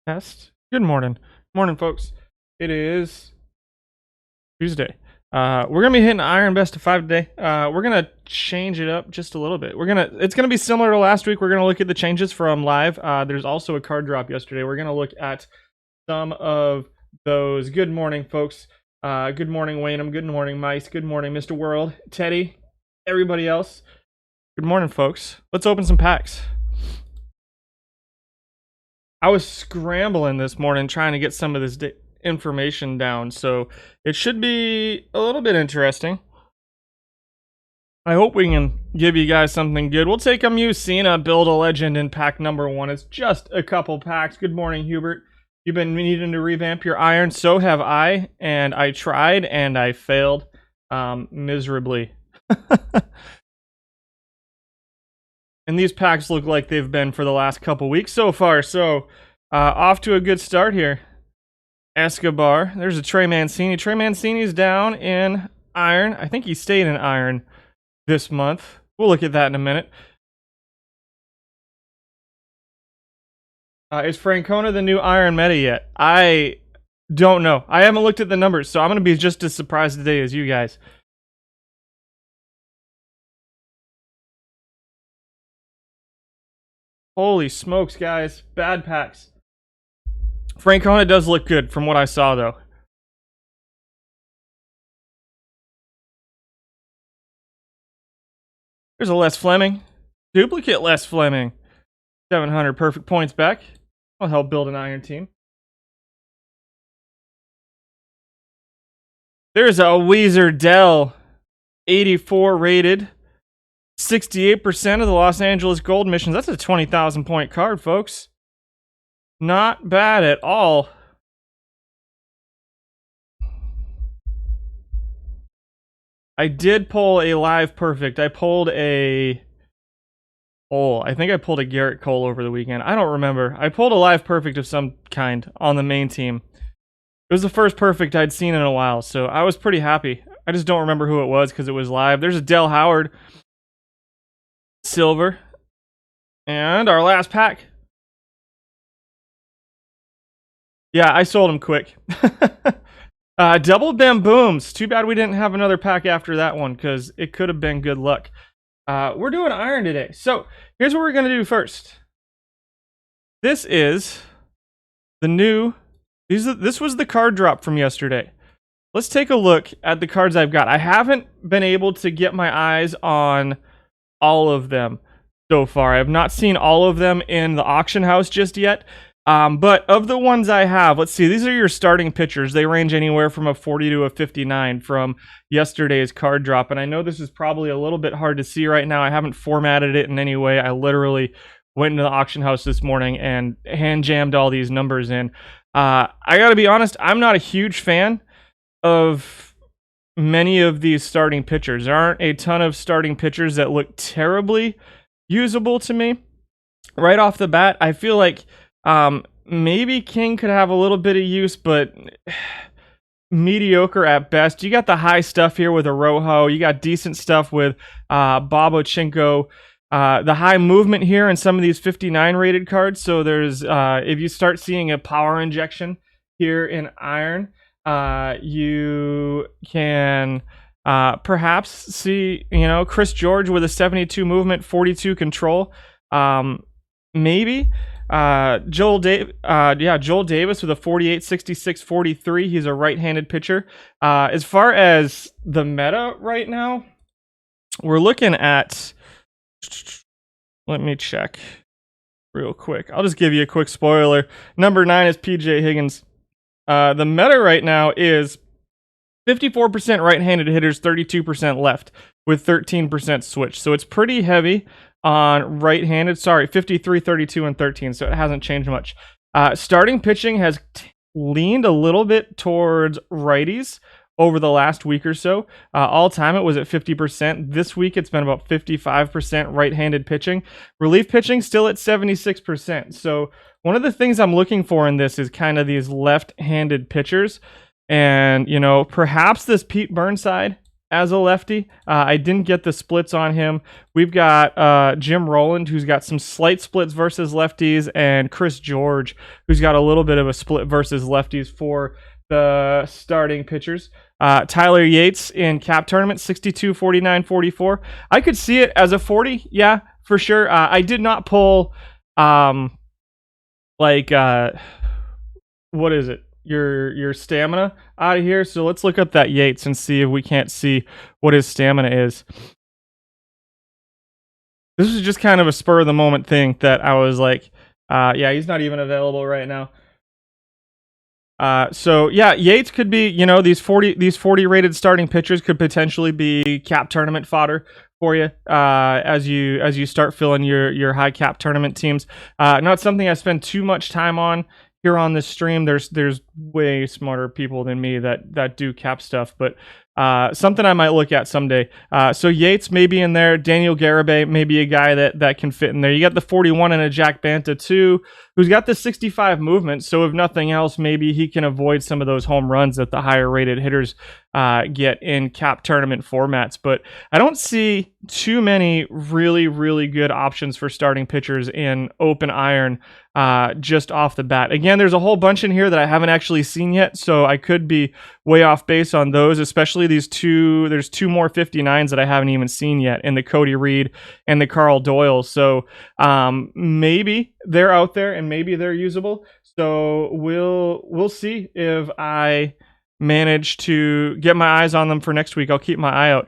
Test. Good morning. Morning, folks. It is Tuesday. We're gonna be hitting Iron Best of 5 today. We're gonna change it up just a little bit. It's gonna be similar to last week. We're gonna look at the changes from live. There's also a card drop yesterday. We're gonna look at some of those. Good morning, folks. Good morning, Waynham. Good morning, Mice. Good morning, Mr. World, Teddy, everybody else. Good morning, folks. Let's open some packs. I was scrambling this morning trying to get some of this information down, so it should be a little bit interesting. I hope we can give you guys something good. We'll take a Musina, build a legend in pack number 1. It's just a couple packs. Good morning, Hubert. You've been needing to revamp your iron. So have I, and I tried and I failed miserably. And these packs look like they've been for the last couple weeks so far. So, off to a good start here. Escobar. There's a Trey Mancini. Trey Mancini's down in iron. I think he stayed in iron this month. We'll look at that in a minute. Is Francona the new iron meta yet? I don't know. I haven't looked at the numbers, so I'm going to be just as surprised today as you guys. Holy smokes, guys. Bad packs. Francona does look good from what I saw, though. There's a Les Fleming. Duplicate Les Fleming. 700 perfect points back. I'll help build an iron team. There's a Weezer Dell. 84 rated. 68% of the Los Angeles Gold missions. That's a 20,000 point card, folks. Not bad at all. I did pull a live perfect. I pulled a... Oh, I think I pulled a Garrett Cole over the weekend. I don't remember. I pulled a live perfect of some kind on the main team. It was the first perfect I'd seen in a while, so I was pretty happy. I just don't remember who it was because it was live. There's a Dell Howard. Silver. And our last pack. Yeah, I sold him quick. Double Bim Booms. Too bad we didn't have another pack after that one because it could have been good luck. We're doing iron today. So here's what we're going to do first. This is the new... This was the card drop from yesterday. Let's take a look at the cards I've got. I haven't been able to get my eyes on all of them so far. I have not seen all of them in the auction house just yet. But of the ones I have, let's see, these are your starting pitchers. They range anywhere from a 40 to a 59 from yesterday's card drop. And I know this is probably a little bit hard to see right now. I haven't formatted it in any way. I literally went into the auction house this morning and hand jammed all these numbers in. I gotta be honest, I'm not a huge fan of many of these starting pitchers. There aren't a ton of starting pitchers that look terribly usable to me. Right off the bat, I feel like maybe King could have a little bit of use, but mediocre at best. You got the high stuff here with Arojo. You got decent stuff with Bobochenko. The high movement here in some of these 59 rated cards. So there's, if you start seeing a power injection here in iron, you can perhaps see, Chris George with a 72 movement, 42 control. Maybe. Joel Davis with a 48, 66, 43. He's a right-handed pitcher. As far as the meta right now, we're looking at... Let me check real quick. I'll just give you a quick spoiler. Number 9 is PJ Higgins. The meta right now is 54% right-handed hitters, 32% left, with 13% switch. So it's pretty heavy on right-handed. Sorry, 53, 32, and 13. So it hasn't changed much. Starting pitching has leaned a little bit towards righties over the last week or so. All time it was at 50%. This week it's been about 55% right-handed pitching. Relief pitching still at 76%. So one of the things I'm looking for in this is kind of these left-handed pitchers. And, perhaps this Pete Burnside as a lefty. I didn't get the splits on him. We've got Jim Rowland, who's got some slight splits versus lefties, and Chris George, who's got a little bit of a split versus lefties for the starting pitchers. Tyler Yates in cap tournament, 62, 49, 44. I could see it as a 40, yeah, for sure. I did not pull, what is it? Your stamina out of here. So let's look up that Yates and see if we can't see what his stamina is. This was just kind of a spur of the moment thing that I was like, yeah, he's not even available right now. So yeah, Yates could be, these 40 rated starting pitchers could potentially be cap tournament fodder for you as you start filling your high cap tournament teams. Not something I spend too much time on here on this stream. There's way smarter people than me that do cap stuff, but something I might look at someday. So Yates may be in there. Daniel Garibay may be a guy that can fit in there. You got the 41 and a Jack Banta too, who's got the 65 movement. So if nothing else, maybe he can avoid some of those home runs that the higher rated hitters get in cap tournament formats. But I don't see too many really, really good options for starting pitchers in open iron just off the bat. Again, there's a whole bunch in here that I haven't actually seen yet, so I could be way off base on those, especially there's two more 59s that I haven't even seen yet, in the Cody Reed and the Carl Doyle. So maybe they're out there and maybe they're usable. So we'll see if I manage to get my eyes on them for next week. I'll keep my eye out.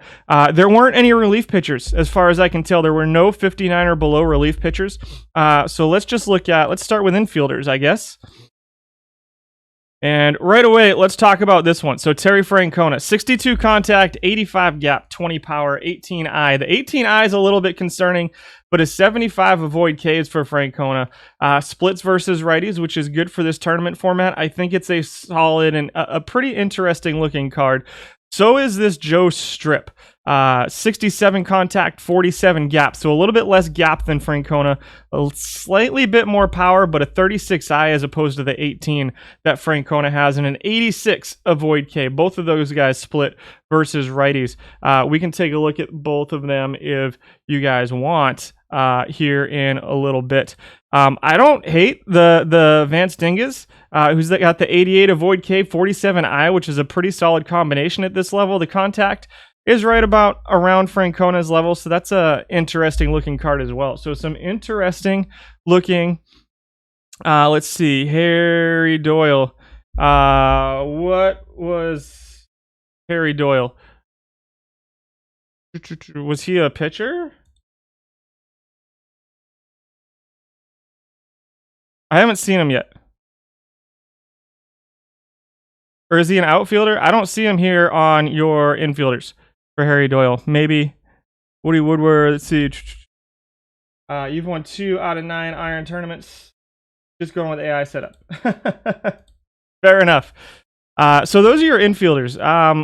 There weren't any relief pitchers, as far as I can tell. There were no 59 or below relief pitchers. So let's start with infielders, I guess. And right away, let's talk about this one. So Terry Francona, 62 contact, 85 gap, 20 power, 18 eye. The 18 eye is a little bit concerning, but a 75 avoid Ks for Francona. Splits versus righties, which is good for this tournament format. I think it's a solid and a pretty interesting looking card. So is this Joe Strip. 67 contact, 47 gap. So a little bit less gap than Francona. A slightly bit more power, but a 36 eye as opposed to the 18 that Francona has, and an 86 avoid K. Both of those guys split versus righties. We can take a look at both of them if you guys want here in a little bit. I don't hate the Vance Dingas, who's got the 88 avoid K, 47 eye, which is a pretty solid combination at this level. The contact is right about around Francona's level, so that's a interesting looking card as well. So some interesting looking, let's see, Harry Doyle. What was Harry Doyle? Was he a pitcher? I haven't seen him yet. Or is he an outfielder? I don't see him here on your infielders for Harry Doyle. Maybe Woody Woodward. Let's see. You've won 2 out of 9 iron tournaments. Just going with AI setup. Fair enough. So those are your infielders.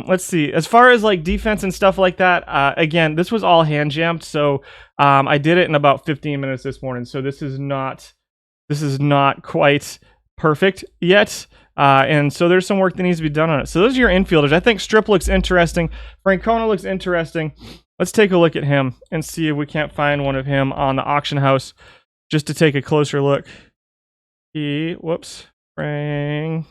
Let's see. As far as like defense and stuff like that, again, this was all hand jammed. So I did it in about 15 minutes this morning. So this is not quite perfect yet. And so there's some work that needs to be done on it. So those are your infielders. I think Strip looks interesting. Francona looks interesting. Let's take a look at him and see if we can't find one of him on the auction house just to take a closer look. Francona.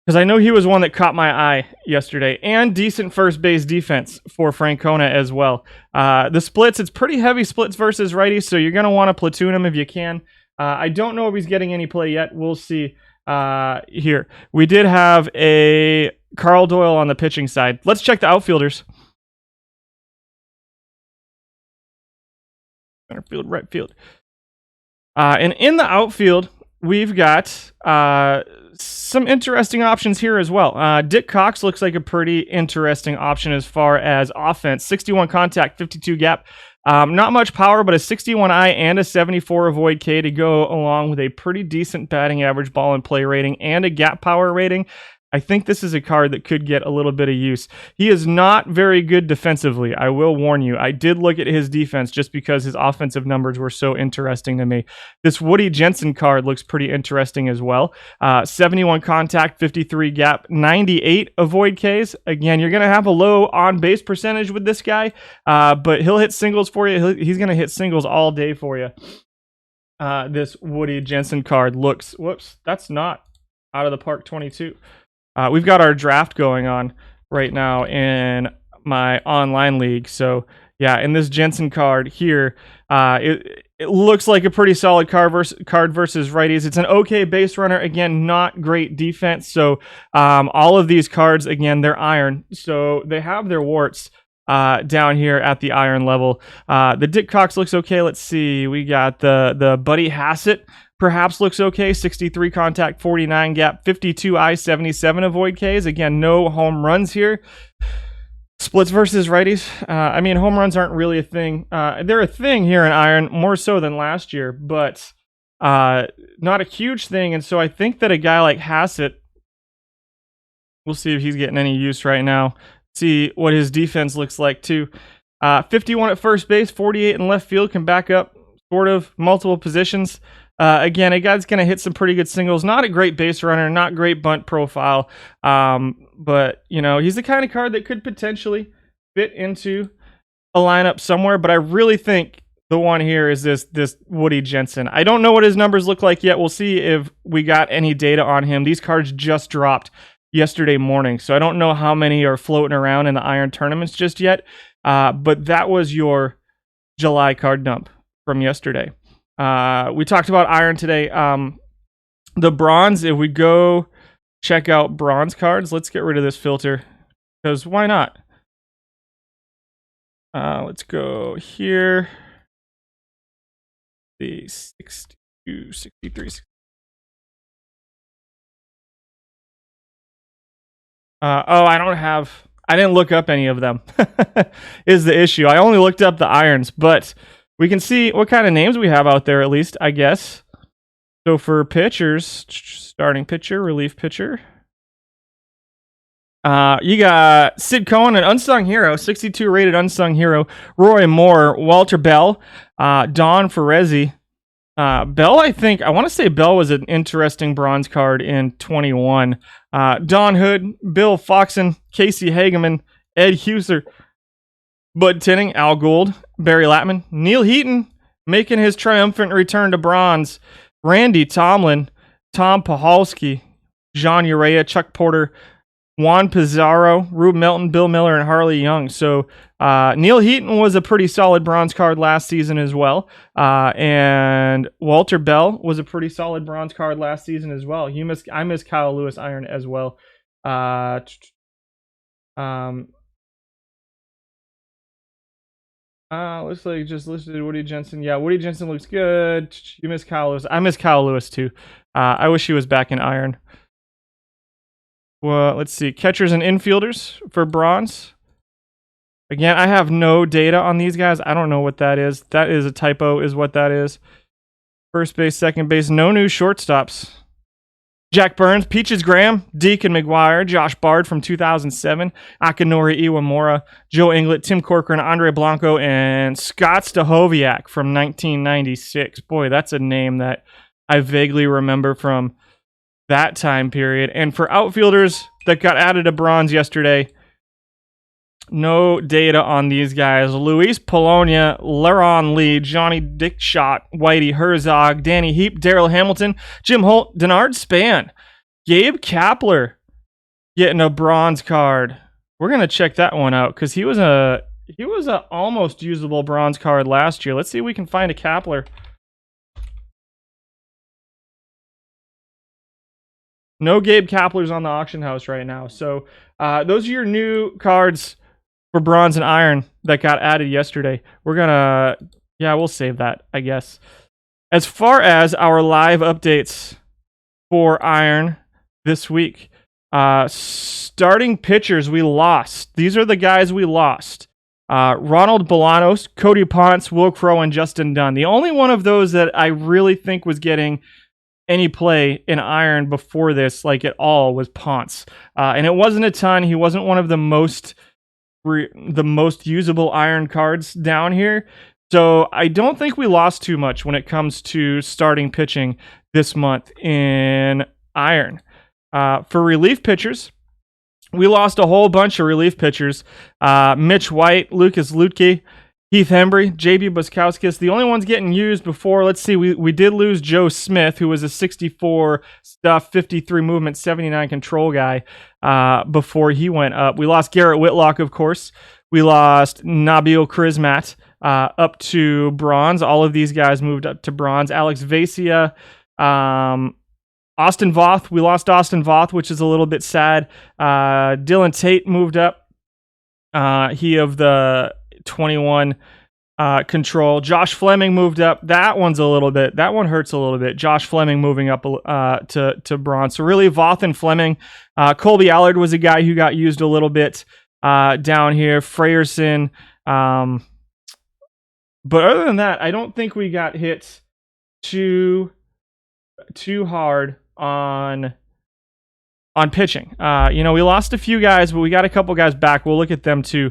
Because I know he was one that caught my eye yesterday. And decent first base defense for Francona as well. The splits, it's pretty heavy splits versus righties, so you're going to want to platoon him if you can. I don't know if he's getting any play yet. We'll see here. We did have a Carl Doyle on the pitching side. Let's check the outfielders. Center field, right field. And in the outfield, we've got some interesting options here as well. Dick Cox looks like a pretty interesting option as far as offense. 61 contact, 52 gap. Not much power, but a 61 eye and a 74 avoid K to go along with a pretty decent batting average, ball and play rating, and a gap power rating. I think this is a card that could get a little bit of use. He is not very good defensively. I will warn you. I did look at his defense just because his offensive numbers were so interesting to me. This Woody Jensen card looks pretty interesting as well. 71 contact, 53 gap, 98 avoid Ks. Again, you're going to have a low on-base percentage with this guy, but he'll hit singles for you. He's going to hit singles all day for you. This Woody Jensen card looks... Whoops, that's not out of the park 22. We've got our draft going on right now in my online league. So, yeah, in this Jensen card here, it looks like a pretty solid card versus righties. It's an okay base runner. Again, not great defense. So, all of these cards, again, they're iron. So, they have their warts down here at the iron level. The Dick Cox looks okay. Let's see. We got the Buddy Hassett. Perhaps looks okay. 63 contact, 49 gap, 52 I, 77 avoid Ks. Again, no home runs here. Splits versus righties. I mean, home runs aren't really a thing. They're a thing here in iron, more so than last year, but not a huge thing. And so I think that a guy like Hassett, we'll see if he's getting any use right now. See what his defense looks like too. 51 at first base, 48 in left field, can back up sort of multiple positions. Again, a guy's going to hit some pretty good singles. Not a great base runner, not great bunt profile. But, you know, he's the kind of card that could potentially fit into a lineup somewhere. But I really think the one here is this Woody Jensen. I don't know what his numbers look like yet. We'll see if we got any data on him. These cards just dropped yesterday morning, so I don't know how many are floating around in the iron tournaments just yet. But that was your July card dump from yesterday. We talked about iron today. The bronze, if we go check out bronze cards, let's get rid of this filter, because why not? Let's go here. The 62, 63. I didn't look up any of them is the issue. I only looked up the irons, but we can see what kind of names we have out there, at least, I guess. So for pitchers, starting pitcher, relief pitcher. You got Sid Cohen, an unsung hero, 62 rated unsung hero. Roy Moore, Walter Bell, Don Ferrezzi. Bell, I want to say Bell was an interesting bronze card in 21. Don Hood, Bill Foxen, Casey Hageman, Ed Huser, Bud Tinning, Al Gould, Barry Latman, Neil Heaton making his triumphant return to bronze, Randy Tomlin, Tom Pahalski, John Urea, Chuck Porter, Juan Pizarro, Rube Melton, Bill Miller, and Harley Young. So Neil Heaton was a pretty solid bronze card last season as well. And Walter Bell was a pretty solid bronze card last season as well. I miss Kyle Lewis Iron as well. Looks like just listed Woody Jensen. Yeah, Woody Jensen looks good. You miss Kyle Lewis. I miss Kyle Lewis too. I wish he was back in iron. Well, let's see. Catchers and infielders for bronze. Again, I have no data on these guys. I don't know what that is. That is a typo, is what that is. First base, second base. No new shortstops. Jack Burns, Peaches Graham, Deacon McGuire, Josh Bard from 2007, Akinori Iwamura, Joe Inglet, Tim Corcoran, Andre Blanco, and Scott Stahoviak from 1996. Boy, that's a name that I vaguely remember from that time period. And for outfielders that got added to bronze yesterday, no data on these guys. Luis Polonia, Laron Lee, Johnny Dickshot, Whitey Herzog, Danny Heap, Daryl Hamilton, Jim Holt, Denard Span, Gabe Kapler getting a bronze card. We're gonna check that one out because he was a almost usable bronze card last year. Let's see if we can find a Kapler. No Gabe Kaplers on the auction house right now. So those are your new cards for bronze and iron that got added yesterday. We'll save that, I guess. As far as our live updates for iron this week, starting pitchers we lost. These are the guys we lost. Ronald Bolanos, Cody Ponce, Will Crow, and Justin Dunn. The only one of those that I really think was getting any play in Iron before this, like at all, was Ponce. And it wasn't a ton. He wasn't one of the most usable Iron cards down here. So I don't think we lost too much when it comes to starting pitching this month in Iron. For relief pitchers, we lost a whole bunch of relief pitchers. Mitch White, Lucas Lutke, Heath Hembry, JB Buskowskis. The only ones getting used before, let's see, we did lose Joe Smith, who was a 64 stuff, 53 movement, 79 control guy before he went up. We lost Garrett Whitlock, of course. We lost Nabil Krismat up to bronze. All of these guys moved up to bronze. Alex Vasia, Austin Voth. We lost Austin Voth, which is a little bit sad. Dylan Tate moved up. He of the 21 control. Josh Fleming moved up. That one hurts a little bit. Josh Fleming moving up to bronze. So really Voth and Fleming. Colby Allard was a guy who got used a little bit down here. Freyerson. But other than that, I don't think we got hit too hard on pitching. We lost a few guys, but we got a couple guys back. We'll look at them too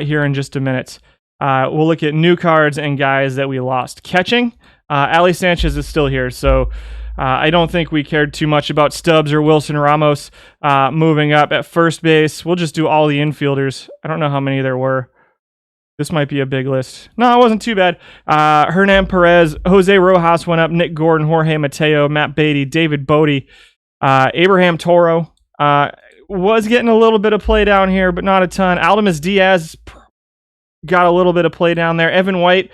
here in just a minute. We'll look at new cards and guys that we lost. Catching, Ali Sanchez is still here, so I don't think we cared too much about Stubbs or Wilson Ramos moving up at first base. We'll just do all the infielders. I don't know how many there were. This might be a big list. No, it wasn't too bad. Hernan Perez, Jose Rojas went up, Nick Gordon, Jorge Mateo, Matt Beatty, David Bodie, Abraham Toro was getting a little bit of play down here, but not a ton. Aldamas Diaz got a little bit of play down there. Evan White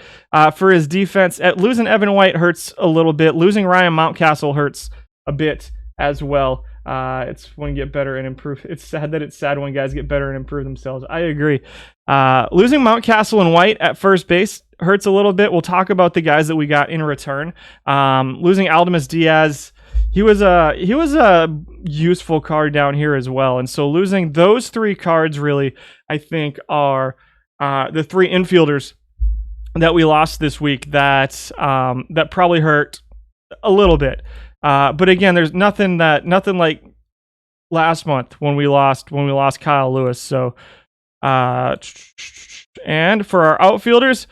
for his defense. Losing Evan White hurts a little bit. Losing Ryan Mountcastle hurts a bit as well. It's when you get better and improve. It's sad when guys get better and improve themselves. I agree. Losing Mountcastle and White at first base hurts a little bit. We'll talk about the guys that we got in return. Losing Aldamas Diaz, he was a useful card down here as well. And so losing those three cards really, I think, are the three infielders that we lost this week that probably hurt a little bit. But again, there's nothing like last month when we lost Kyle Lewis. So, and for our outfielders,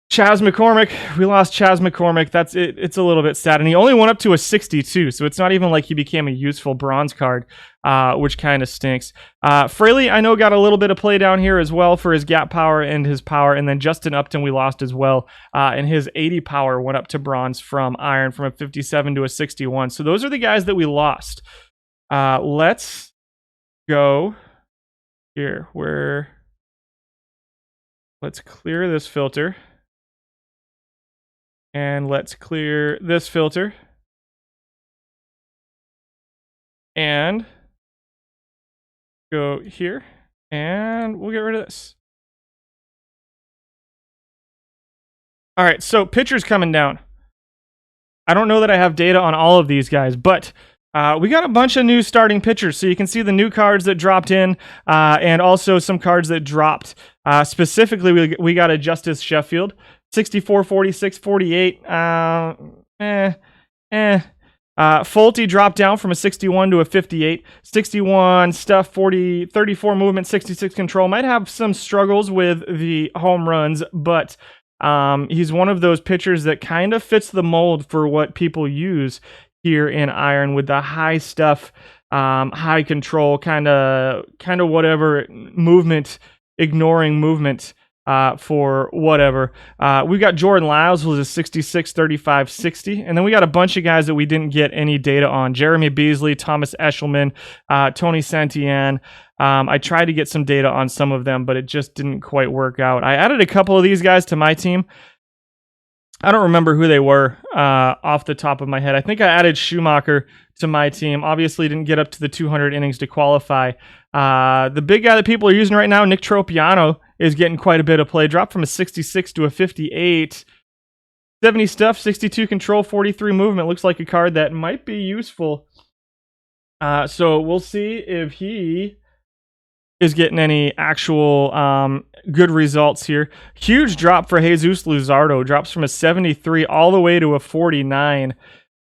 Chas McCormick, we lost Chas McCormick. That's it. It's a little bit sad, and he only went up to a 62, so it's not even like he became a useful bronze card, which kind of stinks. Fraley, I know, got a little bit of play down here as well for his gap power and his power, and then Justin Upton we lost as well, and his 80 power went up to bronze from Iron from a 57 to a 61. So those are the guys that we lost. Let's go here. Let's clear this filter. And let's clear this filter. And go here. And we'll get rid of this. All right, so pitchers coming down. I don't know that I have data on all of these guys, but we got a bunch of new starting pitchers. So you can see the new cards that dropped in and also some cards that dropped. Specifically, we got a Justice Sheffield. 64, 46, 48. Fulte dropped down from a 61 to a 58. 61 stuff, 34 movement, 66 control. Might have some struggles with the home runs, but he's one of those pitchers that kind of fits the mold for what people use here in Iron with the high stuff, high control, kind of whatever movement, ignoring movement. For whatever. We've got Jordan Lyles, who's a 66, 35, 60. And then we got a bunch of guys that we didn't get any data on. Jeremy Beasley, Thomas Eshelman, Tony Santillan. I tried to get some data on some of them, but it just didn't quite work out. I added a couple of these guys to my team. I don't remember who they were off the top of my head. I think I added Schumacher to my team. Obviously didn't get up to the 200 innings to qualify. The big guy that people are using right now, Nick Tropiano, is getting quite a bit of play. Dropped from a 66 to a 58. 70 stuff, 62 control, 43 movement. Looks like a card that might be useful. So we'll see if he is getting any actual good results here. Huge drop for Jesus Luzardo. Drops from a 73 all the way to a 49.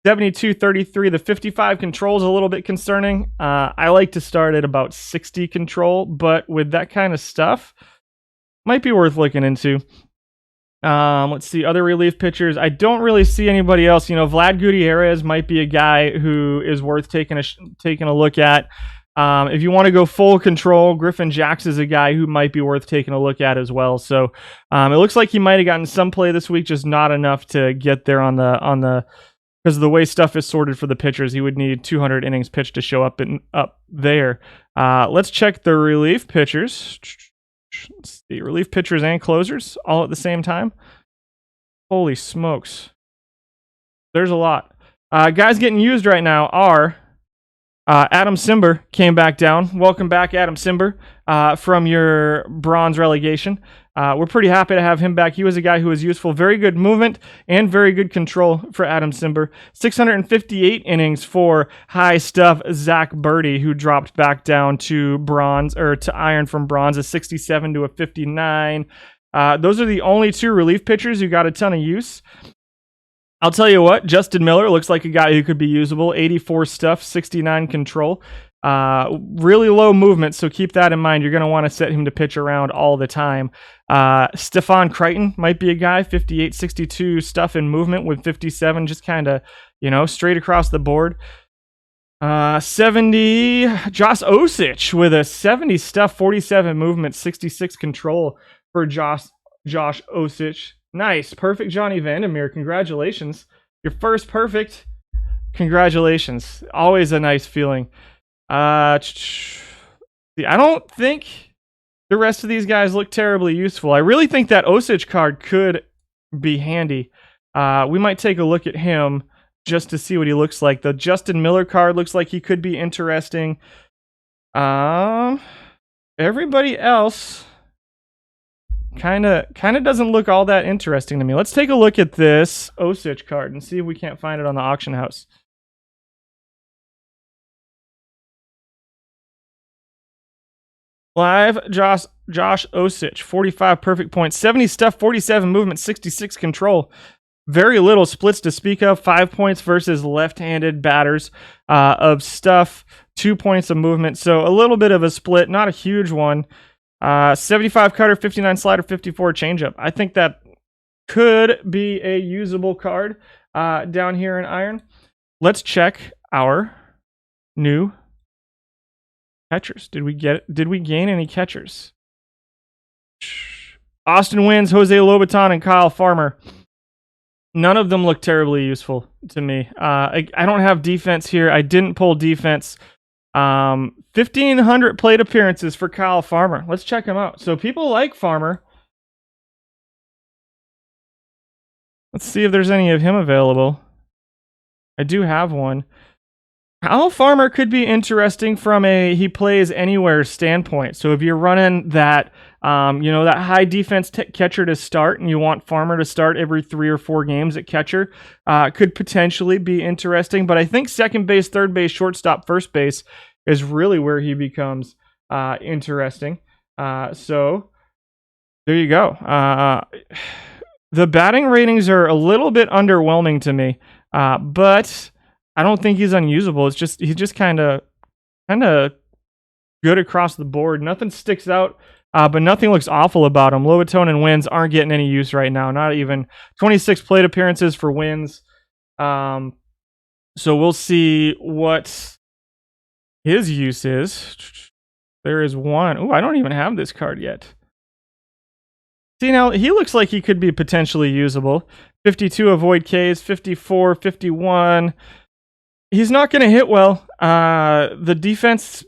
72-33. The 55 control is a little bit concerning. I like to start at about 60 control, but with that kind of stuff, might be worth looking into. Let's see, other relief pitchers. I don't really see anybody else. Vlad Gutierrez might be a guy who is worth taking a look at. If you want to go full control, Griffin Jax is a guy who might be worth taking a look at as well. So it looks like he might have gotten some play this week, just not enough to get there on the because of the way stuff is sorted for the pitchers. He would need 200 innings pitched to show up there. Let's check the relief pitchers. Let's see, relief pitchers and closers all at the same time. Holy smokes. There's a lot. Guys getting used right now are Adam Simber came back down. Welcome back, Adam Simber, from your bronze relegation. We're pretty happy to have him back. He was a guy who was useful. Very good movement and very good control for Adam Simber. 658 innings for high stuff Zach Birdie, who dropped back down to bronze, or to iron from bronze, a 67 to a 59. Those are the only two relief pitchers who got a ton of use. I'll tell you what, Justin Miller looks like a guy who could be usable. 84 stuff, 69 control. Really low movement, so keep that in mind. You're going to want to set him to pitch around all the time. Stefan Crichton might be a guy. 58, 62 stuff in movement with 57, just kind of, straight across the board. 70, Josh Osich with a 70 stuff, 47 movement, 66 control for Josh Osich. Nice. Perfect, Johnny Vandermeer. Congratulations. Your first perfect. Congratulations. Always a nice feeling. I don't think the rest of these guys look terribly useful. I really think that Osich card could be handy. We might take a look at him just to see what he looks like. The Justin Miller card looks like he could be interesting. Everybody else kind of doesn't look all that interesting to me. Let's take a look at this Osich card and see if we can't find it on the auction house. Live, Josh Osich, 45 perfect points, 70 stuff, 47 movement, 66 control. Very little splits to speak of. 5 points versus left-handed batters of stuff, 2 points of movement. So a little bit of a split, not a huge one. 75 cutter, 59 slider, 54 changeup. I think that could be a usable card down here in iron. Let's check our new catchers. Did we gain any catchers? Austin Wins, Jose Lobaton, and Kyle Farmer. None of them look terribly useful to me. I don't have defense here. I didn't pull defense. 1,500 plate appearances for Kyle Farmer. Let's check him out. So people like Farmer. Let's see if there's any of him available. I do have one. Kyle Farmer could be interesting from a he plays anywhere standpoint. So if you're running that, that high defense catcher to start, and you want Farmer to start every 3 or 4 games at catcher, could potentially be interesting. But I think second base, third base, shortstop, first base is really where he becomes interesting. So there you go. The batting ratings are a little bit underwhelming to me, but I don't think he's unusable. It's just he's just kind of good across the board. Nothing sticks out, but nothing looks awful about him. Lobaton and Wins aren't getting any use right now. Not even 26 plate appearances for Wins. So we'll see what his use is. There is one. Oh, I don't even have this card yet. See, now he looks like he could be potentially usable. 52 avoid Ks, 54, 51. He's not going to hit well. The defense,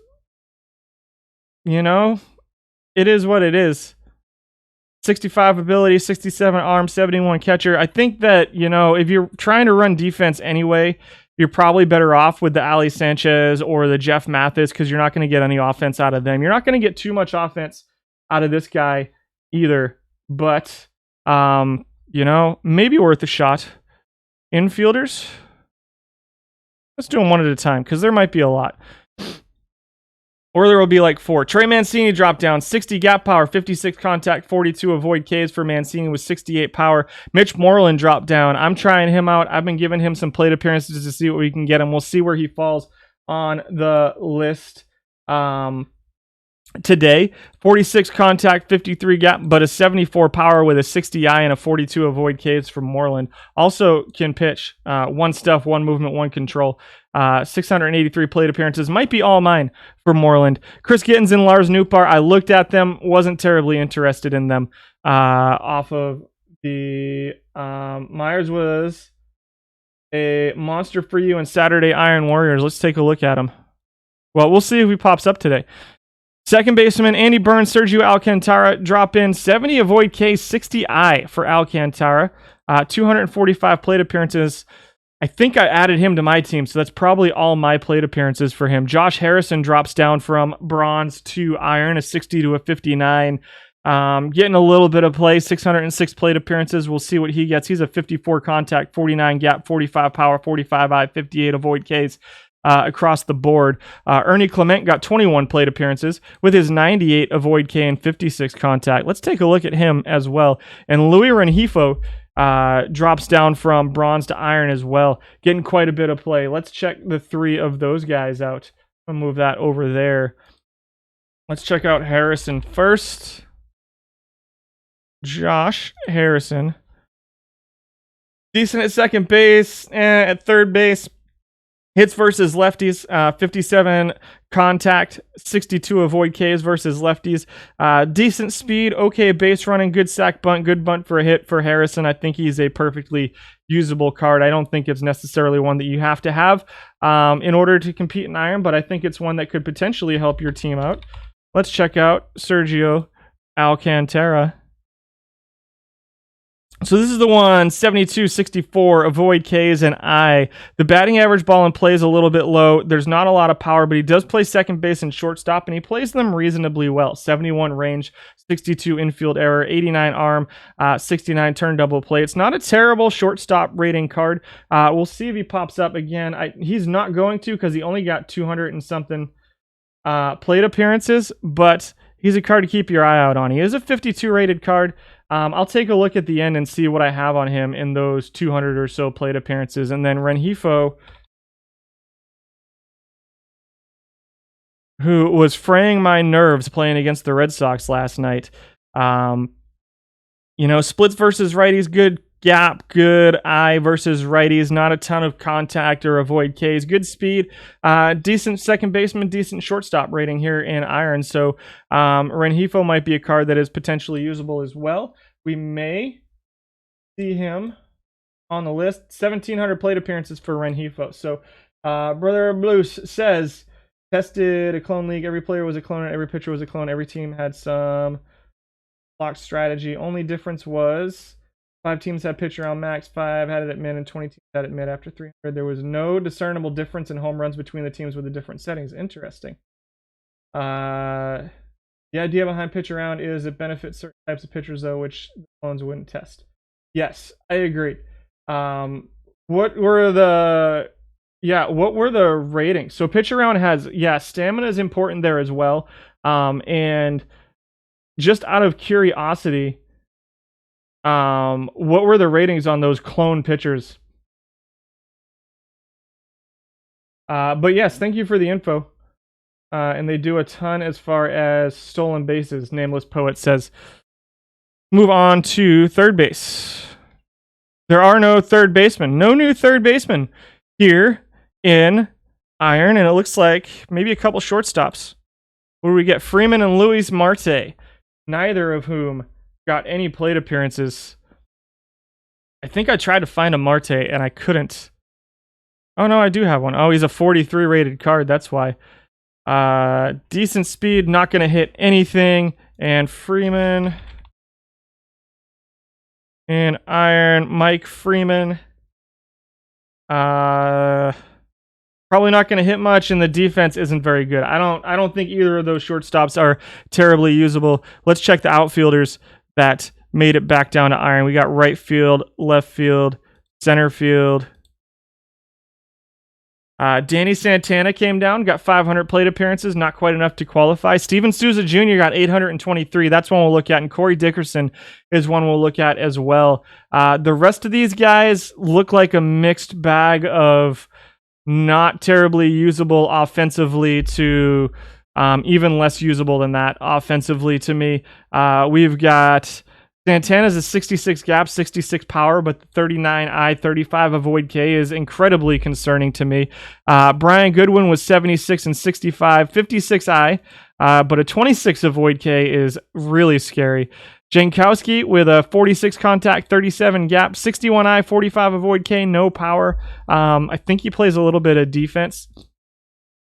it is what it is. 65 ability, 67 arm, 71 catcher. I think that, if you're trying to run defense anyway, you're probably better off with the Ali Sanchez or the Jeff Mathis, because you're not going to get any offense out of them. You're not going to get too much offense out of this guy either. But, maybe worth a shot. Infielders? Let's do them one at a time, because there might be a lot. Or there will be like 4. Trey Mancini dropped down, 60 gap power, 56 contact, 42 avoid Ks for Mancini with 68 power. Mitch Moreland dropped down. I'm trying him out. I've been giving him some plate appearances to see what we can get him. We'll see where he falls on the list today. 46 contact, 53 gap, but a 74 power with a 60 I and a 42 avoid Ks from Moreland. Also can pitch 1 stuff, 1 movement, 1 control. 683 plate appearances. Might be all mine for Moreland. Chris Gittins and Lars Nootbaar, I looked at them, wasn't terribly interested in them. Off of the Myers was a monster for you and Saturday Iron Warriors. Let's take a look at him. Well, we'll see if he pops up today. Second baseman, Andy Burns, Sergio Alcantara drop in 70 avoid K, 60 I for Alcantara. 245 plate appearances. I think I added him to my team, so that's probably all my plate appearances for him. Josh Harrison drops down from bronze to iron, a 60 to a 59. Getting a little bit of play, 606 plate appearances. We'll see what he gets. He's a 54 contact, 49 gap, 45 power, 45 I, 58 avoid Ks. Across the board. Ernie Clement got 21 plate appearances with his 98 avoid K and 56 contact. Let's take a look at him as well. And Louis Rengifo drops down from bronze to iron as well, getting quite a bit of play. Let's check the 3 of those guys out. I'll move that over there. Let's check out Harrison first. Josh Harrison. Decent at second base, at third base. Hits versus lefties, 57 contact, 62 avoid Ks versus lefties. Decent speed, okay base running, good sack bunt, good bunt for a hit for Harrison. I think he's a perfectly usable card. I don't think it's necessarily one that you have to have in order to compete in Iron, but I think it's one that could potentially help your team out. Let's check out Sergio Alcantara. So this is the one, 72, 64, avoid Ks and I. The batting average ball in play is a little bit low. There's not a lot of power, but he does play second base and shortstop, and he plays them reasonably well. 71 range, 62 infield error, 89 arm, 69 turn double play. It's not a terrible shortstop rating card. We'll see if he pops up again. He's not going to because he only got 200 and something plate appearances, but he's a card to keep your eye out on. He is a 52 rated card. I'll take a look at the end and see what I have on him in those 200 or so plate appearances. And then Rengifo, who was fraying my nerves playing against the Red Sox last night. Splits versus righties, good gap, good eye versus righties, not a ton of contact or avoid Ks, good speed, decent second baseman, decent shortstop rating here in Iron. So Rengifo might be a card that is potentially usable as well. We may see him on the list. 1,700 plate appearances for Rengifo. So Brother Blues says, tested a clone league. Every player was a clone and every pitcher was a clone. Every team had some locked strategy. Only difference was 5 teams had pitcher on max, 5 had it at mid, and 20 teams had it mid after 300. There was no discernible difference in home runs between the teams with the different settings. Interesting. The idea behind pitch around is it benefits certain types of pitchers, though, which the clones wouldn't test. Yes, I agree. What were the ratings? So pitch around has, stamina is important there as well. And just out of curiosity, what were the ratings on those clone pitchers? But yes, thank you for the info. And they do a ton as far as stolen bases, Nameless Poet says. Move on to third base. There are no third basemen. No new third baseman here in Iron, and it looks like maybe a couple shortstops. Where we get Freeman and Luis Marte, neither of whom got any plate appearances. I think I tried to find a Marte, and I couldn't. Oh, no, I do have one. Oh, he's a 43 rated card, that's why. Decent speed, not going to hit anything. And Freeman and Iron, Mike Freeman. Probably not going to hit much, and the defense isn't very good. I don't think either of those shortstops are terribly usable. Let's check the outfielders that made it back down to Iron. We got right field, left field, center field. Danny Santana came down, got 500 plate appearances, not quite enough to qualify. Steven Souza Jr. got 823. That's one we'll look at. And Corey Dickerson is one we'll look at as well. The rest of these guys look like a mixed bag of not terribly usable offensively to even less usable than that offensively to me. We've got Santana's a 66 gap, 66 power, but the 39 I, 35 avoid K is incredibly concerning to me. Brian Goodwin was 76 and 65, 56 I, but a 26 avoid K is really scary. Jankowski with a 46 contact, 37 gap, 61 I, 45 avoid K, no power. I think he plays a little bit of defense.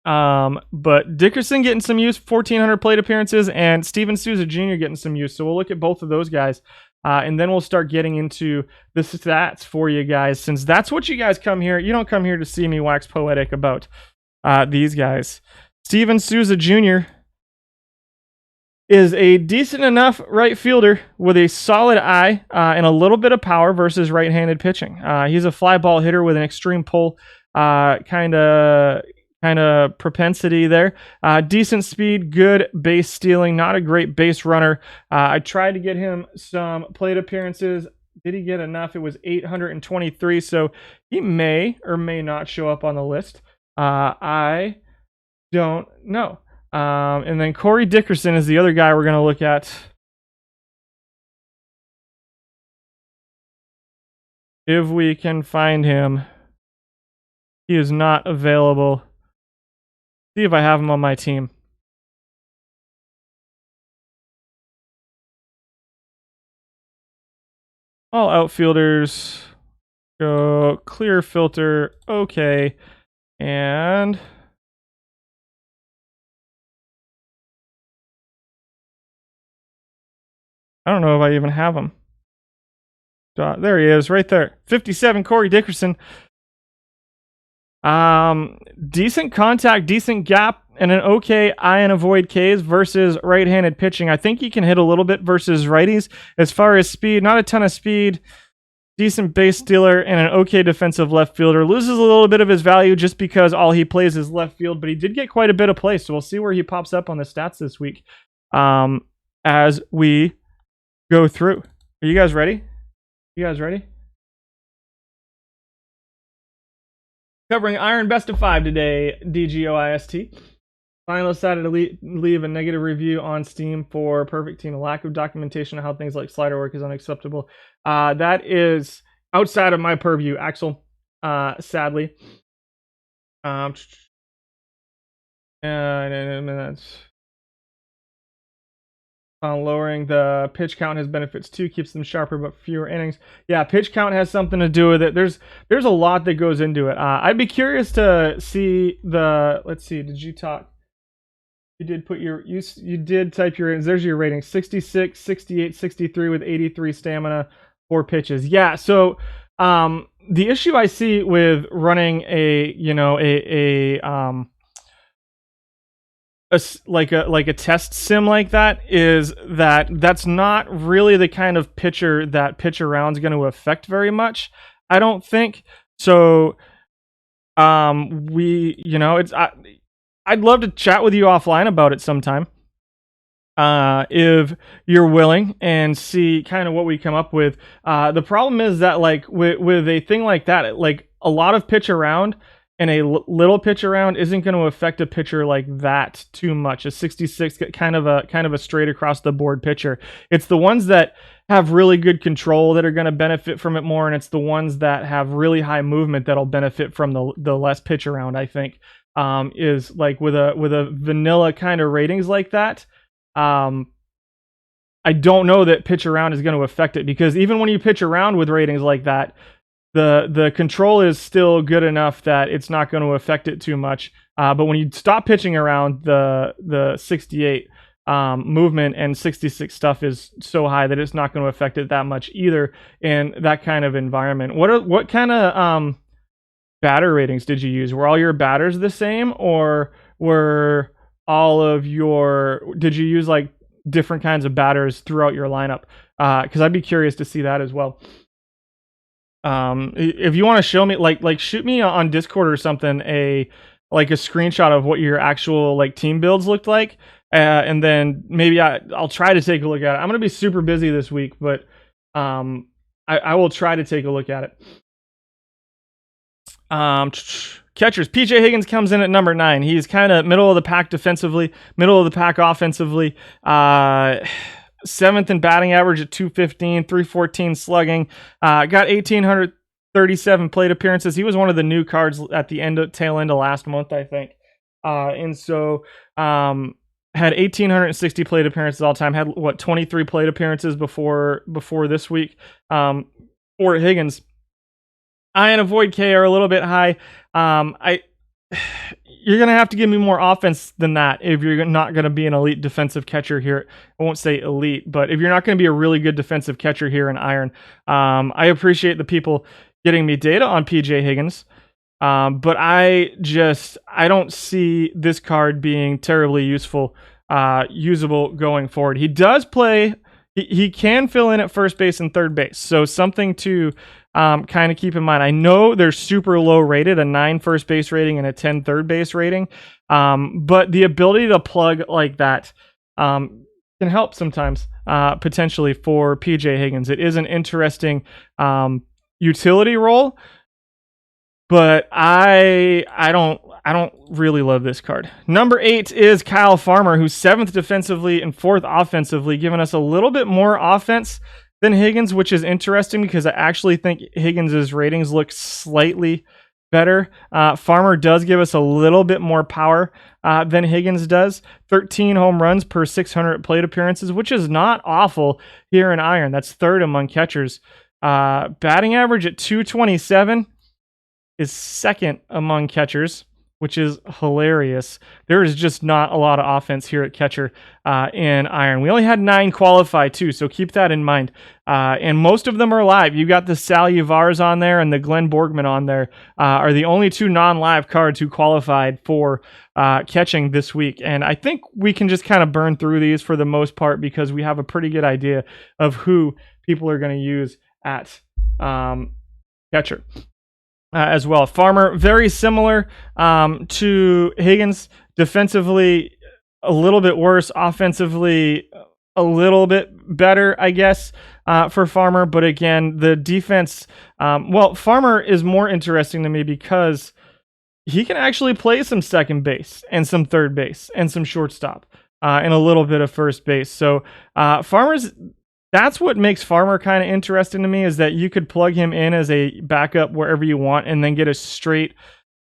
But Dickerson getting some use, 1,400 plate appearances, and Steven Souza Jr. getting some use. So we'll look at both of those guys, and then we'll start getting into the stats for you guys, since that's what you guys come here. You don't come here to see me wax poetic about these guys. Steven Souza Jr. is a decent enough right fielder with a solid eye and a little bit of power versus right-handed pitching. He's a fly ball hitter with an extreme pull, kind of propensity there. Decent speed, good base stealing, not a great base runner. I tried to get him some plate appearances. Did he get enough? It was 823, so he may or may not show up on the list. I don't know. And then Corey Dickerson is the other guy we're going to look at. If we can find him. He is not available. See if I have him on my team. All outfielders. Go clear filter. Okay. And I don't know if I even have him. There he is, right there. 57, Corey Dickerson. Decent contact, decent gap, and an okay eye and avoid Ks versus right-handed pitching. I think he can hit a little bit versus righties. As far as speed, not a ton of speed. Decent base stealer and an okay defensive left fielder. Loses a little bit of his value just because all he plays is left field, but he did get quite a bit of play, so we'll see where he pops up on the stats this week as we go through. Are you guys ready? You guys ready? Covering Iron Best of 5 today, DGOIST. Finalists decided to leave a negative review on Steam for Perfect Team. A lack of documentation of how things like slider work is unacceptable. That is outside of my purview, Axel, sadly. That's lowering the pitch count has benefits too, keeps them sharper but fewer innings. Yeah, pitch count has something to do with it. There's a lot that goes into it. I'd be curious to see the. Let's see. Did you talk? You did put your you did type your. There's your rating: 66, 68, 63 with 83 stamina, 4 pitches. Yeah. So the issue I see with running like a test sim like that is that's not really the kind of pitcher that pitch around is going to affect very much. I don't think so. I'd love to chat with you offline about it sometime, if you're willing, and see kind of what we come up with. The problem is that like with a thing like that, like a lot of pitch around and a little pitch around isn't going to affect a pitcher like that too much. A 66 kind of a straight across the board pitcher. It's the ones that have really good control that are going to benefit from it more, and it's the ones that have really high movement that'll benefit from the less pitch around. I think is like with a vanilla kind of ratings like that. I don't know that pitch around is going to affect it, because even when you pitch around with ratings like that, the control is still good enough that it's not going to affect it too much. But when you stop pitching around, the 68 movement and 66 stuff is so high that it's not going to affect it that much either in that kind of environment. What kind of batter ratings did you use? Were all your batters the same, or were did you use like different kinds of batters throughout your lineup? Because I'd be curious to see that as well. If you want to show me, like shoot me on Discord or something, like a screenshot of what your actual like team builds looked like, and then maybe I'll try to take a look at it. I'm gonna be super busy this week, but I will try to take a look at it. Catchers. PJ Higgins comes in at number 9. He's kind of middle of the pack defensively, middle of the pack offensively. 7th in batting average at 215, 314 slugging. Got 1,837 plate appearances. He was one of the new cards at the tail end of last month, I think. And so had 1,860 plate appearances all time. Had 23 plate appearances before this week. For Higgins, I and avoid K are a little bit high. You're going to have to give me more offense than that if you're not going to be an elite defensive catcher here. I won't say elite, but if you're not going to be a really good defensive catcher here in Iron, I appreciate the people getting me data on PJ Higgins, but I don't see this card being terribly useful, usable going forward. He does play, he can fill in at first base and third base, so something to kind of keep in mind. I know they're super low rated, a 9 first base rating and a 10 third base rating, but the ability to plug like that can help sometimes, potentially for PJ Higgins. It is an interesting utility role, but I don't really love this card. Number 8 is Kyle Farmer, who's 7th defensively and 4th offensively, giving us a little bit more offense than Higgins, which is interesting because I actually think Higgins' ratings look slightly better. Farmer does give us a little bit more power than Higgins does. 13 home runs per 600 plate appearances, which is not awful here in Iron. That's 3rd among catchers. Batting average at 227 is 2nd among catchers, which is hilarious. There is just not a lot of offense here at catcher in Iron. We only had 9 qualify too, so keep that in mind. And most of them are live. You got the Sal Yavars on there and the Glenn Borgman on there, are the only 2 non-live cards who qualified for catching this week. And I think we can just kind of burn through these for the most part because we have a pretty good idea of who people are going to use at catcher. As well. Farmer, very similar to Higgins. Defensively, a little bit worse. Offensively, a little bit better, I guess, for Farmer. But again, the defense, Farmer is more interesting to me because he can actually play some second base and some third base and some shortstop and a little bit of first base. So that's what makes Farmer kind of interesting to me, is that you could plug him in as a backup wherever you want and then get a straight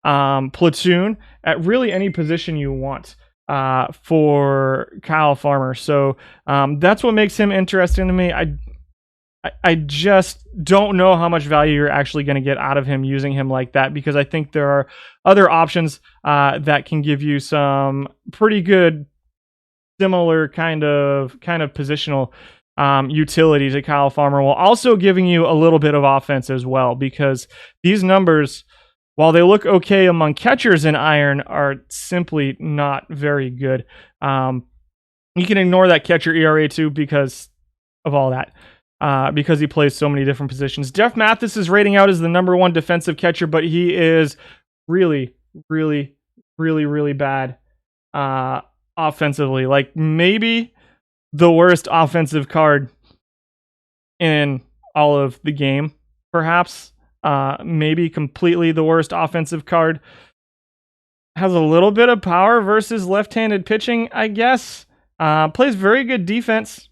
platoon at really any position you want for Kyle Farmer. So that's what makes him interesting to me. I just don't know how much value you're actually going to get out of him using him like that, because I think there are other options that can give you some pretty good similar kind of positional utility to Kyle Farmer, while also giving you a little bit of offense as well, because these numbers, while they look okay among catchers in Iron, are simply not very good. You can ignore that catcher ERA too because of all that, because he plays so many different positions. Jeff Mathis is rating out as the number 1 defensive catcher, but he is really, really, really, really bad offensively. Like maybe the worst offensive card in all of the game, perhaps. Maybe completely the worst offensive card. Has a little bit of power versus left-handed pitching, I guess. Plays very good defense.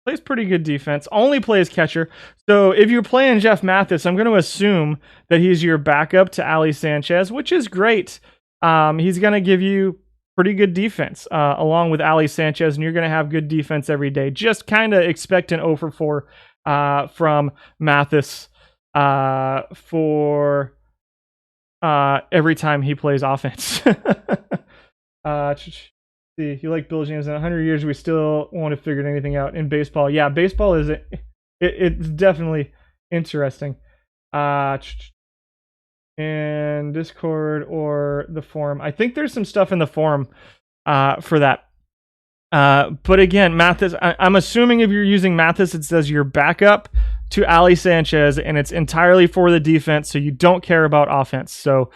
Plays pretty good defense. Only plays catcher. So if you're playing Jeff Mathis, I'm going to assume that he's your backup to Ali Sanchez, which is great. He's going to give you pretty good defense along with Ali Sanchez, and you're going to have good defense every day. Just kind of expect an 0 for 4 from Mathis for every time he plays offense. See, you like Bill James. In 100 years, we still won't have figured anything out in baseball. Yeah, baseball is it's definitely interesting. In Discord or the forum, I think there's some stuff in the forum for that. But again, Mathis, I'm assuming if you're using Mathis, it says your backup. to Ali Sanchez, and it's entirely for the defense, so you don't care about offense. So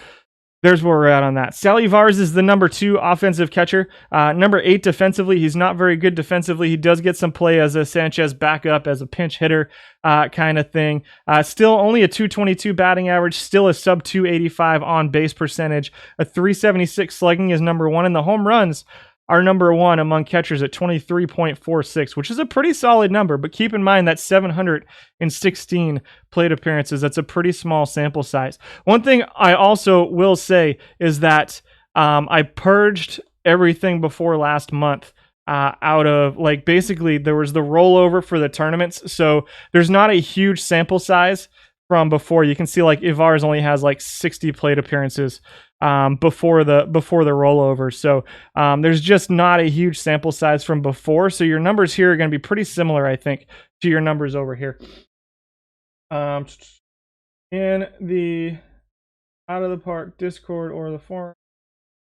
there's where we're at on that. Salivars is the number 2 offensive catcher. Number 8 defensively. He's not very good defensively. He does get some play as a Sanchez backup, as a pinch hitter kind of thing. Still only a 222 batting average. Still a sub 285 on base percentage. A 376 slugging is number 1 in the home runs. Are number 1 among catchers at 23.46, which is a pretty solid number. But keep in mind that 716 plate appearances. That's a pretty small sample size. One thing I also will say is that I purged everything before last month out of, like, basically there was the rollover for the tournaments. So there's not a huge sample size from before. You can see like Ivars only has like 60 plate appearances before the rollover. So there's just not a huge sample size from before. So your numbers here are going to be pretty similar, I think, to your numbers over here. In the Out of the Park Discord or the forum,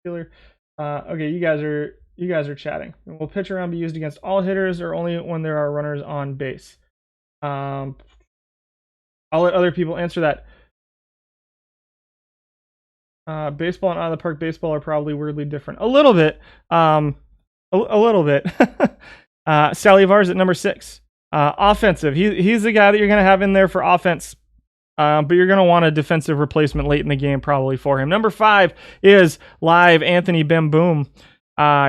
okay, you guys are chatting. Will pitch around be used against all hitters or only when there are runners on base? I'll let other people answer that. Baseball and Out of the Park baseball are probably weirdly different. A little bit. A little bit. Salivars at number 6. Offensive. He's the guy that you're going to have in there for offense. But you're going to want a defensive replacement late in the game probably for him. Number 5 is live Anthony Bemboom.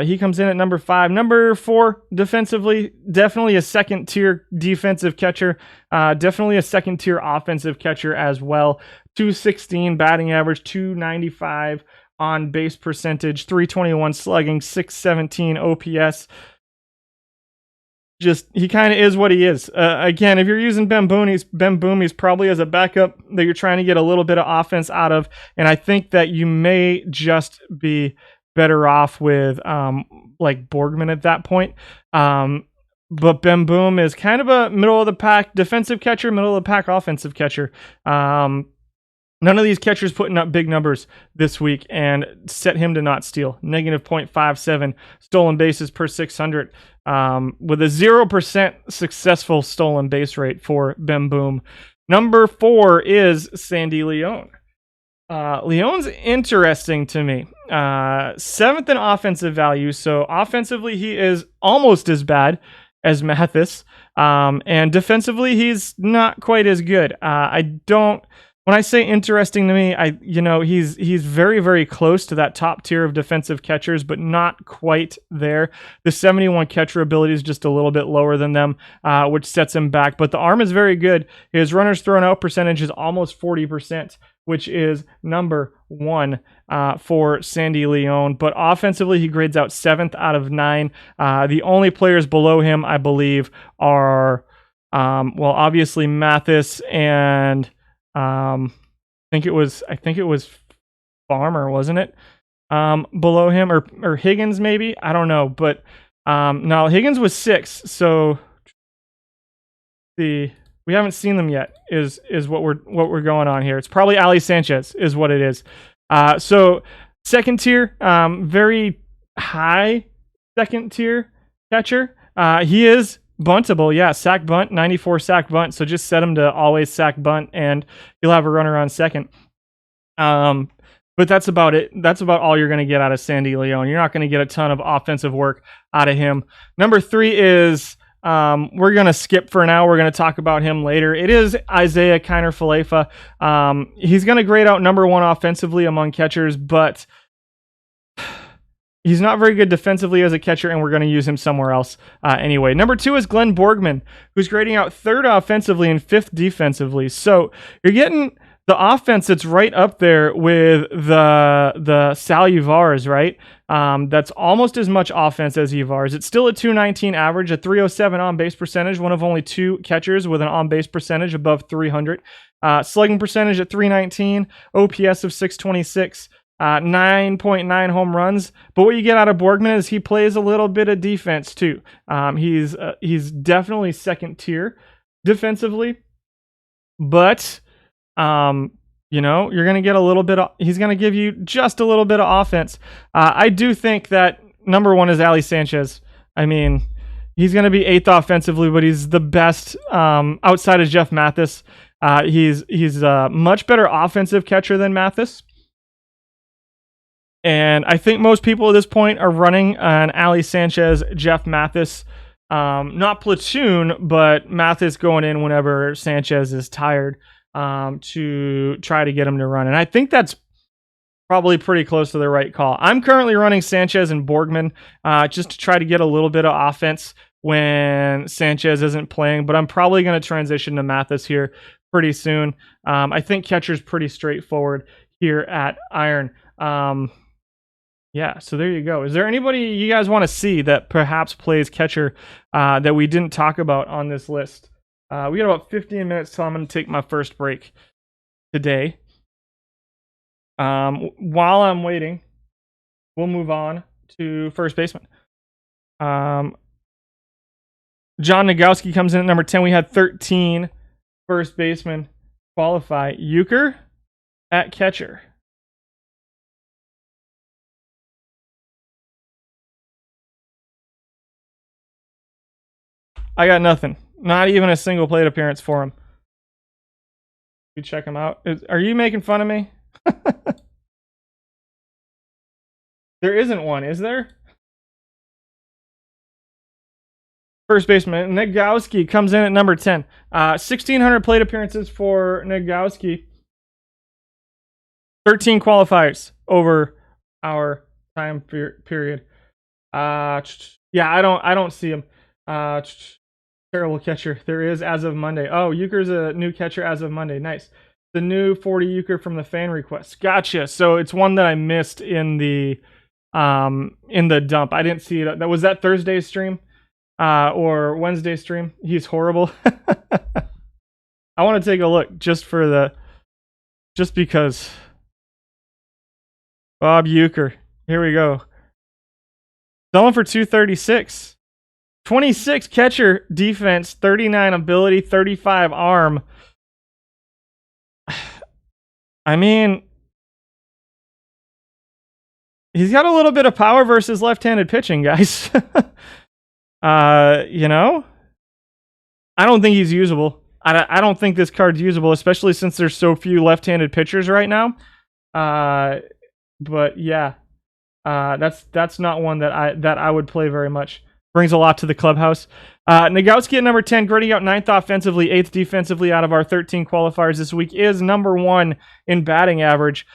He comes in at number 5. Number 4, defensively, definitely a second-tier defensive catcher. Definitely a second-tier offensive catcher as well. 216 batting average, 295 on base percentage, 321 slugging, 617 OPS. Just, he kind of is what he is. Again, if you're using Bemboom, he's probably as a backup that you're trying to get a little bit of offense out of. And I think that you may just be better off with like Borgman at that point. But Bemboom is kind of a middle of the pack defensive catcher, middle of the pack offensive catcher. None of these catchers putting up big numbers this week, and set him to not steal. Negative 0.57 stolen bases per 600 with a 0% successful stolen base rate for Bemboom. Number 4 is Sandy Leon. Leon's interesting to me. 7th in offensive value, so offensively he is almost as bad as Mathis, and defensively he's not quite as good. When I say interesting to me, he's very, very close to that top tier of defensive catchers, but not quite there. The 71 catcher ability is just a little bit lower than them, which sets him back. But the arm is very good. His runners thrown out percentage is almost 40%, which is number 1 for Sandy Leon. But offensively, he grades out 7th out of 9. The only players below him, I believe, are, obviously Mathis and... I think it was Farmer, wasn't it? Below him, or Higgins maybe, I don't know, but no, Higgins was 6. So we haven't seen them yet. Is what we're going on here. It's probably Ali Sanchez is what it is. So second tier, very high second tier catcher. He is buntable, yeah, sack bunt, 94 sack bunt. So just set him to always sack bunt, and you'll have a runner on second. But that's about it. That's about all you're going to get out of Sandy Leon. You're not going to get a ton of offensive work out of him. Number 3 is, we're going to skip for now. We're going to talk about him later. It is Isaiah Kiner-Falefa. He's going to grade out number 1 offensively among catchers, but he's not very good defensively as a catcher, and we're going to use him somewhere else anyway. Number 2 is Glenn Borgman, who's grading out 3rd offensively and 5th defensively. So you're getting the offense that's right up there with the Salivars, right? That's almost as much offense as Ivars. It's still a 219 average, a 307 on-base percentage, one of only 2 catchers with an on-base percentage above 300. Slugging percentage at 319, OPS of 626. 9.9 home runs, but what you get out of Borgman is he plays a little bit of defense too. He's definitely second tier defensively, but you're going to get a little bit he's going to give you just a little bit of offense. I do think that number 1 is Ali Sanchez. I mean, He's going to be 8th offensively, but he's the best outside of Jeff Mathis. He's a much better offensive catcher than Mathis. And I think most people at this point are running an Ali Sanchez, Jeff Mathis, not platoon, but Mathis going in whenever Sanchez is tired to try to get him to run. And I think that's probably pretty close to the right call. I'm currently running Sanchez and Borgman just to try to get a little bit of offense when Sanchez isn't playing, but I'm probably going to transition to Mathis here pretty soon. I think catcher's pretty straightforward here at Iron. Yeah, so there you go. Is there anybody you guys want to see that perhaps plays catcher that we didn't talk about on this list? We got about 15 minutes till I'm going to take my first break today. While I'm waiting, we'll move on to first baseman. John Nagowski comes in at number 10. We had 13 first basemen qualify. Euchre at catcher. I got nothing. Not even a single plate appearance for him. You check him out. Are you making fun of me? There isn't one, is there? First baseman Nagowski comes in at number 10. 1,600 plate appearances for Nagowski. 13 qualifiers over our time period. Yeah, I don't see him. Terrible catcher. There is as of Monday. Oh, Euchre's a new catcher as of Monday. Nice. The new 40 Euchre from the fan request. Gotcha. So it's one that I missed in the dump. I didn't see it. Was that Thursday's stream or Wednesday's stream? He's horrible. I want to take a look just because. Bob Euchre. Here we go. Selling for $236. 26 catcher defense, 39 ability, 35 arm. I mean, he's got a little bit of power versus left-handed pitching, guys. You know, I don't think he's usable. I don't think this card's usable, especially since there's so few left-handed pitchers right now. But yeah, that's not one that I would play very much. Brings a lot to the clubhouse. Nagowski at number 10, grading out 9th offensively, 8th defensively out of our 13 qualifiers this week, is number 1 in batting average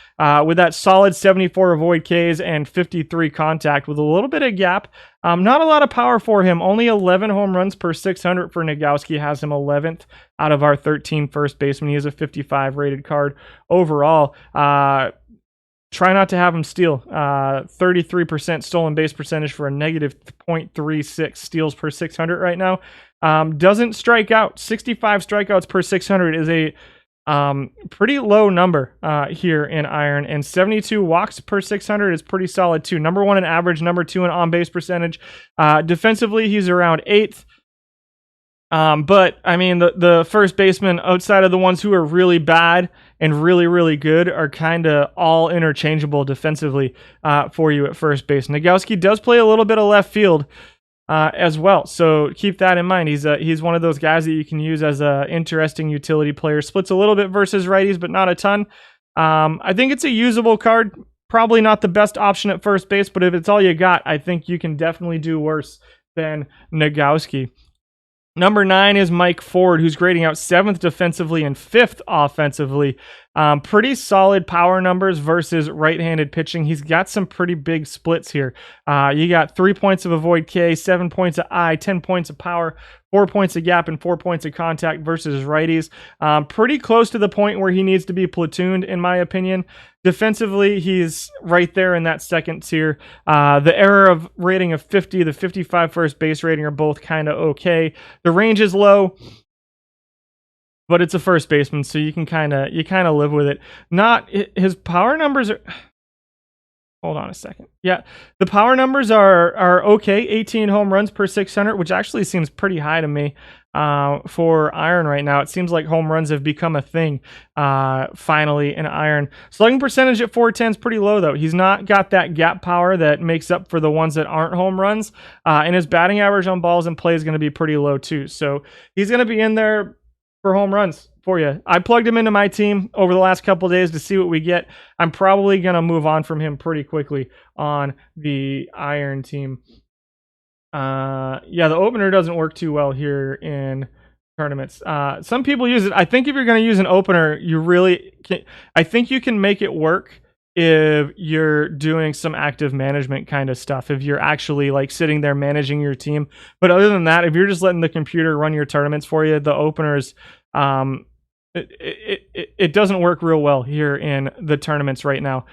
with that solid 74 avoid Ks and 53 contact with a little bit of gap. Not a lot of power for him. Only 11 home runs per 600 for Nagowski has him 11th out of our 13 first baseman. He is a 55 rated card overall. Try not to have him steal. 33% stolen base percentage for a negative 0.36 steals per 600 right now. Doesn't strike out. 65 strikeouts per 600 is a pretty low number here in Iron. And 72 walks per 600 is pretty solid too. Number 1 in average, number 2 in on-base percentage. Defensively, he's around 8th. But I mean, the first baseman outside of the ones who are really bad and really, really good are kind of all interchangeable defensively for you at first base. Nagowski does play a little bit of left field as well, so keep that in mind. He's one of those guys that you can use as a interesting utility player. Splits a little bit versus righties, but not a ton. I think it's a usable card. Probably not the best option at first base, but if it's all you got, I think you can definitely do worse than Nagowski. Number 9 is Mike Ford, who's grading out 7th defensively and 5th offensively. Pretty solid power numbers versus right-handed pitching. He's got some pretty big splits here. You got 3 points of avoid K, 7 points of I, 10 points of power, 4 points of gap, and 4 points of contact versus righties. Pretty close to the point where he needs to be platooned, in my opinion. Defensively, he's right there in that second tier. The error of rating of 50, the 55 first base rating are both kind of okay. The range is low, but it's a first baseman, so you kind of live with it. Not his power numbers are. Hold on a second. Yeah, the power numbers are okay. 18 home runs per 600, which actually seems pretty high to me. for iron right now. It seems like home runs have become a thing finally in iron. Slugging percentage at 410 is pretty low, though. He's not got that gap power that makes up for the ones that aren't home runs. And his batting average on balls in play is going to be pretty low, too. So he's going to be in there for home runs for you. I plugged him into my team over the last couple of days to see what we get. I'm probably going to move on from him pretty quickly on the iron team. Yeah, the opener doesn't work too well here in tournaments. Some people use it. I think if you're going to use an opener, you really can. I think you can make it work if you're doing some active management kind of stuff, if you're actually like sitting there managing your team. But other than that, if you're just letting the computer run your tournaments for you, the openers, it doesn't work real well here in the tournaments right now.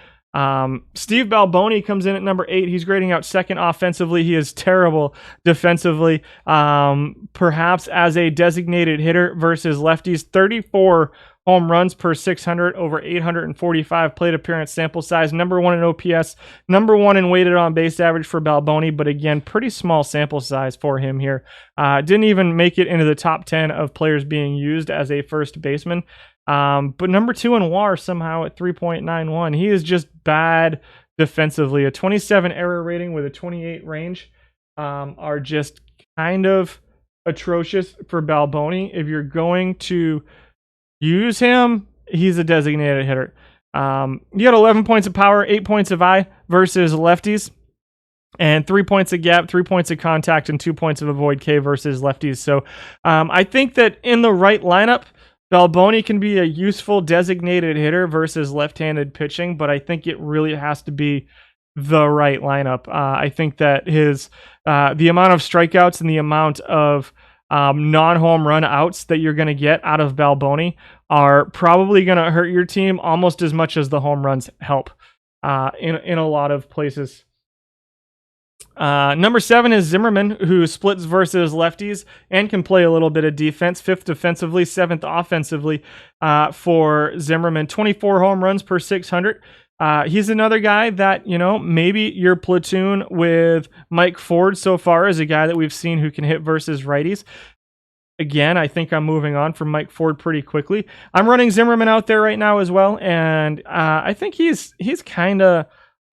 Steve Balboni comes in at number 8. He's grading out second offensively. He is terrible defensively. Perhaps as a designated hitter versus lefties, 34 home runs per 600 over 845 plate appearance sample size. Number 1 in OPS, number 1 in weighted on base average for Balboni, but again, pretty small sample size for him here. Didn't even make it into the top 10 of players being used as a first baseman. But number 2 in WAR somehow at 3.91. He is just bad defensively. A 27 error rating with a 28 range are just kind of atrocious for Balboni. If you're going to use him, he's a designated hitter. You got 11 points of power, 8 points of eye versus lefties, and 3 points of gap, 3 points of contact, and 2 points of avoid K versus lefties. So I think that in the right lineup, Balboni can be a useful designated hitter versus left-handed pitching, but I think it really has to be the right lineup. I think that his the amount of strikeouts and the amount of non-home run outs that you're going to get out of Balboni are probably going to hurt your team almost as much as the home runs help in a lot of places. Number 7 is Zimmerman, who splits versus lefties and can play a little bit of defense. 5th defensively, 7th offensively for Zimmerman. 24 home runs per 600. He's another guy that, maybe your platoon with Mike Ford so far is a guy that we've seen who can hit versus righties. Again, I think I'm moving on from Mike Ford pretty quickly. I'm running Zimmerman out there right now as well, and I think he's kind of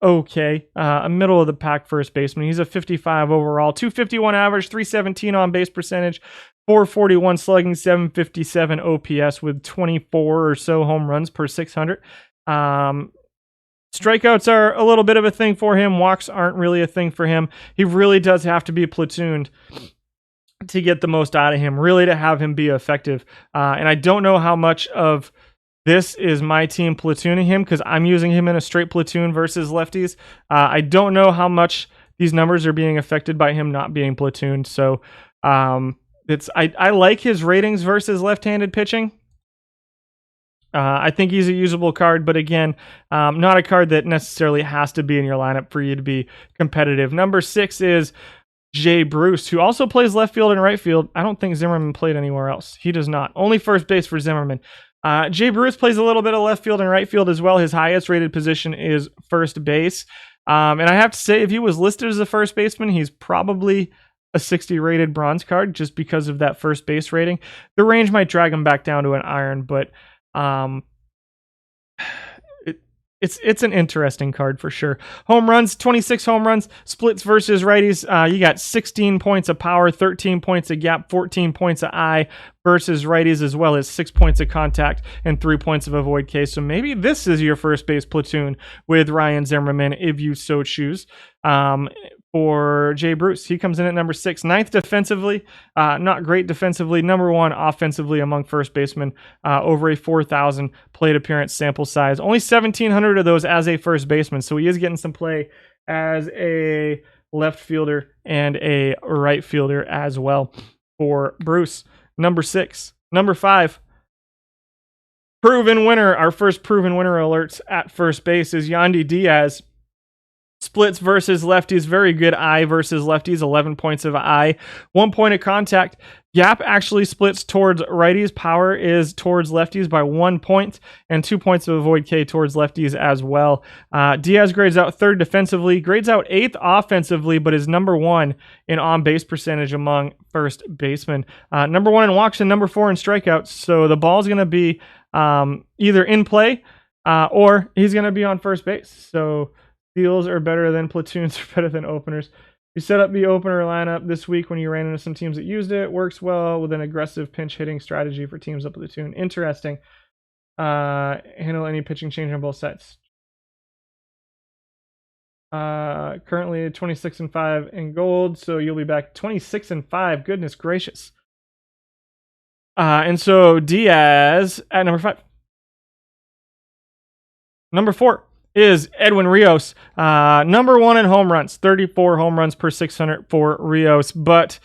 okay. A middle of the pack first baseman. He's a 55 overall, 251 average, 317 on base percentage, 441 slugging, 757 OPS with 24 or so home runs per 600. Strikeouts are a little bit of a thing for him. Walks aren't really a thing for him. He really does have to be platooned to get the most out of him, really to have him be effective. And I don't know how much of this is my team platooning him because I'm using him in a straight platoon versus lefties. I don't know how much these numbers are being affected by him not being platooned. So I like his ratings versus left-handed pitching. I think he's a usable card, but again, not a card that necessarily has to be in your lineup for you to be competitive. Number 6 is Jay Bruce, who also plays left field and right field. I don't think Zimmerman played anywhere else. He does not. Only first base for Zimmerman. Jay Bruce plays a little bit of left field and right field as well. His highest rated position is first base. And I have to say, if he was listed as a first baseman, he's probably a 60 rated bronze card just because of that first base rating. The range might drag him back down to an iron, but it's an interesting card for sure. Home runs, 26 home runs, splits versus righties. You got 16 points of power, 13 points of gap, 14 points of eye versus righties, as well as 6 points of contact and 3 points of avoid K. So maybe this is your first base platoon with Ryan Zimmerman if you so choose. For Jay Bruce, he comes in at number 6. 9th defensively, not great defensively. Number 1 offensively among first basemen, over a 4,000 plate appearance sample size. Only 1,700 of those as a first baseman, so he is getting some play as a left fielder and a right fielder as well for Bruce. Number 6. Number 5. Proven winner. Our first proven winner alerts at first base is Yandy Diaz. Splits versus lefties, very good eye versus lefties, 11 points of eye, 1 point of contact. Gap actually splits towards righties. Power is towards lefties by 1 point, and 2 points of avoid K towards lefties as well. Diaz grades out third defensively, grades out eighth offensively, but is number 1 in on-base percentage among first basemen. Number 1 in walks and number 4 in strikeouts. So the ball's going to be either in play or he's going to be on first base. So steals are better than platoons are better than openers. You set up the opener lineup this week when you ran into some teams that used it. Works well with an aggressive pinch hitting strategy for teams up platoon. Interesting. Handle any pitching change on both sides. Currently 26-5 in gold, so you'll be back 26-5. Goodness gracious. And so Diaz at number 5. Number 4 is Edwin Rios. Number 1 in home runs, 34 home runs per 600 for Rios, but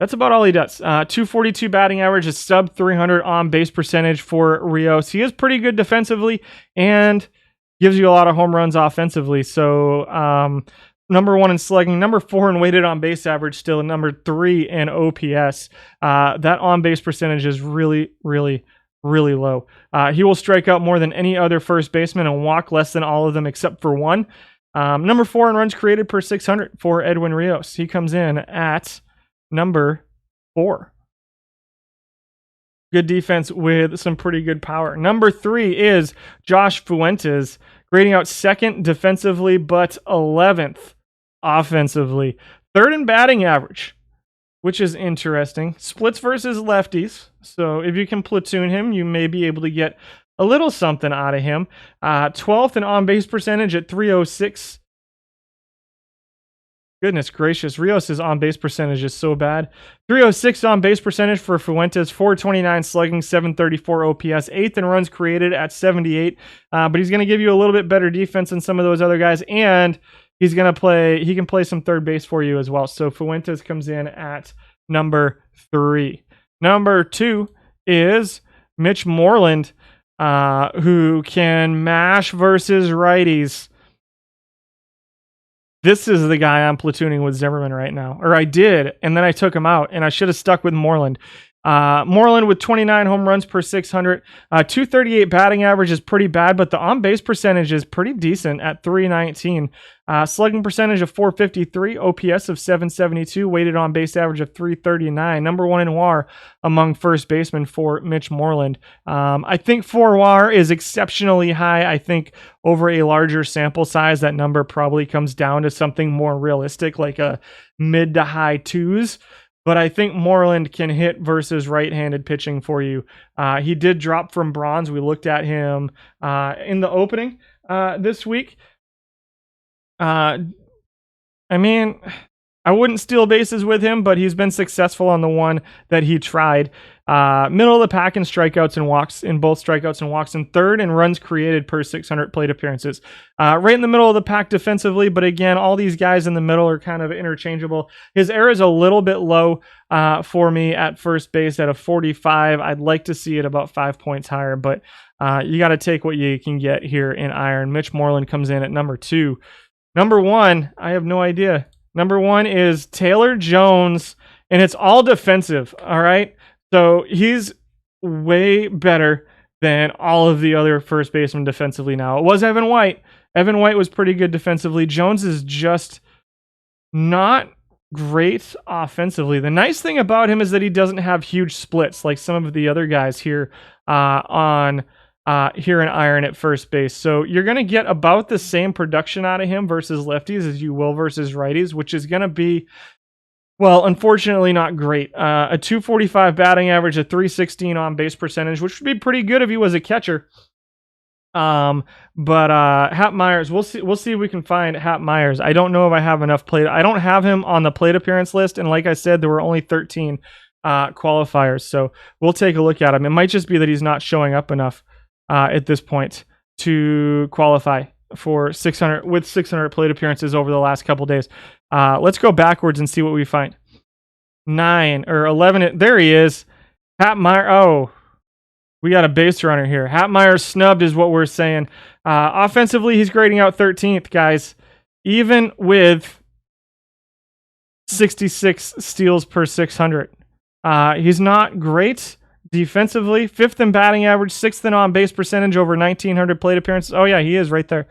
that's about all he does. 242 batting average, is sub 300 on base percentage for Rios. He is pretty good defensively and gives you a lot of home runs offensively. So number 1 in slugging, number 4 in weighted on base average, still number 3 in OPS. That on base percentage is really, really low. He will strike out more than any other first baseman and walk less than all of them except for 1. Number 4 in runs created per 600 for Edwin Rios. He comes in at number 4. Good defense with some pretty good power. Number 3 is Josh Fuentes, grading out second defensively, but 11th offensively. Third in batting average, which is interesting. Splits versus lefties. So if you can platoon him, you may be able to get a little something out of him. 12th in on-base percentage at 306. Goodness gracious, Rios' on-base percentage is so bad. 306 on-base percentage for Fuentes, 429 slugging, 734 OPS, 8th in runs created at 78. But he's going to give you a little bit better defense than some of those other guys, and he can play some third base for you as well. So Fuentes comes in at number 3. Number 2 is Mitch Moreland, who can mash versus righties. This is the guy I'm platooning with Zimmerman right now. Or I did, and then I took him out, and I should have stuck with Moreland. Moreland with 29 home runs per 600. 238 batting average is pretty bad, but the on-base percentage is pretty decent at 319. Slugging percentage of 453, OPS of 772, weighted on-base average of 339. Number 1 in WAR among first basemen for Mitch Moreland. I think 4 WAR is exceptionally high. I think over a larger sample size, that number probably comes down to something more realistic, like a mid to high 2s. But I think Moreland can hit versus right-handed pitching for you. He did drop from bronze. We looked at him in the opening this week. I mean, I wouldn't steal bases with him, but he's been successful on the one that he tried. Middle of the pack in strikeouts and walks, in both strikeouts and walks, and third in runs created per 600 plate appearances. Right in the middle of the pack defensively, but again, all these guys in the middle are kind of interchangeable. His error is a little bit low for me at first base at a 45. I'd like to see it about 5 points higher, but you got to take what you can get here in iron. Mitch Moreland comes in at number 2. Number 1, I have no idea. Number 1 is Taylor Jones, and it's all defensive, all right? So he's way better than all of the other first basemen defensively now. It was Evan White. Evan White was pretty good defensively. Jones is just not great offensively. The nice thing about him is that he doesn't have huge splits like some of the other guys here here in iron at first base. So you're going to get about the same production out of him versus lefties as you will versus righties, which is going to be, well, unfortunately not great. A 245 batting average, a 316 on base percentage, which would be pretty good if he was a catcher. But Hap Myers, we'll see if we can find Hap Myers. I don't know if I have enough plate. I don't have him on the plate appearance list, and like I said, there were only 13 qualifiers, so we'll take a look at him. It might just be that he's not showing up enough at this point to qualify for 600 with 600 plate appearances over the last couple days. Let's go backwards and see what we find. 9 or 11. There he is. Hap Myers. Oh, we got a base runner here. Hap Myers snubbed is what we're saying. Offensively, he's grading out 13th, guys. even with 66 steals per 600. He's not great defensively. 5th in batting average, 6th in on base percentage over 1,900 plate appearances. Oh, yeah, he is right there.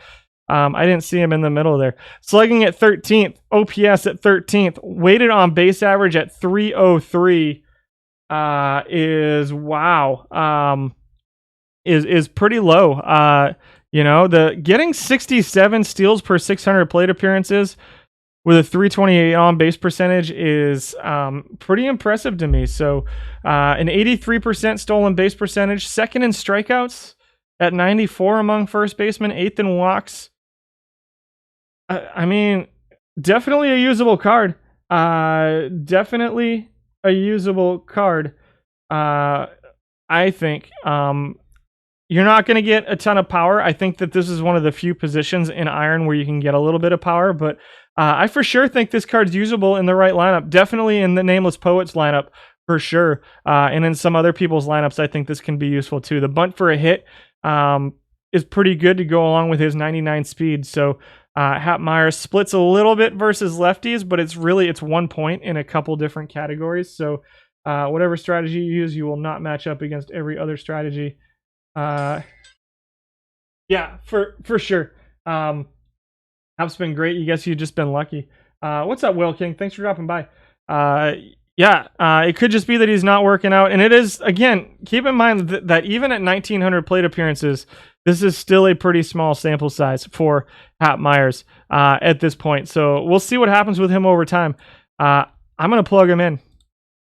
I didn't see him in the middle there. Slugging at 13th, OPS at 13th, weighted on base average at 303 is wow. Is pretty low. The getting 67 steals per 600 plate appearances with a 328 on base percentage is pretty impressive to me. So an 83% stolen base percentage, 2nd in strikeouts at 94 among first basemen, 8th in walks. I mean, definitely a usable card. Definitely a usable card. I think. You're not going to get a ton of power. I think that this is one of the few positions in Iron where you can get a little bit of power, but I for sure think this card's usable in the right lineup. Definitely in the Nameless Poets lineup, for sure. And in some other people's lineups, I think this can be useful too. The bunt for a hit is pretty good to go along with his 99 speed. So Hap Myers splits a little bit versus lefties, but it's 1 point in a couple different categories. So whatever strategy you use, you will not match up against every other strategy. Yeah, for sure. Hap's been great. You guess you've just been lucky. What's up, Will King? Thanks for dropping by. It could just be that he's not working out. And it is, again, keep in mind that even at 1,900 plate appearances, this is still a pretty small sample size for Hap Myers at this point. So we'll see what happens with him over time. I'm going to plug him in.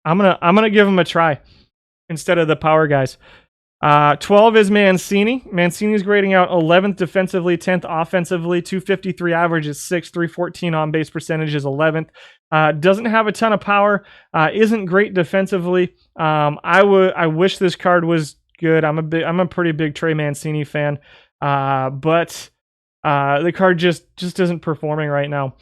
I'm gonna give him a try instead of the power guys. 12 is Mancini. Mancini's grading out 11th defensively, 10th offensively, 253 average is 6th, 314 on base percentage is 11th. Doesn't have a ton of power, isn't great defensively. I wish this card was good. I'm a pretty big Trey Mancini fan, but the card just isn't performing right now.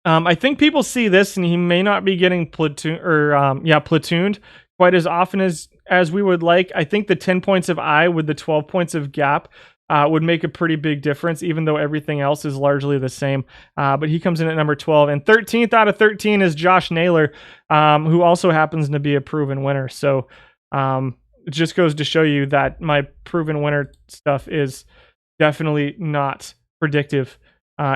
I think people see this and he may not be getting platooned quite as often as we would like. I think the 10 points of I with the 12 points of gap would make a pretty big difference, even though everything else is largely the same. But he comes in at number 12. And 13th out of 13 is Josh Naylor, who also happens to be a proven winner. So it just goes to show you that my proven winner stuff is definitely not predictive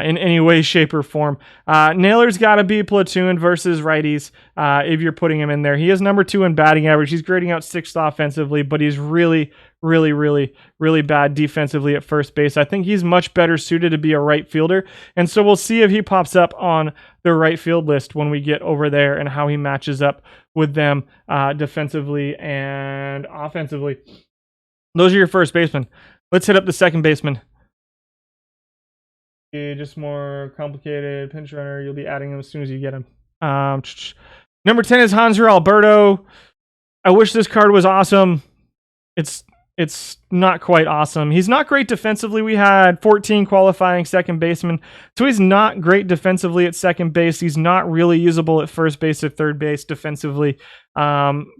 in any way, shape, or form. Naylor's got to be platoon versus righties if you're putting him in there. He is number 2 in batting average. He's grading out 6th offensively, but he's really bad defensively at first base. I think he's much better suited to be a right fielder, and so we'll see if he pops up on the right field list when we get over there and how he matches up with them defensively and offensively. Those are your first basemen. Let's hit up the second baseman. Just more complicated pinch runner. You'll be adding him as soon as you get him. Number 10 is Hanser Alberto. I wish this card was awesome. It's not quite awesome. He's not great defensively. We had 14 qualifying second baseman, so he's not great defensively at second base. He's not really usable at first base or third base defensively.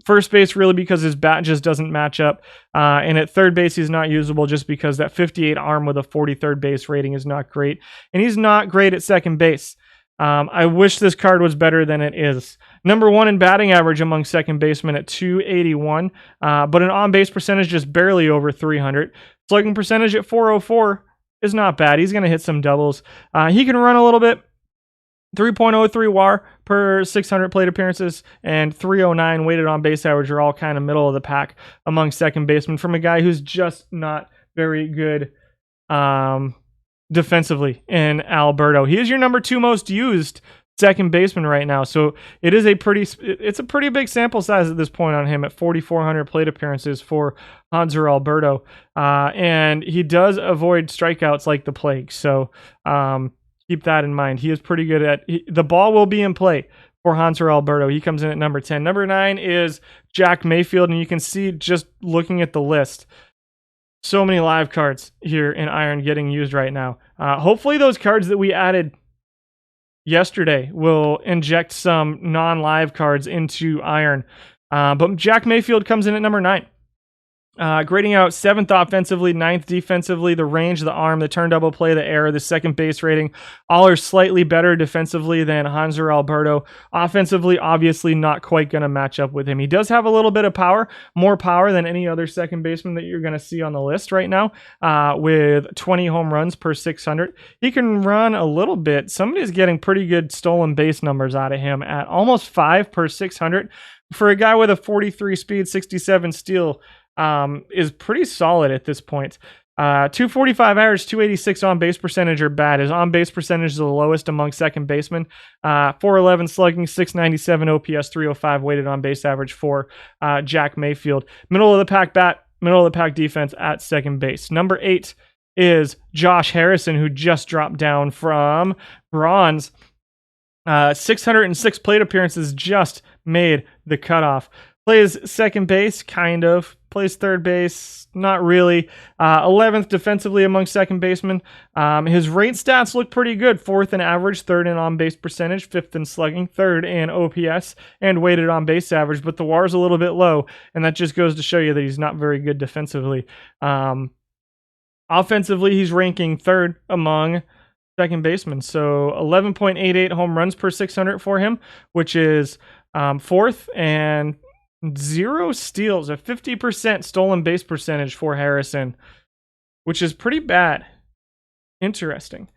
First base really because his bat just doesn't match up, and at third base he's not usable just because that 58 arm with a 40 third base rating is not great, and he's not great at second base. I wish this card was better than it is. Number 1 in batting average among second basemen at 281, but an on-base percentage just barely over 300. Slugging percentage at 404 is not bad. He's going to hit some doubles. He can run a little bit. 3.03 WAR per 600 plate appearances and 309 weighted on base average are all kind of middle of the pack among second basemen from a guy who's just not very good defensively in Alberto. He is your number 2 most used second baseman right now, so it's a pretty big sample size at this point on him at 4,400 plate appearances for Hanser Alberto, and he does avoid strikeouts like the plague, so keep that in mind. He is pretty good at the ball will be in play for Hanser Alberto. He comes in at number 10. Number 9 is Jack Mayfield, and you can see just looking at the list, so many live cards here in Iron getting used right now. Hopefully those cards that we added yesterday will inject some non-live cards into Iron. But Jack Mayfield comes in at number 9. Grading out 7th offensively, 9th defensively. The range, the arm, the turn double play, the error, the second base rating, all are slightly better defensively than Hanser Alberto. Offensively, obviously not quite going to match up with him. He does have a little bit of power, more power than any other second baseman that you're going to see on the list right now, with 20 home runs per 600. He can run a little bit. Somebody's getting pretty good stolen base numbers out of him at almost 5 per 600. For a guy with a 43 speed, 67 steal, is pretty solid at this point. 245 average, 286 on base percentage are bad. His on base percentage is the lowest among second basemen. 411 slugging, 697 OPS, 305 weighted on base average for Jack Mayfield. Middle of the pack bat, middle of the pack defense at second base. Number 8 is Josh Harrison, who just dropped down from bronze. 606 plate appearances, just made the cutoff. Plays second base, kind of. Plays third base, not really. 11th defensively among second basemen. His rate stats look pretty good. 4th in average, 3rd in on-base percentage, 5th in slugging, 3rd in OPS, and weighted on-base average. But the WAR is a little bit low, and that just goes to show you that he's not very good defensively. Offensively, he's ranking 3rd among second baseman. So 11.88 home runs per 600 for him, which is 4th, and 0 steals, a 50% stolen base percentage for Harrison, which is pretty bad. Interesting.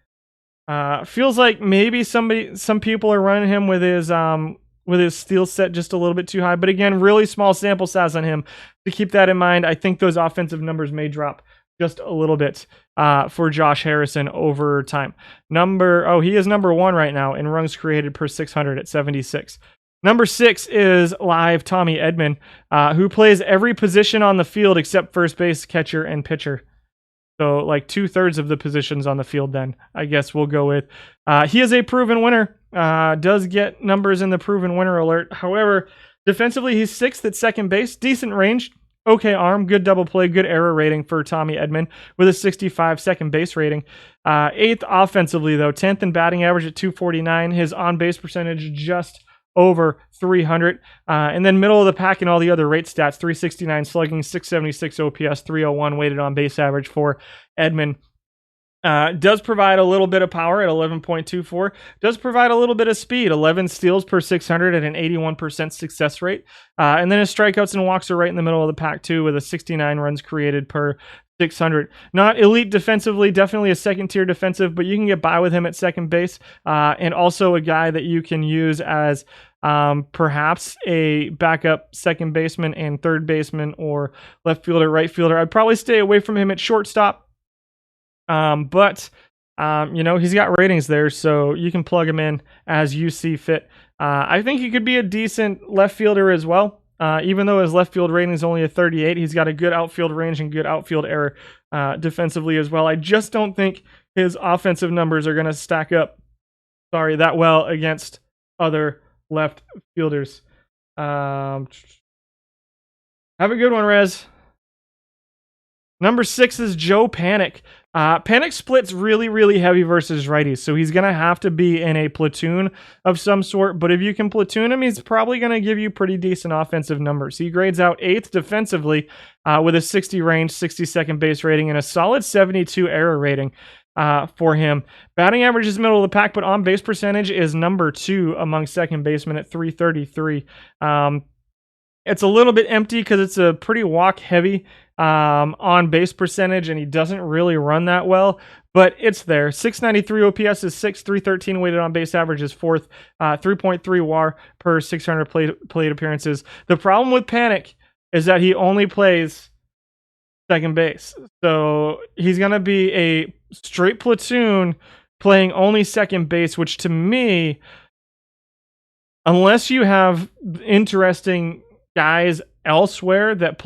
Feels like maybe some people are running him with his steal set just a little bit too high. But again, really small sample size on him. To keep that in mind, I think those offensive numbers may drop just a little bit for Josh Harrison over time. He is number 1 right now in runs created per 600 at 76. Number 6 is live Tommy Edman, who plays every position on the field except first base, catcher, and pitcher. So like 2/3 of the positions on the field then, I guess we'll go with. He is a proven winner, does get numbers in the proven winner alert. However, defensively, he's 6th at second base, decent range, okay arm, good double play, good error rating for Tommy Edman with a 65 second base rating. 8th offensively, though, 10th in batting average at 249. His on-base percentage just over 300, and then middle of the pack in all the other rate stats: 369 slugging, 676 OPS, 301 weighted on base average for Edman. Does provide a little bit of power at 11.24. Does provide a little bit of speed, 11 steals per 600 at an 81% success rate. And then his strikeouts and walks are right in the middle of the pack too, with a 69 runs created per 600. Not elite defensively, definitely a second tier defensive, but you can get by with him at second base. And also a guy that you can use as perhaps a backup second baseman and third baseman, or left fielder, right fielder. I'd probably stay away from him at shortstop. But he's got ratings there, so you can plug him in as you see fit. I think he could be a decent left fielder as well. Even though his left field rating is only a 38, he's got a good outfield range and good outfield error defensively as well. I just don't think his offensive numbers are going to stack up, that well against other left fielders. Have a good one, Rez. Number 6 is Joe Panic. Panic splits really, really heavy versus righties, so he's going to have to be in a platoon of some sort, but if you can platoon him, he's probably going to give you pretty decent offensive numbers. He grades out 8th defensively with a 60 range, 60 second base rating, and a solid 72 error rating for him. Batting average is middle of the pack, but on base percentage is number 2 among second basemen at 333. It's a little bit empty because it's a pretty walk heavy on base percentage, and he doesn't really run that well, but it's there. 693 OPS is 6th, 313 weighted on base average is 4th, 3.3 WAR per 600 plate appearances. The problem with Panic is that he only plays second base, so he's going to be a straight platoon playing only second base, which to me, unless you have interesting guys elsewhere that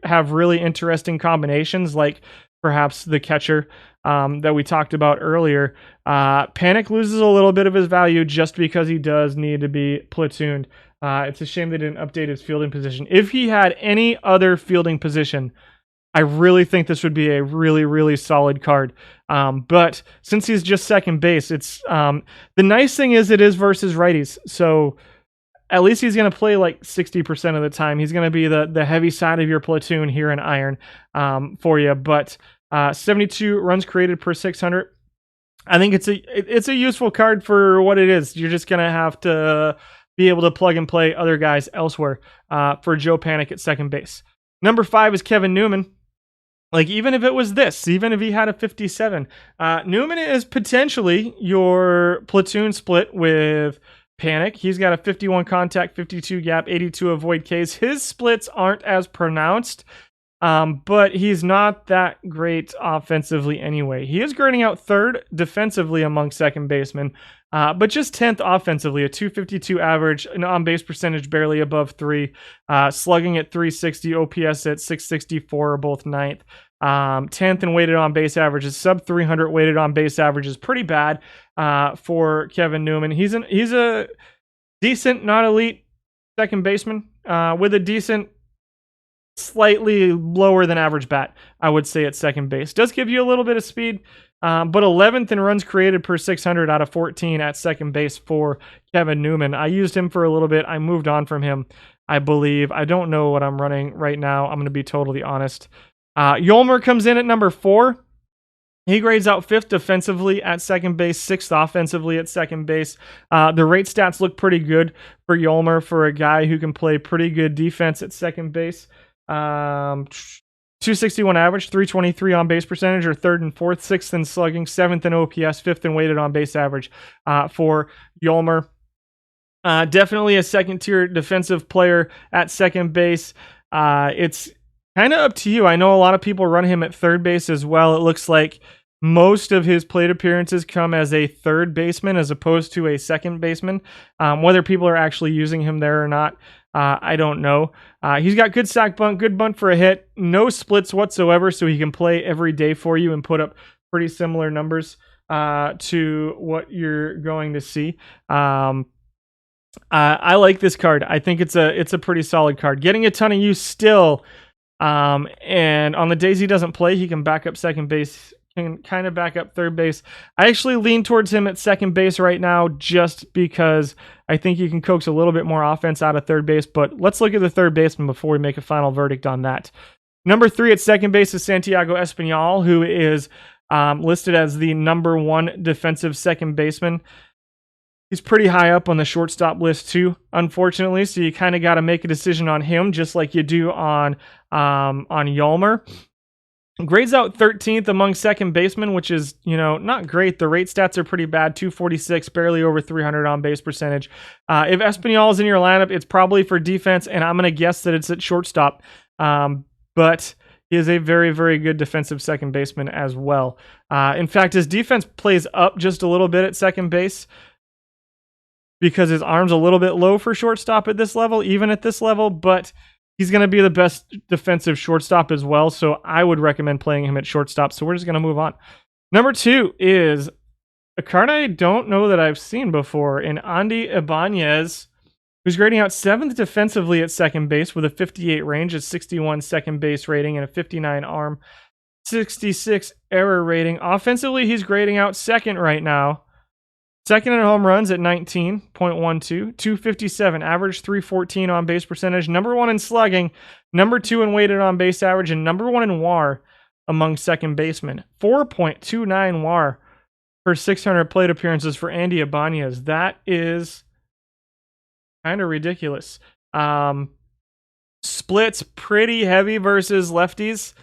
have really interesting combinations, like perhaps the catcher that we talked about earlier, Panic loses a little bit of his value just because he does need to be platooned. It's a shame they didn't update his fielding position. If he had any other fielding position, I really think this would be a really, really solid card. But since he's just second base, it's the nice thing is it is versus righties. So at least he's going to play like 60% of the time. He's going to be the heavy side of your platoon here in Iron for you. But 72 runs created per 600. I think it's a useful card for what it is. You're just going to have to be able to plug and play other guys elsewhere for Joe Panic at second base. Number 5 is Kevin Newman. Like, even if it was this, even if he had a 57, Newman is potentially your platoon split with Panic. He's got a 51 contact, 52 gap, 82 avoid Ks. His splits aren't as pronounced, but he's not that great offensively anyway. He is grading out third defensively among second basemen, but just 10th offensively, a 252 average, an on-base percentage barely above 3, slugging at 360, OPS at 664, both 9th. 10th in weighted on-base averages, sub 300 weighted on-base average is pretty bad for Kevin Newman. He's a decent, not elite second baseman with a decent, slightly lower than average bat, I would say, at second base. Does give you a little bit of speed, but 11th in runs created per 600 out of 14 at second base for Kevin Newman. I used him for a little bit. I moved on from him, I believe. I don't know what I'm running right now. I'm going to be totally honest. Yolmer comes in at number 4. He grades out 5th defensively at second base, 6th offensively at second base. The rate stats look pretty good for Yolmer, for a guy who can play pretty good defense at second base. 261 average, 323 on base percentage, or 3rd and 4th, 6th in slugging, 7th in OPS, 5th in weighted on base average for Yolmer. Definitely a second tier defensive player at second base. It's kind of up to you. I know a lot of people run him at third base as well. It looks like most of his plate appearances come as a third baseman as opposed to a second baseman. Whether people are actually using him there or not, I don't know. He's got good sack bunt, good bunt for a hit, no splits whatsoever, so he can play every day for you and put up pretty similar numbers to what you're going to see. I like this card. I think it's a pretty solid card. Getting a ton of use still. And on the days he doesn't play, he can back up second base, can kind of back up third base. I actually lean towards him at second base right now just because I think you can coax a little bit more offense out of third base. But let's look at the third baseman before we make a final verdict on that. Number 3 at second base is Santiago Espinal, who is listed as the number 1 defensive second baseman. He's pretty high up on the shortstop list too, unfortunately. So you kind of got to make a decision on him, just like you do on Yolmer. Grades out 13th among second basemen, which is, not great. The rate stats are pretty bad. 246, barely over 300 on base percentage. If Espinal is in your lineup, it's probably for defense, and I'm going to guess that it's at shortstop. But he is a very, very good defensive second baseman as well. In fact, his defense plays up just a little bit at second base, because his arm's a little bit low for shortstop at this level, even at this level, but he's going to be the best defensive shortstop as well, so I would recommend playing him at shortstop, so we're just going to move on. Number 2 is a card I don't know that I've seen before, in Andy Ibanez, who's grading out 7th defensively at second base with a 58 range, a 61 second base rating, and a 59 arm, 66 error rating. Offensively, he's grading out 2nd right now. 2nd in home runs at 19.12, 257 average, 314 on base percentage, number 1 in slugging, number 2 in weighted on base average, and number 1 in WAR among second basemen. 4.29 WAR per 600 plate appearances for Andy Ibanez. That is kind of ridiculous. Splits pretty heavy versus lefties.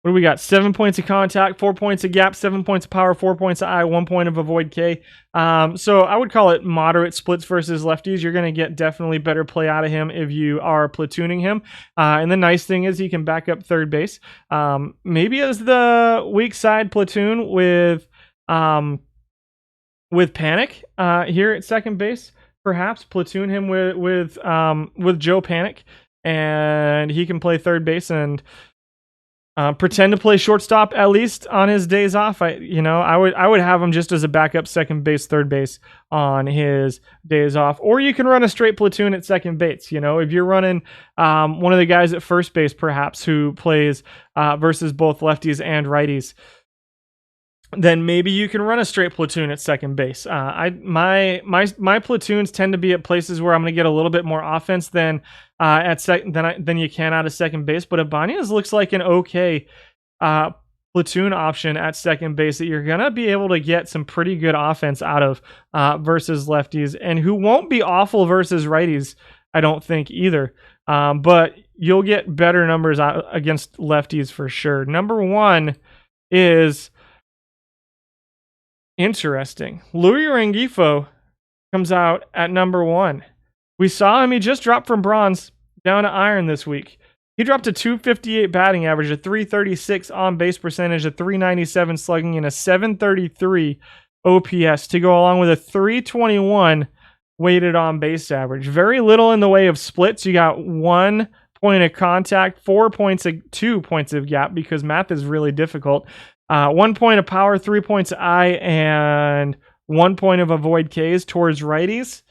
What do we got? 7 points of contact, 4 points of gap, 7 points of power, 4 points of I, 1 point of avoid K. So I would call it moderate splits versus lefties. You're going to get definitely better play out of him if you are platooning him. And the nice thing is he can back up third base. Maybe as the weak side platoon with Panic here at second base. Perhaps platoon him with Joe Panic, and he can play third base and pretend to play shortstop at least on his days off. I would have him just as a backup second base, third base on his days off. Or you can run a straight platoon at second base. If you're running one of the guys at first base, perhaps, who plays versus both lefties and righties. then maybe you can run a straight platoon at second base. My platoons tend to be at places where I'm going to get a little bit more offense than than you can out of second base. But Ibanez looks like an okay platoon option at second base that you're going to be able to get some pretty good offense out of versus lefties, and who won't be awful versus righties, I don't think either. But you'll get better numbers out against lefties for sure. Number one is interesting. Louis Rengifo comes out at number one. We saw him. He just dropped from bronze down to iron this week. He dropped a 258 batting average, a 336 on base percentage, a 397 slugging, and a 733 OPS to go along with a 321 weighted on base average. Very little in the way of splits. You got 1 point of contact, 2 points of gap, because math is really difficult. 1 point of power, 3 points of I, and 1 point of avoid Ks towards righties.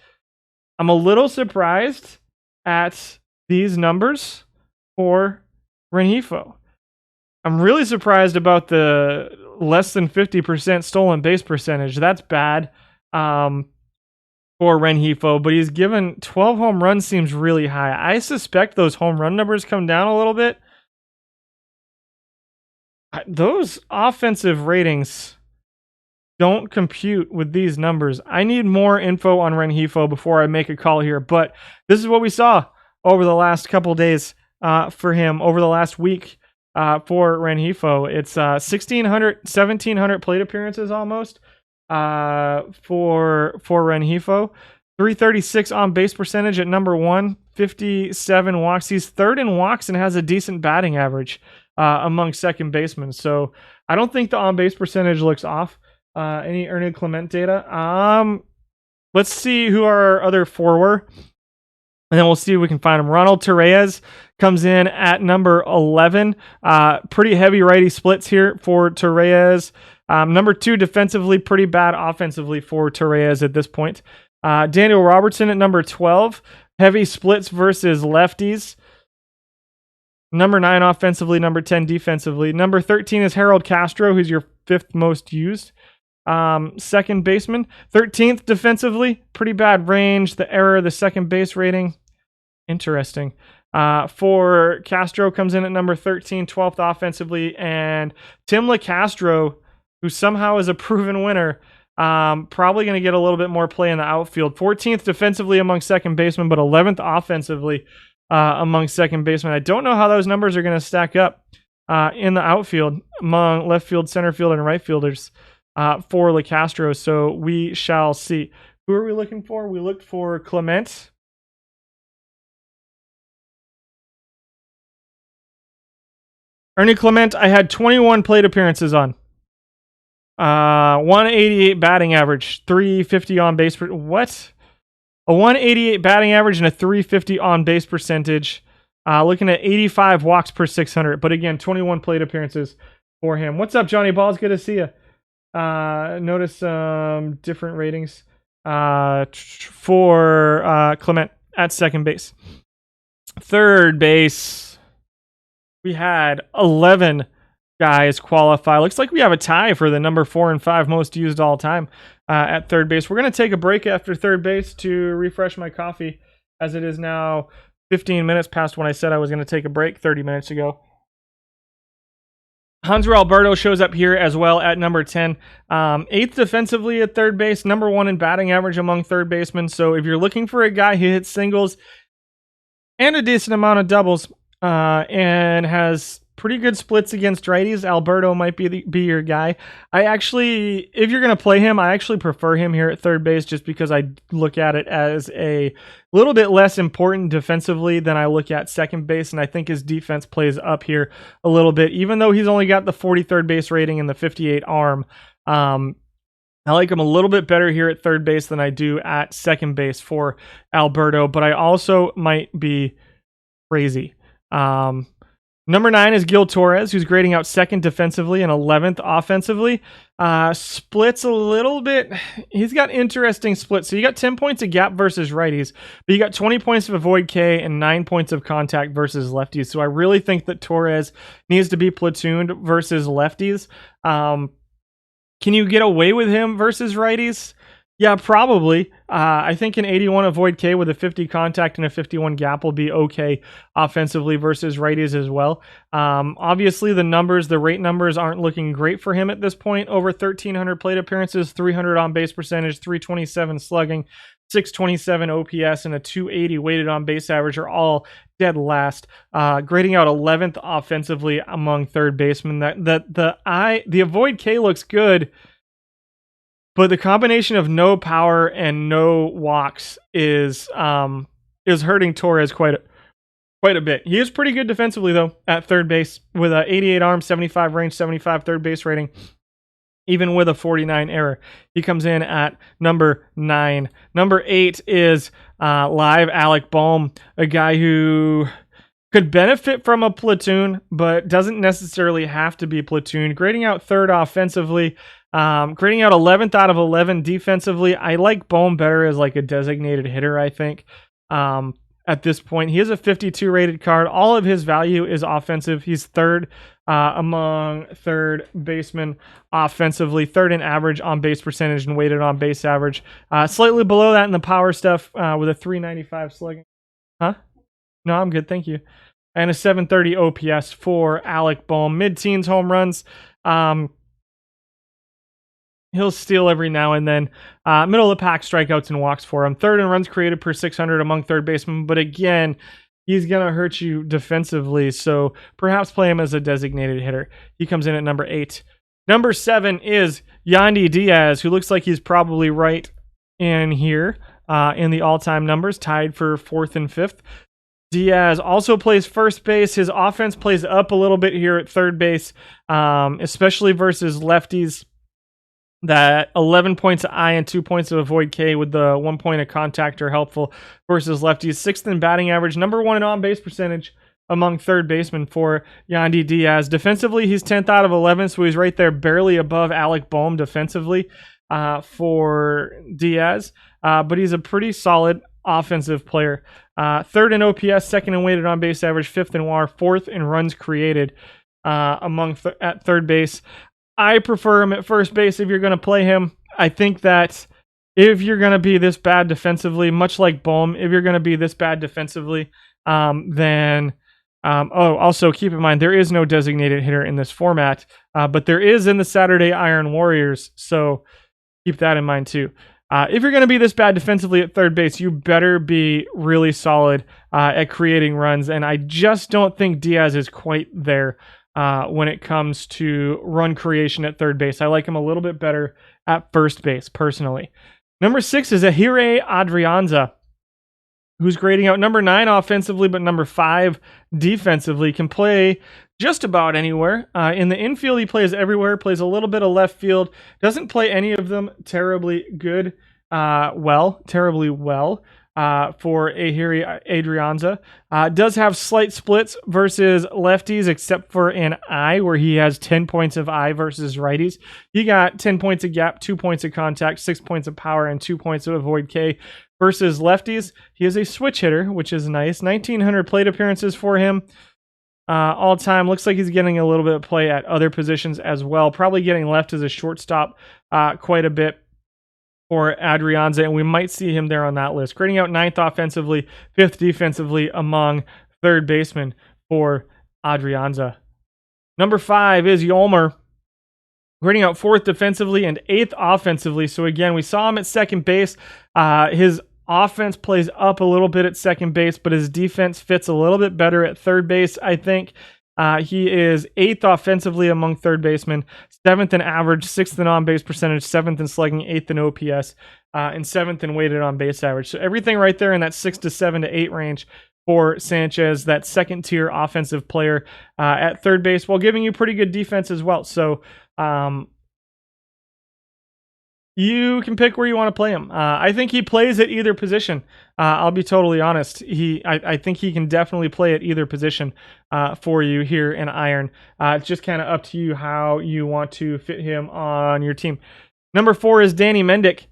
I'm a little surprised at these numbers for Rengifo. I'm really surprised about the less than 50% stolen base percentage. That's bad for Rengifo, but he's given 12 home runs, seems really high. I suspect those home run numbers come down a little bit. Those offensive ratings don't compute with these numbers. I need more info on Rengifo before I make a call here, but this is what we saw over the last couple days for him, over the last week for Rengifo. It's 1,700 plate appearances almost for Rengifo. 336 on base percentage at number one, 57 walks. He's third in walks and has a decent batting average among second basemen. So I don't think the on base percentage looks off. Any Ernie Clement data? Let's see who our other four were, and then we'll see if we can find him. Ronald Torreyes comes in at number 11. Pretty heavy righty splits here for Torreyes. Number 2 defensively, pretty bad offensively for Torreyes at this point. Daniel Robertson at number 12. Heavy splits versus lefties. Number 9 offensively, number 10 defensively. Number 13 is Harold Castro, who's your 5th most used second baseman. 13th defensively, pretty bad range. The error, the second base rating, interesting. For Castro comes in at number 13, 12th offensively, and Tim LeCastro, who somehow is a proven winner, probably going to get a little bit more play in the outfield. 14th defensively among second basemen, but 11th offensively among second basemen. I don't know how those numbers are going to stack up in the outfield among left field, center field, and right fielders for LeCastro, so we shall see. Who are we looking for? We looked for Clement. Ernie Clement, I had 21 plate appearances on. 188 batting average, 350 on base. What? A 188 batting average and a 350 on base percentage. Looking at 85 walks per 600. But again, 21 plate appearances for him. What's up, Johnny Balls? Good to see you. Notice some different ratings for Clement at second base. Third base, we had 11 guys qualify. Looks like we have a tie for the number 4 and 5 most used all time at third base. We're going to take a break after third base to refresh my coffee, as it is now 15 minutes past when I said I was going to take a break 30 minutes ago. Hanser Alberto shows up here as well at number 10. 8th defensively at third base, number 1 in batting average among third basemen. So if you're looking for a guy who hits singles and a decent amount of doubles and has pretty good splits against righties, Alberto might be your guy. If you're going to play him, I actually prefer him here at third base, just because I look at it as a little bit less important defensively than I look at second base, and I think his defense plays up here a little bit, even though he's only got the 43rd base rating and the 58 arm. I like him a little bit better here at third base than I do at second base for Alberto, but I also might be crazy. Number 9 is Gil Torres, who's grading out second defensively and 11th offensively. Splits a little bit. He's got interesting splits. So you got 10 points of gap versus righties, but you got 20 points of avoid K and 9 points of contact versus lefties. So I really think that Torres needs to be platooned versus lefties. Can you get away with him versus righties? Yeah, probably. I think an 81 avoid K with a 50 contact and a 51 gap will be okay offensively versus righties as well. Obviously, the rate numbers aren't looking great for him at this point. Over 1,300 plate appearances, 300 on base percentage, 327 slugging, 627 OPS, and a 280 weighted on base average are all dead last. Grading out 11th offensively among third basemen. The avoid K looks good. But the combination of no power and no walks is hurting Torres quite a bit. He is pretty good defensively though at third base with a 88 arm, 75 range, 75 third base rating. Even with a 49 error, he comes in at number 9. Number 8 is live Alec Bohm, a guy who could benefit from a platoon, but doesn't necessarily have to be platoon. Grading out third offensively, grading out 11th out of 11 defensively. I like Bohm better as like a designated hitter, I think. At this point, he is a 52 rated card. All of his value is offensive. He's third among third basemen offensively, third in average on base percentage and weighted on base average. Slightly below that in the power stuff with a 395 slugging. Huh? No, I'm good. Thank you. And a 730 OPS for Alec Bohm. Mid-teens home runs. He'll steal every now and then. Middle of the pack strikeouts and walks for him. Third in runs created per 600 among third basemen. But again, he's going to hurt you defensively. So perhaps play him as a designated hitter. He comes in at number 8. Number 7 is Yandy Diaz, who looks like he's probably right in here in the all-time numbers, tied for 4th and 5th. Diaz also plays first base. His offense plays up a little bit here at third base, especially versus lefties. That 11 points of I and 2 points of avoid K with the 1 point of contact are helpful versus lefties. 6th in batting average, number 1 in on-base percentage among third basemen for Yandy Diaz. Defensively, he's 10th out of 11, so he's right there barely above Alec Bohm defensively for Diaz. But he's a pretty solid offensive player. 3rd in OPS, 2nd in weighted on base average, 5th in WAR, 4th in runs created at third base. I prefer him at first base if you're going to play him. I think that if you're going to be this bad defensively, much like Bohm, if you're going to be this bad defensively, then also keep in mind there is no designated hitter in this format, but there is in the Saturday Iron Warriors, so keep that in mind too. If you're going to be this bad defensively at third base, you better be really solid at creating runs, and I just don't think Diaz is quite there when it comes to run creation at third base. I like him a little bit better at first base, personally. Number 6 is Ahire Adrianza, who's grading out number 9 offensively, but number 5 defensively. Can play just about anywhere. In the infield, he plays everywhere, plays a little bit of left field, doesn't play any of them terribly well. For Ahire Adrianza. Does have slight splits versus lefties, except for an I, where he has 10 points of I versus righties. He got 10 points of gap, 2 points of contact, 6 points of power, and 2 points of avoid K. Versus lefties, he is a switch hitter, which is nice. 1,900 plate appearances for him all time. Looks like he's getting a little bit of play at other positions as well. Probably getting left as a shortstop quite a bit for Adrianza, and we might see him there on that list. Grading out 9th offensively, 5th defensively among third basemen for Adrianza. Number 5 is Yolmer, grading out 4th defensively and 8th offensively. So again, we saw him at second base. His offense plays up a little bit at second base, but his defense fits a little bit better at third base, I think. He is 8th offensively among third basemen, 7th in average, 6th in on-base percentage, 7th in slugging, 8th in OPS, and 7th in weighted on-base average. So everything right there in that 6 to 7 to 8 range for Sanchez, that second-tier offensive player at third base, while giving you pretty good defense as well. So you can pick where you want to play him. I think he plays at either position. I'll be totally honest. I think he can definitely play at either position for you here in Iron. It's just kind of up to you how you want to fit him on your team. Number 4 is Danny Mendick,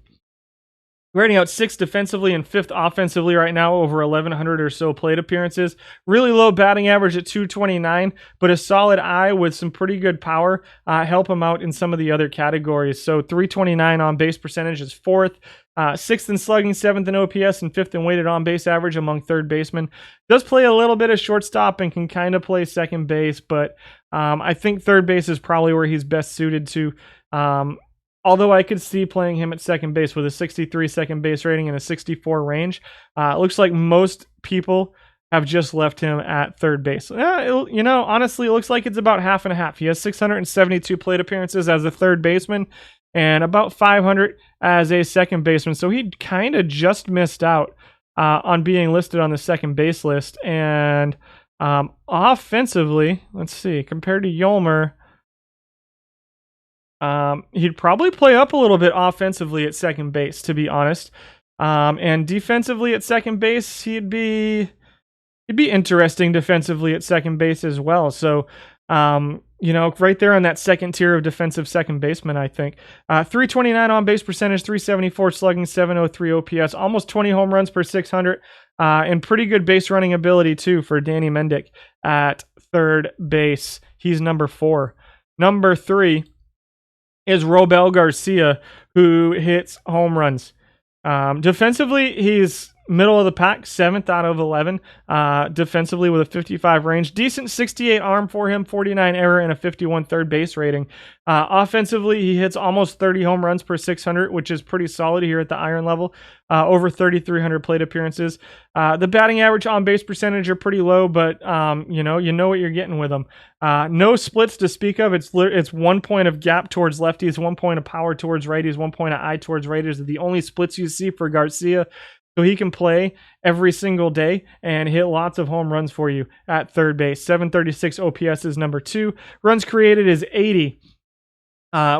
Grading out 6th defensively and 5th offensively right now, over 1,100 or so plate appearances. Really low batting average at 229, but a solid eye with some pretty good power help him out in some of the other categories. So 329 on base percentage is 4th. 6th in slugging, 7th in OPS, and 5th in weighted on base average among third basemen. Does play a little bit of shortstop and can kind of play second base, but I think third base is probably where he's best suited to. Although I could see playing him at second base with a 63 second base rating and a 64 range. It looks like most people have just left him at third base. Honestly, it looks like it's about half and a half. He has 672 plate appearances as a third baseman and about 500 as a second baseman. So he kind of just missed out on being listed on the second base list. And offensively, let's see, compared to Yolmer, he'd probably play up a little bit offensively at second base, to be honest. And defensively at second base, he'd be interesting defensively at second base as well. So, right there on that second tier of defensive second baseman, I think. 329 on base percentage, 374 slugging, 703 OPS, almost 20 home runs per 600, and pretty good base running ability too for Danny Mendick at third base. He's number 4. Number 3 is Robel Garcia, who hits home runs. Defensively, he's middle of the pack, 7th out of 11. Defensively with a 55 range. Decent 68 arm for him, 49 error, and a 51 third base rating. Offensively, he hits almost 30 home runs per 600, which is pretty solid here at the iron level. Over 3,300 plate appearances. The batting average on base percentage are pretty low, but you know what you're getting with him. No splits to speak of. It's 1 point of gap towards lefties, 1 point of power towards righties, 1 point of eye towards righties. The only splits you see for Garcia. So he can play every single day and hit lots of home runs for you at third base. 736 OPS is number 2. Runs created is 80,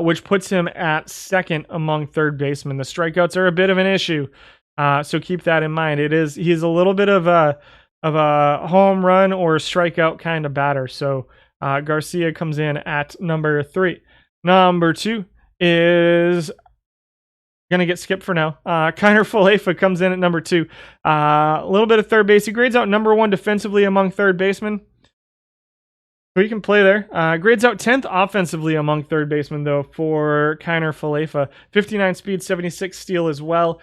which puts him at second among third basemen. The strikeouts are a bit of an issue, so keep that in mind. He's a little bit of a home run or strikeout kind of batter. So Garcia comes in at number 3. Number 2 is going to get skipped for now. Kiner Falefa comes in at number 2. A little bit of third base. He grades out number 1 defensively among third basemen. So he can play there. Grades out 10th offensively among third basemen, though, for Kiner Falefa. 59 speed, 76 steal as well.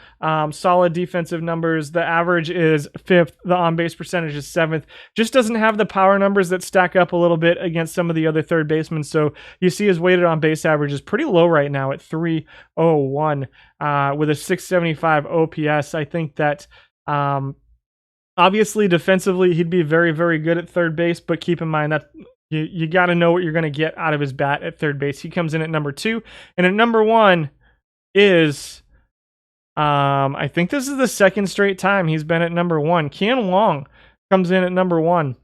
Solid defensive numbers. The average is 5th. The on-base percentage is 7th. Just doesn't have the power numbers that stack up a little bit against some of the other third basemen. So you see his weighted on-base average is pretty low right now at 301 with a 675 OPS. I think that... obviously, defensively, he'd be very, very good at third base, but keep in mind that you got to know what you're going to get out of his bat at third base. He comes in at number 2, and at number 1 is, I think this is the second straight time he's been at number 1. Qian Wang comes in at number 1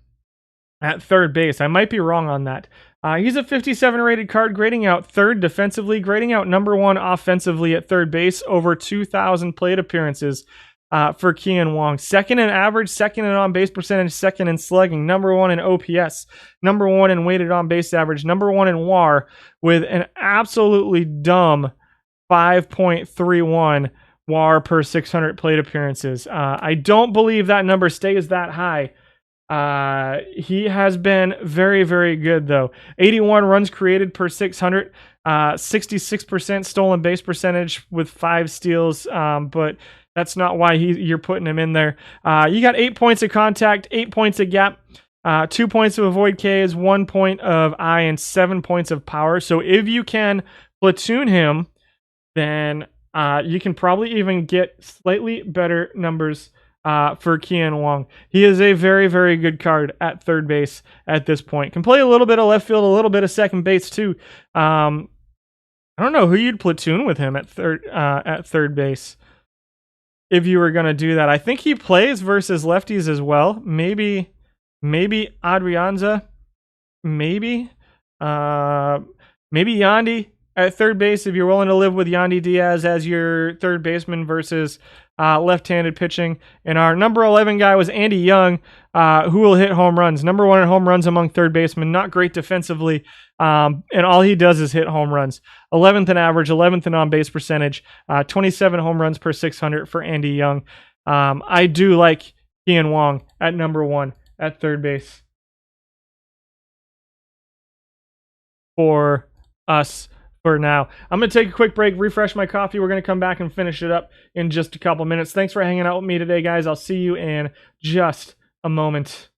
at third base. I might be wrong on that. He's a 57 rated card, grading out 3rd defensively, grading out number 1 offensively at third base, over 2,000 plate appearances. For Qian Wang. 2nd in average, 2nd in on-base percentage, 2nd in slugging, number 1 in OPS, number 1 in weighted on-base average, number 1 in WAR, with an absolutely dumb 5.31 WAR per 600 plate appearances. I don't believe that number stays that high. He has been very, very good, though. 81 runs created per 600, 66% stolen base percentage with 5 steals, but that's not why you're putting him in there. You got 8 points of contact, 8 points of gap, 2 points of avoid Ks, 1 point of eye, and 7 points of power. So if you can platoon him, then you can probably even get slightly better numbers for Qian Wang. He is a very, very good card at third base at this point. Can play a little bit of left field, a little bit of second base too. I don't know who you'd platoon with him at third base. If you were going to do that, I think he plays versus lefties as well. Maybe Adrianza, maybe Yandy at third base if you're willing to live with Yandy Diaz as your third baseman versus left-handed pitching. And our number 11 guy was Andy Young, who will hit home runs. Number 1 in home runs among third basemen. Not great defensively, and all he does is hit home runs. 11th in average, 11th in on-base percentage, 27 home runs per 600 for Andy Young. I do like Ian Wong at number 1 at third base for us for now. I'm going to take a quick break, refresh my coffee. We're going to come back and finish it up in just a couple minutes. Thanks for hanging out with me today, guys. I'll see you in just a moment.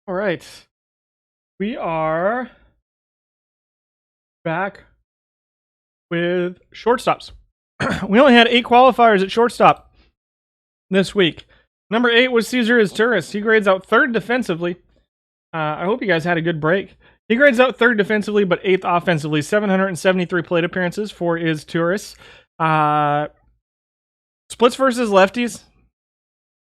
All right. We are back with shortstops. We only had 8 qualifiers at shortstop this week. Number 8 was Cesar Izturis. He grades out 3rd defensively. I hope you guys had a good break. He grades out 3rd defensively, but 8th offensively. 773 plate appearances for Izturis. Splits versus lefties.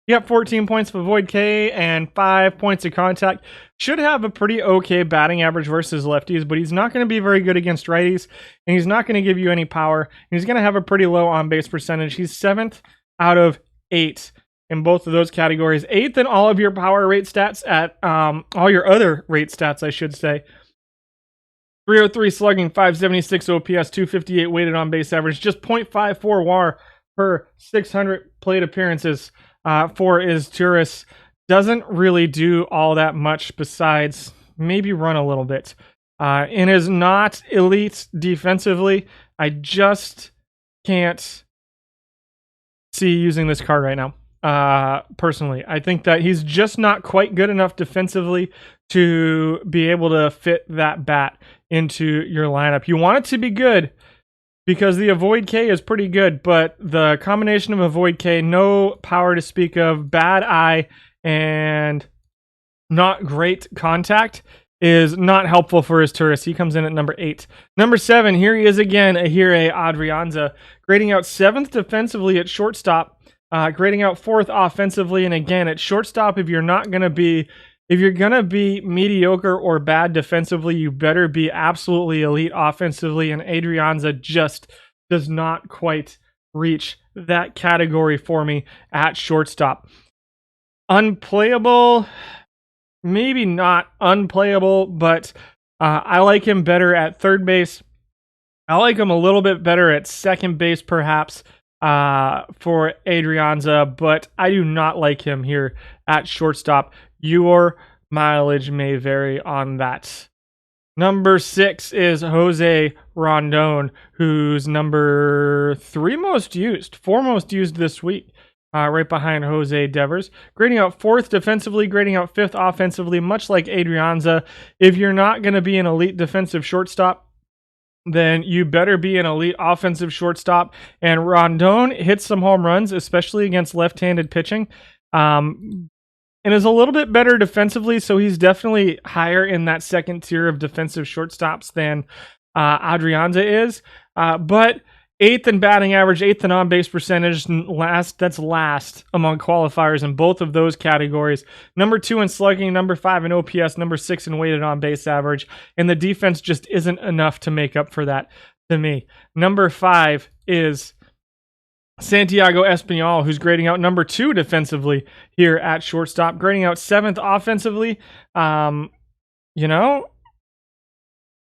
He got 14 points of avoid K and 5 points of contact. Should have a pretty okay batting average versus lefties, but he's not going to be very good against righties, and he's not going to give you any power. He's going to have a pretty low on-base percentage. He's 7th out of 8 in both of those categories. 8th in all of your power rate stats at all your other rate stats, I should say. 303 slugging, 576 OPS, 258 weighted on-base average, just 0.54 WAR per 600 plate appearances. For Izturis. Doesn't really do all that much besides maybe run a little bit. And is not elite defensively. I just can't see using this card right now. Personally, I think that he's just not quite good enough defensively to be able to fit that bat into your lineup. You want it to be good, because the avoid K is pretty good, but the combination of avoid K, no power to speak of, bad eye, and not great contact is not helpful for Izturis. He comes in at number 8. Number 7, here he is again, Ahire Adrianza, grading out 7th defensively at shortstop, grading out 4th offensively, and again, at shortstop, if you're going to be mediocre or bad defensively, you better be absolutely elite offensively, and Adrianza just does not quite reach that category for me at shortstop. Unplayable, maybe not unplayable, but I like him better at third base. I like him a little bit better at second base, perhaps, for Adrianza, but I do not like him here at shortstop. Your mileage may vary on that. Number 6 is Jose Rondon, who's number 3 most used, 4 most used this week, right behind Jose Devers. Grading out 4th defensively, grading out 5th offensively, much like Adrianza. If you're not going to be an elite defensive shortstop, then you better be an elite offensive shortstop. And Rondon hits some home runs, especially against left-handed pitching. And is a little bit better defensively, so he's definitely higher in that second tier of defensive shortstops than Adrianza is. But 8th in batting average, 8th in on-base percentage, that's last among qualifiers in both of those categories. Number 2 in slugging, number 5 in OPS, number 6 in weighted on-base average, and the defense just isn't enough to make up for that to me. Number 5 is Santiago Espinal, who's grading out number 2 defensively here at shortstop, grading out 7th offensively.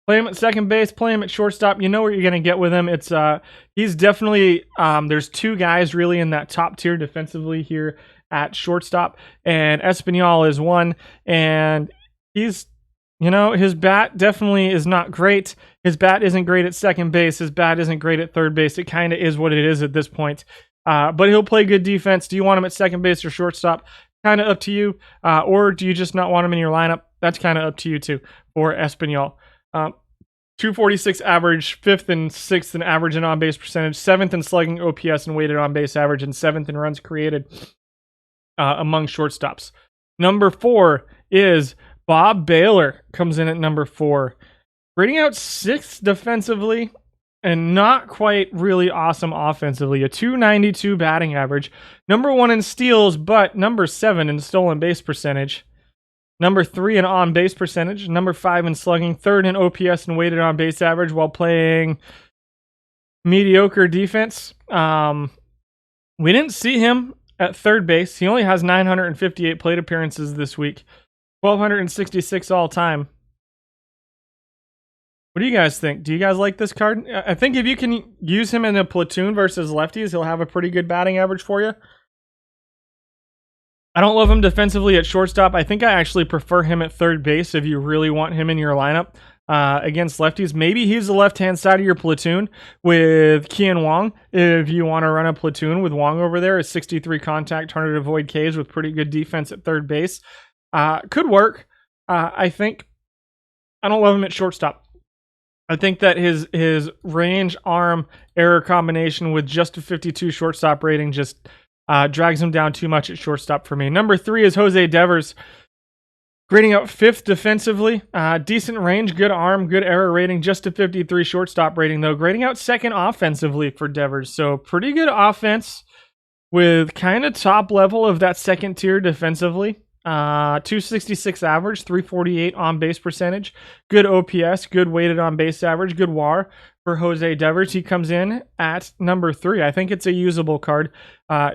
Play him at second base, play him at shortstop. You know what you're going to get with him. It's he's definitely there's 2 guys really in that top tier defensively here at shortstop, and Espinal is one, and he's his bat definitely is not great. His bat isn't great at second base. His bat isn't great at third base. It kind of is what it is at this point. But he'll play good defense. Do you want him at second base or shortstop? Kind of up to you. Or do you just not want him in your lineup? That's kind of up to you too for Espinal. 246 average, 5th and 6th in average and on-base percentage, 7th in slugging, OPS, and weighted on-base average, and 7th in runs created among shortstops. Number 4 is Bob Baylor, comes in at number 4. Grading out 6th defensively and not quite really awesome offensively. A 292 batting average. Number 1 in steals, but number 7 in stolen base percentage. Number 3 in on-base percentage. Number 5 in slugging. 3rd in OPS and weighted on-base average while playing mediocre defense. We didn't see him at third base. He only has 958 plate appearances this week. 1,266 all time. What do you guys think? Do you guys like this card? I think if you can use him in a platoon versus lefties, he'll have a pretty good batting average for you. I don't love him defensively at shortstop. I think I actually prefer him at third base if you really want him in your lineup against lefties. Maybe he's the left-hand side of your platoon with Kian Wong. If you want to run a platoon with Wong over there, a 63 contact, 100 avoid Ks with pretty good defense at third base. Could work, I think. I don't love him at shortstop. I think that his range, arm, error combination with just a 52 shortstop rating just drags him down too much at shortstop for me. Number 3 is Jose Devers, grading out 5th defensively. Decent range, good arm, good error rating, just a 53 shortstop rating though. Grading out 2nd offensively for Devers. So pretty good offense with kind of top level of that second tier defensively. 266 average, 348 on base percentage, good OPS, good weighted on base average, good WAR for Jose Devers. He comes in at number 3. I think it's a usable card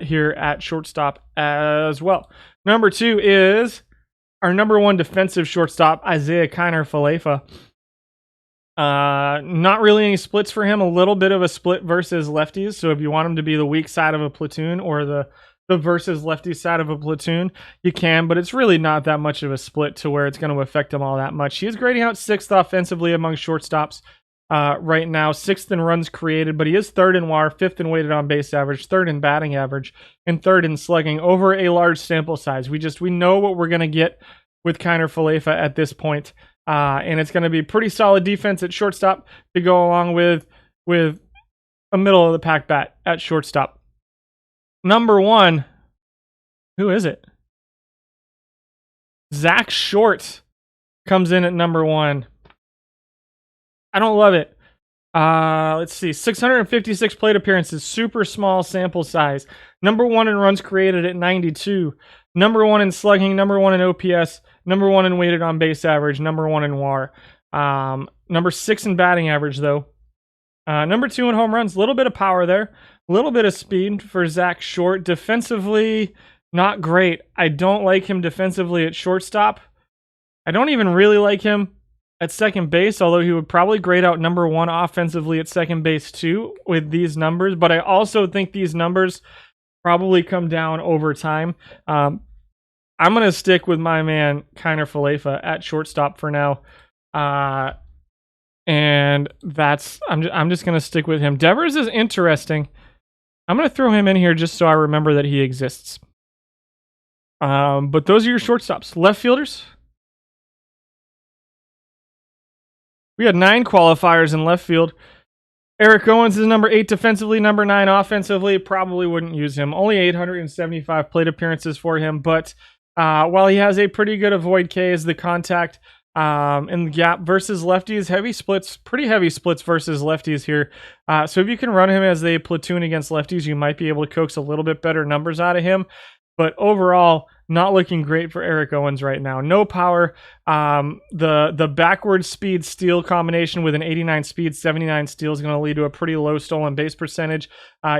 here at shortstop as well. Number 2 is our number 1 defensive shortstop, Isaiah Kiner-Falefa. Not really any splits for him, a little bit of a split versus lefties. So if you want him to be the weak side of a platoon or the versus lefty side of a platoon, you can, but it's really not that much of a split to where it's going to affect him all that much. He is grading out 6th offensively among shortstops right now, 6th in runs created, but he is 3rd in WAR, 5th in weighted on base average, 3rd in batting average, and 3rd in slugging over a large sample size. We know what we're going to get with Kiner-Falefa at this point, and it's going to be pretty solid defense at shortstop to go along with a middle of the pack bat at shortstop. Number 1, who is it? Zach Short comes in at number 1. I don't love it. Let's see, 656 plate appearances, super small sample size. Number 1 in runs created at 92. Number 1 in slugging, number 1 in OPS, number 1 in weighted on base average, number 1 in WAR. Number 6 in batting average though. Number 2 in home runs, a little bit of power there. A little bit of speed for Zach Short. Defensively, not great. I don't like him defensively at shortstop. I don't even really like him at second base, although he would probably grade out number 1 offensively at second base too with these numbers. But I also think these numbers probably come down over time. I'm going to stick with my man, Kiner Falefa, at shortstop for now. And I'm just going to stick with him. Devers is interesting. I'm going to throw him in here just so I remember that he exists. But those are your shortstops. Left fielders. We had 9 qualifiers in left field. Eric Owens is number 8 defensively, number 9 offensively. Probably wouldn't use him. Only 875 plate appearances for him, but while he has a pretty good avoid K as the contact in the gap versus lefties, pretty heavy splits versus lefties here. So if you can run him as a platoon against lefties, you might be able to coax a little bit better numbers out of him. But overall, not looking great for Eric Owens right now. No power. The backward speed steal combination with an 89 speed, 79 steal is going to lead to a pretty low stolen base percentage.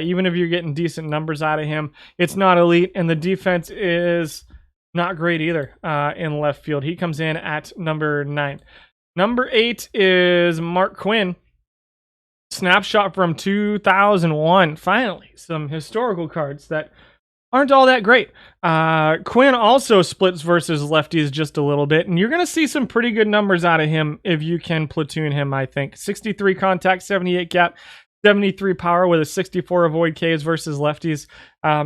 Even if you're getting decent numbers out of him, it's not elite. And the defense is not great either in left field. He comes in at number 9. Number 8 is Mark Quinn. Snapshot from 2001. Finally, some historical cards that aren't all that great. Quinn also splits versus lefties just a little bit, and you're going to see some pretty good numbers out of him if you can platoon him, I think. 63 contact, 78 gap, 73 power with a 64 avoid Ks versus lefties.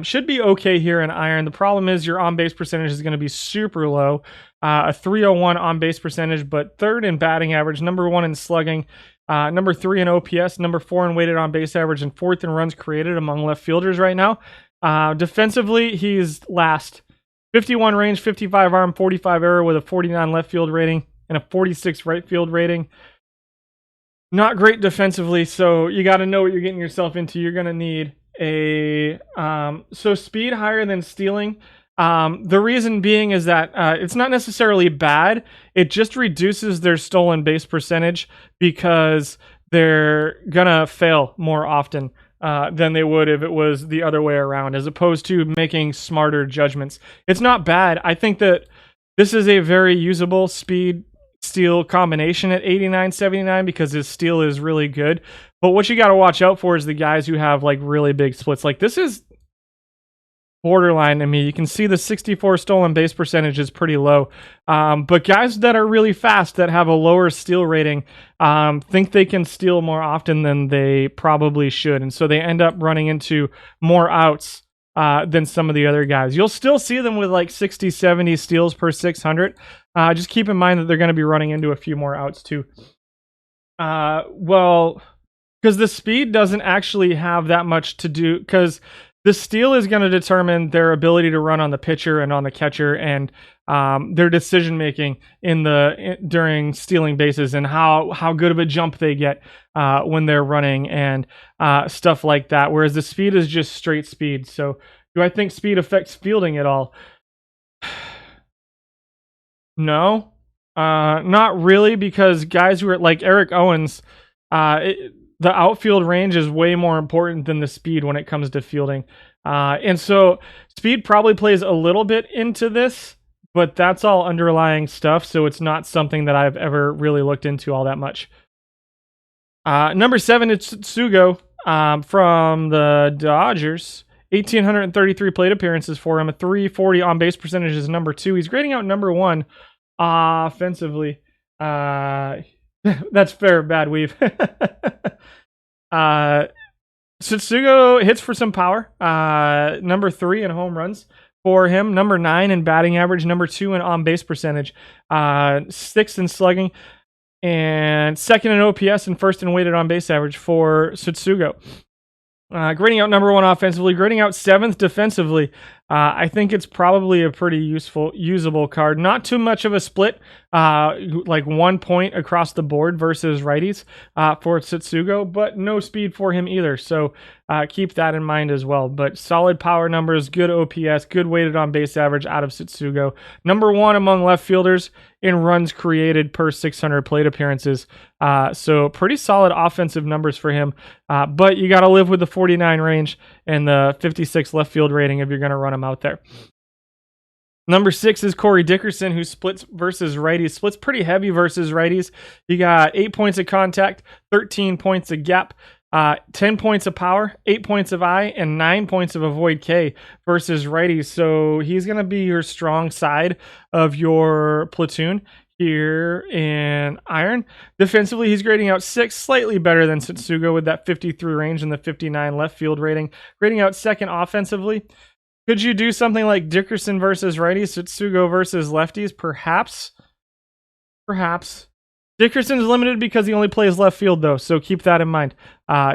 Should be okay here in iron. The problem is your on-base percentage is going to be super low. A 301 on-base percentage, but 3rd in batting average, number 1 in slugging, number 3 in OPS, number 4 in weighted on-base average, and 4th in runs created among left fielders right now. Defensively, he's last. 51 range, 55 arm, 45 error with a 49 left field rating and a 46 right field rating. Not great defensively, so you got to know what you're getting yourself into. You're going to need a so speed higher than stealing. The reason being is that it's not necessarily bad. It just reduces their stolen base percentage because they're going to fail more often than they would if it was the other way around, as opposed to making smarter judgments. It's not bad. I think that this is a very usable speed steal combination at 89-79 because his steal is really good. But what you got to watch out for is the guys who have like really big splits. Like this is borderline to me. You can see the 64 stolen base percentage is pretty low. But guys that are really fast that have a lower steal rating think they can steal more often than they probably should. And so they end up running into more outs than some of the other guys. You'll still see them with like 60, 70 steals per 600. Just keep in mind that they're going to be running into a few more outs too. Well, because the speed doesn't actually have that much to do, because the steal is going to determine their ability to run on the pitcher and on the catcher, and their decision making during stealing bases, and how good of a jump they get when they're running and stuff like that. Whereas the speed is just straight speed. So, do I think speed affects fielding at all? No, not really, because guys who are like Eric Owens, the outfield range is way more important than the speed when it comes to fielding. And so speed probably plays a little bit into this, but that's all underlying stuff, so it's not something that I've ever really looked into all that much. Number 7 is Tsugo from the Dodgers. 1,833 plate appearances for him. A 340 on-base percentage is number 2. He's grading out number 1 offensively. That's fair, bad weave. Tsugo hits for some power. Number 3 in home runs for him. Number 9 in batting average. Number 2 in on-base percentage. 6th in slugging. And 2nd in OPS and 1st in weighted on-base average for Tsugo. Grading out number 1 offensively, grading out 7th defensively. I think it's probably a pretty usable card. Not too much of a split, like 1 point across the board versus righties for Tsugo, but no speed for him either. So keep that in mind as well. But solid power numbers, good OPS, good weighted on base average out of Tsugo. Number 1 among left fielders in runs created per 600 plate appearances. So pretty solid offensive numbers for him. But you got to live with the 49 range and the 56 left field rating if you're going to run him out there. Number 6 is Corey Dickerson, who splits versus righties. Splits pretty heavy versus righties. You got 8 points of contact, 13 points of gap, 10 points of power, 8 points of eye, and 9 points of avoid K versus righties. So he's going to be your strong side of your platoon here in Iron. Defensively, he's grading out 6, slightly better than Satsugo with that 53 range and the 59 left field rating. Grading out 2nd offensively. Could you do something like Dickerson versus righties, Satsugo versus lefties? Perhaps. Perhaps. Dickerson's limited because he only plays left field, though, so keep that in mind.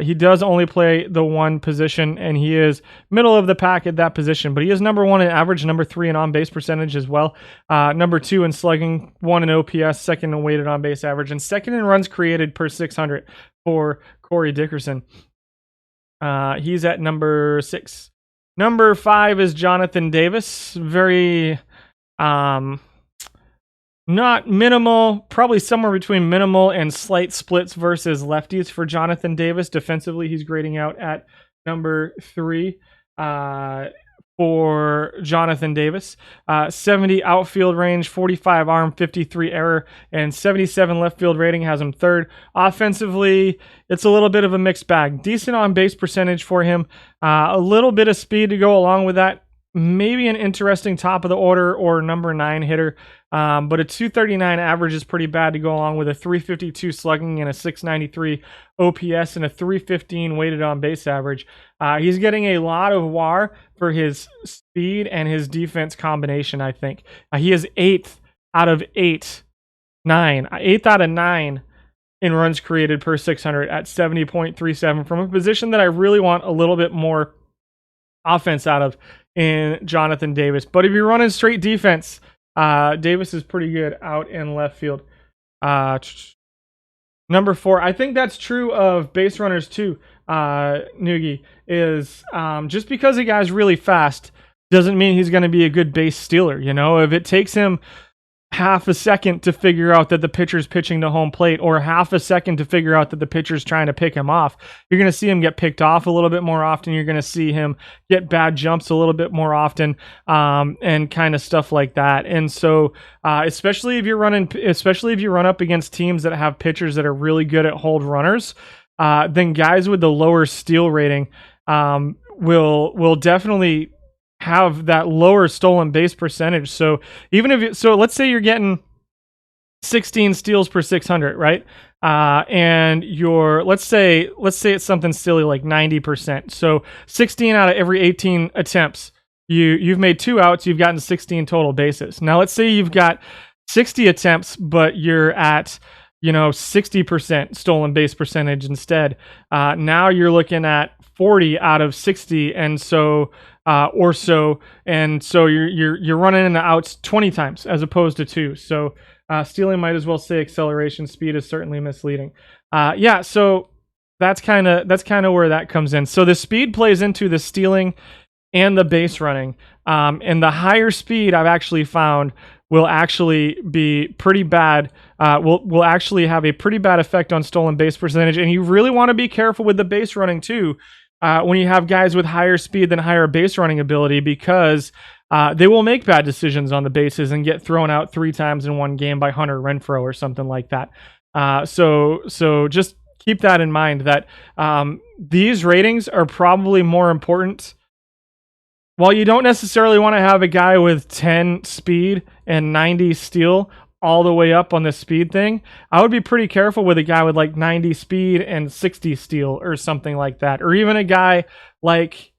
He does only play the one position, and he is middle of the pack at that position, but he is number 1 in average, number 3 in on-base percentage as well, number 2 in slugging, 1 in OPS, 2nd in weighted on-base average, and 2nd in runs created per 600 for Corey Dickerson. He's at number 6. Number 5 is Jonathan Davis. Very, not minimal, probably somewhere between minimal and slight splits versus lefties for Jonathan Davis. Defensively, he's grading out at number 3 for Jonathan Davis. 70 outfield range, 45 arm, 53 error, and 77 left field rating has him 3rd. Offensively, it's a little bit of a mixed bag. Decent on base percentage for him. A little bit of speed to go along with that. Maybe an interesting top of the order or number 9 hitter. But a 239 average is pretty bad to go along with a 352 slugging and a 693 OPS and a 315 weighted on base average. He's getting a lot of WAR for his speed and his defense combination, I think. He is 8th out of 8, 9. 8th out of 9 in runs created per 600 at 70.37 from a position that I really want a little bit more offense out of in Jonathan Davis. But if you're running straight defense, Davis is pretty good out in left field. Number 4, I think that's true of base runners too, Noogie, is just because a guy's really fast doesn't mean he's going to be a good base stealer. You know, if it takes him half a second to figure out that the pitcher's pitching to home plate or half a second to figure out that the pitcher's trying to pick him off, you're going to see him get picked off a little bit more often. You're going to see him get bad jumps a little bit more often, and kind of stuff like that. And so, especially if you run up against teams that have pitchers that are really good at hold runners, then guys with the lower steal rating will definitely have that lower stolen base percentage. So even if so let's say you're getting 16 steals per 600, right? And your let's say it's something silly like 90%. So 16 out of every 18 attempts, you've made 2 outs, you've gotten 16 total bases. Now let's say you've got 60 attempts, but you're at 60% stolen base percentage instead. Now you're looking at 40 out of 60, and so you're running in the outs 20 times as opposed to 2. So stealing might as well say acceleration. Speed is certainly misleading. So that's kind of where that comes in. So the speed plays into the stealing and the base running, and the higher speed I've actually found will actually be pretty bad. Will actually have a pretty bad effect on stolen base percentage, and you really want to be careful with the base running too. When you have guys with higher speed than higher base running ability, because they will make bad decisions on the bases and get thrown out 3 times in one game by Hunter Renfroe or something like that. So just keep that in mind, that these ratings are probably more important. While you don't necessarily want to have a guy with 10 speed and 90 steal all the way up on the speed thing, I would be pretty careful with a guy with like 90 speed and 60 steal or something like that. Or even a guy like,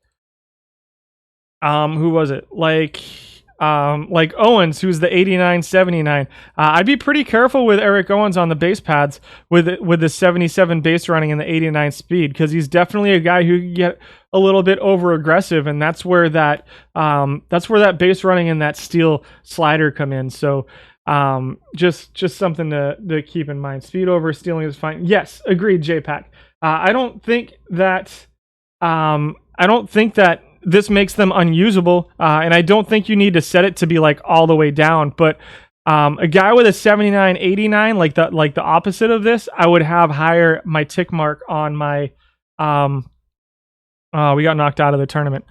who was it? Like Owens, who's the 89-79. I'd be pretty careful with Eric Owens on the base pads with the 77 base running and the 89 speed, because he's definitely a guy who can get a little bit over aggressive, and that's where that base running and that steal slider come in. So just something to keep in mind. Speed over stealing is fine. Yes, agreed, JPack. I don't think that this makes them unusable, and I don't think you need to set it to be like all the way down. But a guy with a 79-89, like the opposite of this, I would have higher my tick mark on my. We got knocked out of the tournament.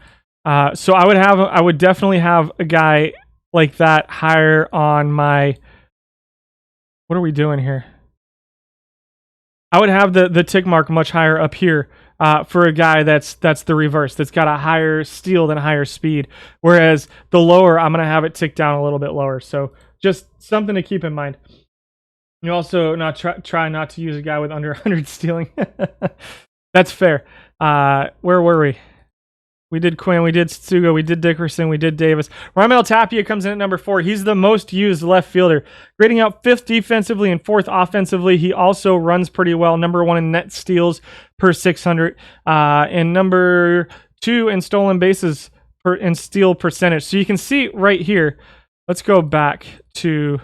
So I would definitely have a guy like that higher on my, what are we doing here? I would have the tick mark much higher up here for a guy that's the reverse, that's got a higher steal than a higher speed. Whereas the lower, I'm going to have it tick down a little bit lower. So just something to keep in mind. You also not try not to use a guy with under 100 stealing. That's fair. Where were we? We did Quinn, we did Sugo, we did Dickerson, we did Davis. Raimel Tapia comes in at number 4. He's the most used left fielder, grading out 5th defensively and 4th offensively. He also runs pretty well, number 1 in net steals per 600, and number 2 in stolen bases in steal percentage. So you can see right here. Let's go back to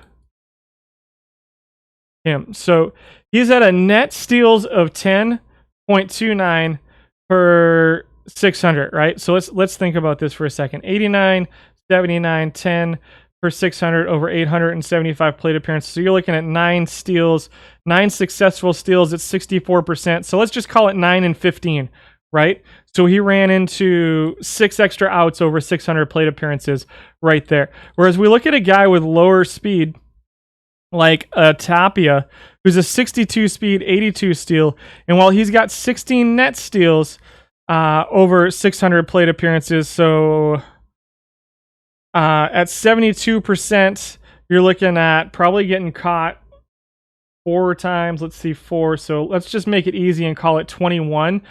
him. So he's at a net steals of 10.29 per 600, right? So let's think about this for a second. 89, 79, 10 per 600 over 875 plate appearances. So you're looking at 9 steals, 9 successful steals at 64%. So let's just call it 9 and 15, right? So he ran into 6 extra outs over 600 plate appearances right there. Whereas we look at a guy with lower speed, like Tapia, who's a 62 speed, 82 steal, and while he's got 16 net steals over 600 plate appearances, so at 72%, you're looking at probably getting caught 4 times. Let's see, 4. So let's just make it easy and call it 21.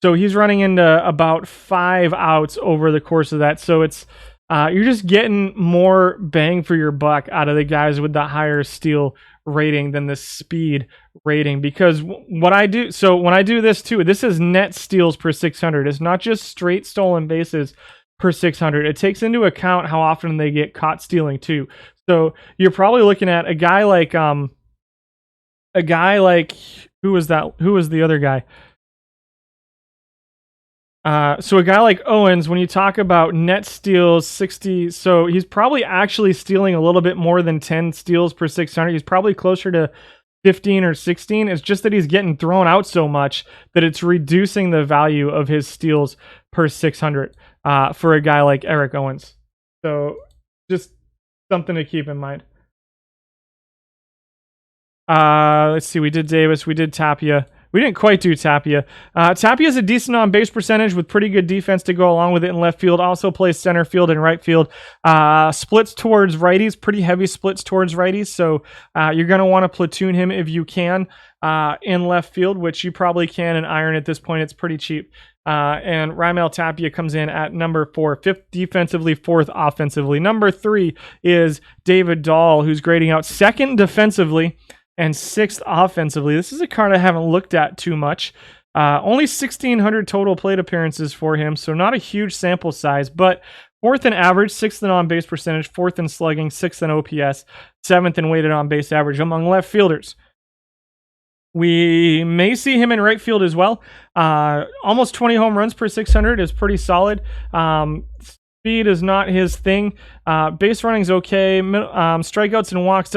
So he's running into about 5 outs over the course of that. So it's you're just getting more bang for your buck out of the guys with the higher steal rating than the speed rating. Because what I do, so when I do this too, this is net steals per 600. It's not just straight stolen bases per 600. It takes into account how often they get caught stealing too. So you're probably looking at a guy like who was that? Who was the other guy? So a guy like Owens, when you talk about net steals, 60, so he's probably actually stealing a little bit more than 10 steals per 600. He's probably closer to 15 or 16. It's just that he's getting thrown out so much that it's reducing the value of his steals per 600 for a guy like Eric Owens. So just something to keep in mind. Let's see. We did Davis. We did Tapia. We didn't quite do Tapia. Tapia is a decent on-base percentage with pretty good defense to go along with it in left field. Also plays center field and right field. Splits towards righties, pretty heavy splits towards righties. So you're going to want to platoon him if you can in left field, which you probably can in iron at this point. It's pretty cheap. And Raimel Tapia comes in at number 4, 5th defensively, 4th offensively. Number 3 is David Dahl, who's grading out 2nd defensively and 6th offensively. This is a card I haven't looked at too much. Only 1,600 total plate appearances for him, so not a huge sample size, but 4th in average, 6th in on-base percentage, 4th in slugging, 6th in OPS, 7th in weighted on-base average among left fielders. We may see him in right field as well. Almost 20 home runs per 600 is pretty solid. Speed is not his thing. Base running's okay. Strikeouts and walks,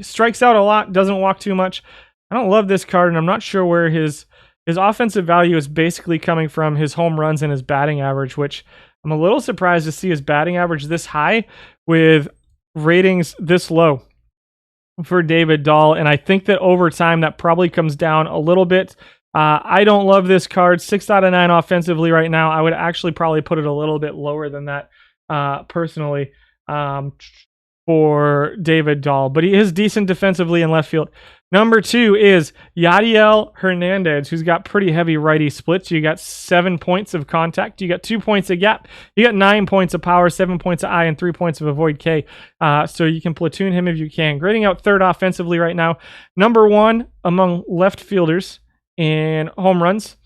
strikes out a lot, doesn't walk too much. I don't love this card, and I'm not sure where his offensive value is basically coming from his home runs and his batting average, which I'm a little surprised to see his batting average this high with ratings this low for David Dahl. And I think that over time that probably comes down a little bit. I don't love this card. 6 out of 9 offensively right now. I would actually probably put it a little bit lower than that personally for David Dahl. But he is decent defensively in left field. Number 2 is Yadiel Hernandez, who's got pretty heavy righty splits. You got 7 points of contact. You got 2 points of gap. You got 9 points of power, 7 points of I, and 3 points of avoid K. So you can platoon him if you can. Grading out 3rd offensively right now. Number 1 among left fielders in home runs.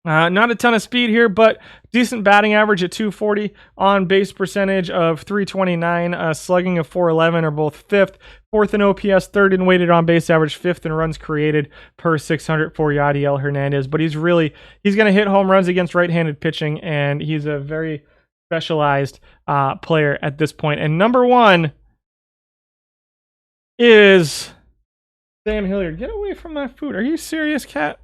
Not a ton of speed here, but decent batting average at 240, on base percentage of 329, slugging of 411 are both 5th, 4th in OPS, 3rd in weighted on base average, 5th in runs created per 600 for Yadiel Hernandez. But he's going to hit home runs against right-handed pitching, and he's a very specialized player at this point. And number 1 is Sam Hilliard. Get away from my food. Are you serious, cat?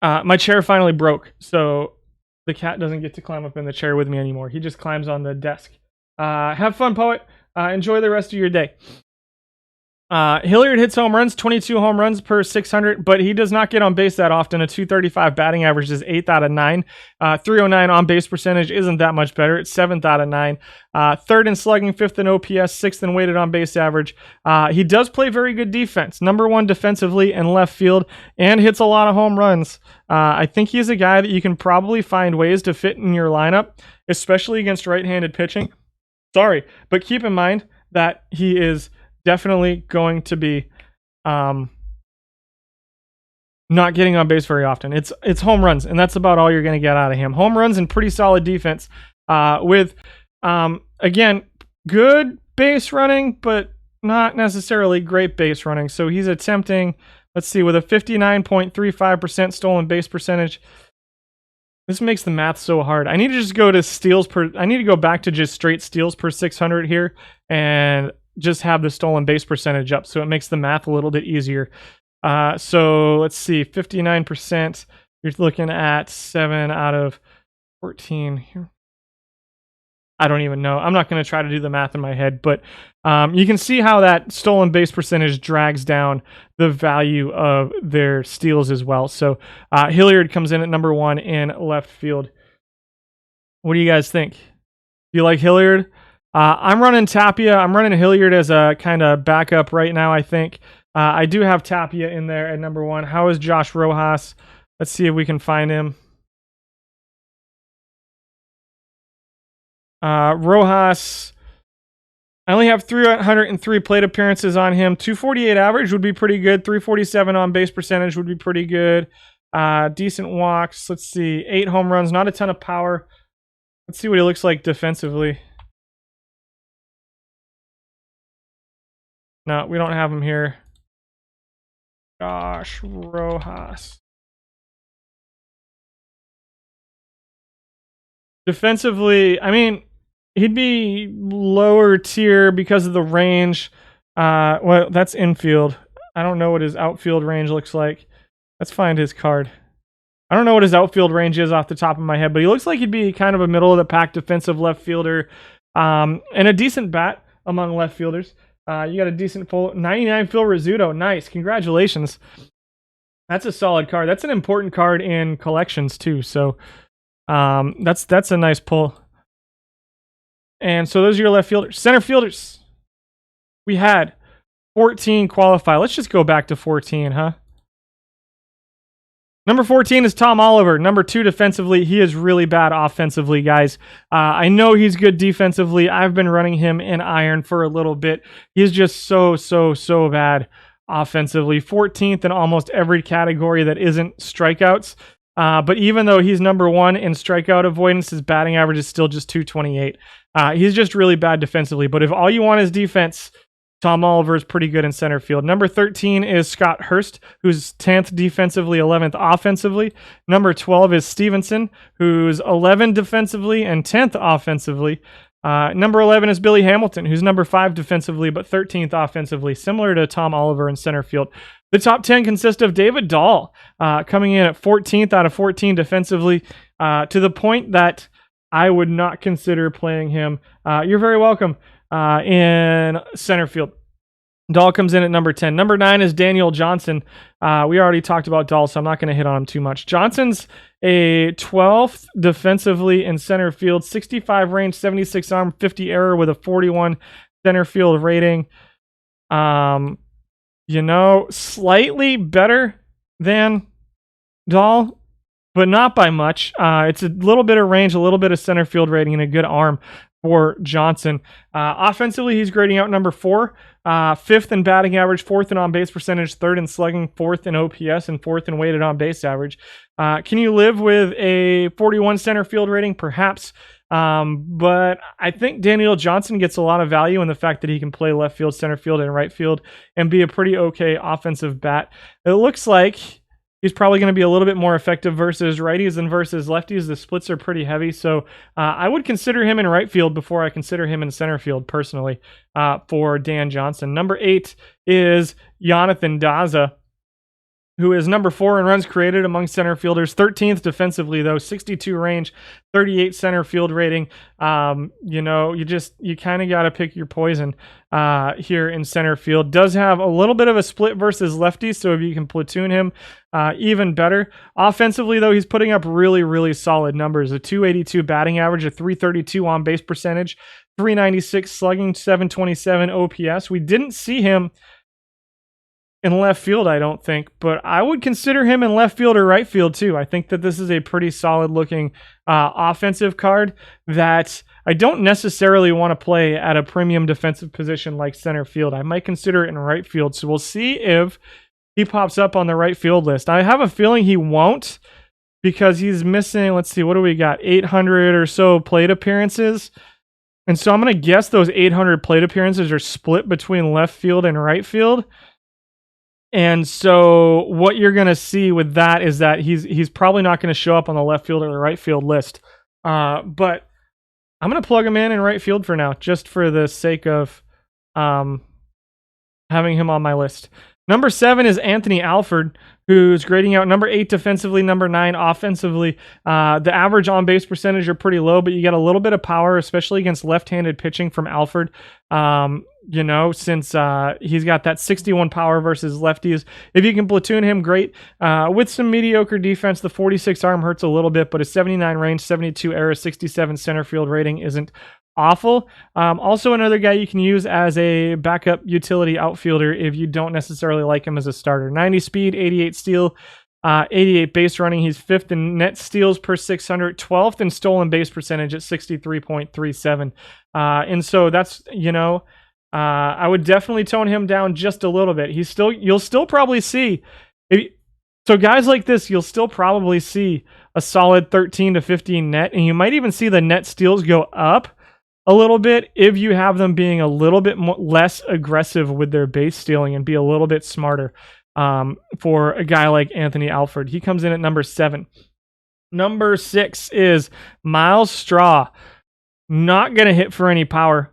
My chair finally broke, so the cat doesn't get to climb up in the chair with me anymore. He just climbs on the desk. Have fun, Poet. Enjoy the rest of your day. Hilliard hits home runs, 22 home runs per 600, but he does not get on base that often. A 235 batting average is 8th out of 9. 309 on base percentage isn't that much better. It's 7th out of 9. 3rd in slugging, 5th in OPS, 6th in weighted on base average. He does play very good defense. Number 1 defensively in left field and hits a lot of home runs. I think he's a guy that you can probably find ways to fit in your lineup, especially against right-handed pitching. Sorry, but keep in mind that he is definitely going to be not getting on base very often. It's home runs, and that's about all you're going to get out of him. Home runs and pretty solid defense with, again, good base running, but not necessarily great base running. So he's attempting, let's see, with a 59.35% stolen base percentage. This makes the math so hard. I need to just go to steals per. I need to go back to just straight steals per 600 here and just have the stolen base percentage up, so it makes the math a little bit easier. So let's see, 59%. You're looking at 7 out of 14 here. I don't even know. I'm not going to try to do the math in my head, but you can see how that stolen base percentage drags down the value of their steals as well. So Hilliard comes in at number 1 in left field. What do you guys think? Do you like Hilliard? I'm running Tapia. I'm running Hilliard as a kind of backup right now, I think. I do have Tapia in there at number 1. How is Josh Rojas? Let's see if we can find him. Rojas, I only have 303 plate appearances on him. 248 average would be pretty good. 347 on base percentage would be pretty good. Decent walks. Let's see. 8 home runs. Not a ton of power. Let's see what he looks like defensively. No, we don't have him here. Josh Rojas. Defensively, I mean, he'd be lower tier because of the range. Well, that's infield. I don't know what his outfield range looks like. Let's find his card. I don't know what his outfield range is off the top of my head, but he looks like he'd be kind of a middle of the pack defensive left fielder, and a decent bat among left fielders. You got a decent full 99 Phil Rizzuto. Nice. Congratulations. That's a solid card. That's an important card in collections too. So that's a nice pull. And so those are your left fielders. Center fielders. We had 14 qualify. Let's just go back to 14, huh? Number 14 is Tom Oliver. Number 2 defensively. He is really bad offensively, guys. I know he's good defensively. I've been running him in iron for a little bit. He's just so bad offensively. 14th in almost every category that isn't strikeouts. But even though he's number 1 in strikeout avoidance, his batting average is still just 228. He's just really bad defensively. But if all you want is defense, Tom Oliver is pretty good in center field. Number 13 is Scott Hurst, who's 10th defensively, 11th offensively. Number 12 is Stevenson, who's 11th defensively and 10th offensively. Number 11 is Billy Hamilton, who's number 5 defensively, but 13th offensively, similar to Tom Oliver in center field. The top 10 consist of David Dahl, coming in at 14th out of 14 defensively, to the point that I would not consider playing him. You're very welcome. In center field. Dahl comes in at number 10. Number 9 is Daniel Johnson. We already talked about Dahl, so I'm not going to hit on him too much. Johnson's a 12th defensively in center field, 65 range, 76 arm, 50 error with a 41 center field rating. Slightly better than Dahl, but not by much. It's a little bit of range, a little bit of center field rating, and a good arm for Johnson. Offensively, he's grading out number 4, 5th in batting average, 4th in on-base percentage, 3rd in slugging, 4th in OPS, and 4th in weighted on-base average. Can you live with a 41 center field rating? Perhaps. But I think Daniel Johnson gets a lot of value in the fact that he can play left field, center field, and right field and be a pretty okay offensive bat. It looks like he's probably going to be a little bit more effective versus righties than versus lefties. The splits are pretty heavy, so I would consider him in right field before I consider him in center field, personally, for Dan Johnson. Number 8 is Jonathan Daza. who is number 4 in runs created among center fielders, 13th defensively though, 62 range, 38 center field rating. You know, you kind of got to pick your poison here in center field. Does have a little bit of a split versus lefties, so if you can platoon him, even better. Offensively though, he's putting up really, really solid numbers: a 282 batting average, a 332 on base percentage, 396 slugging, 727 OPS. We didn't see him in left field, I don't think, but I would consider him in left field or right field too. I think that this is a pretty solid looking offensive card that I don't necessarily want to play at a premium defensive position like center field. I might consider it in right field, so we'll see if he pops up on the right field list. I have a feeling he won't, because he's missing, let's see, what do we got, 800 or so plate appearances. And so I'm going to guess those 800 plate appearances are split between left field and right field. And so what you're going to see with that is that he's probably not going to show up on the left field or the right field list. But I'm going to plug him in right field for now, just for the sake of having him on my list. Number 7 is Anthony Alford, who's grading out number 8 defensively, number 9 offensively. The average on-base percentage are pretty low, but you get a little bit of power, especially against left-handed pitching from Alford. You know, since he's got that 61 power versus lefties. If you can platoon him, great. With some mediocre defense, the 46 arm hurts a little bit, but a 79 range, 72 error, 67 center field rating isn't awful. Also another guy you can use as a backup utility outfielder if you don't necessarily like him as a starter. 90 speed, 88 steal, 88 base running. He's 5th in net steals per 600, 12th in stolen base percentage at 63.37. And so that's, you know, I would definitely tone him down just a little bit. You'll still probably see, so guys like this, you'll still probably see a solid 13 to 15 net, and you might even see the net steals go up a little bit if you have them being a little bit less aggressive with their base stealing and be a little bit smarter. For a guy like Anthony Alford, he comes in at number 7. Number 6 is Miles Straw. Not gonna hit for any power.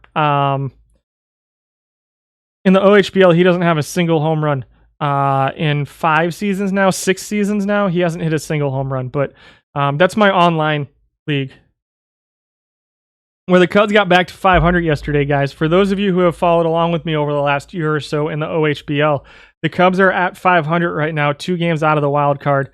In the OHBL, he doesn't have a single home run. In 6 seasons now, he hasn't hit a single home run. But that's my online league, where the Cubs got back to 500 yesterday, guys. For those of you who have followed along with me over the last year or so in the OHBL, the Cubs are at 500 right now, 2 games out of the wild card,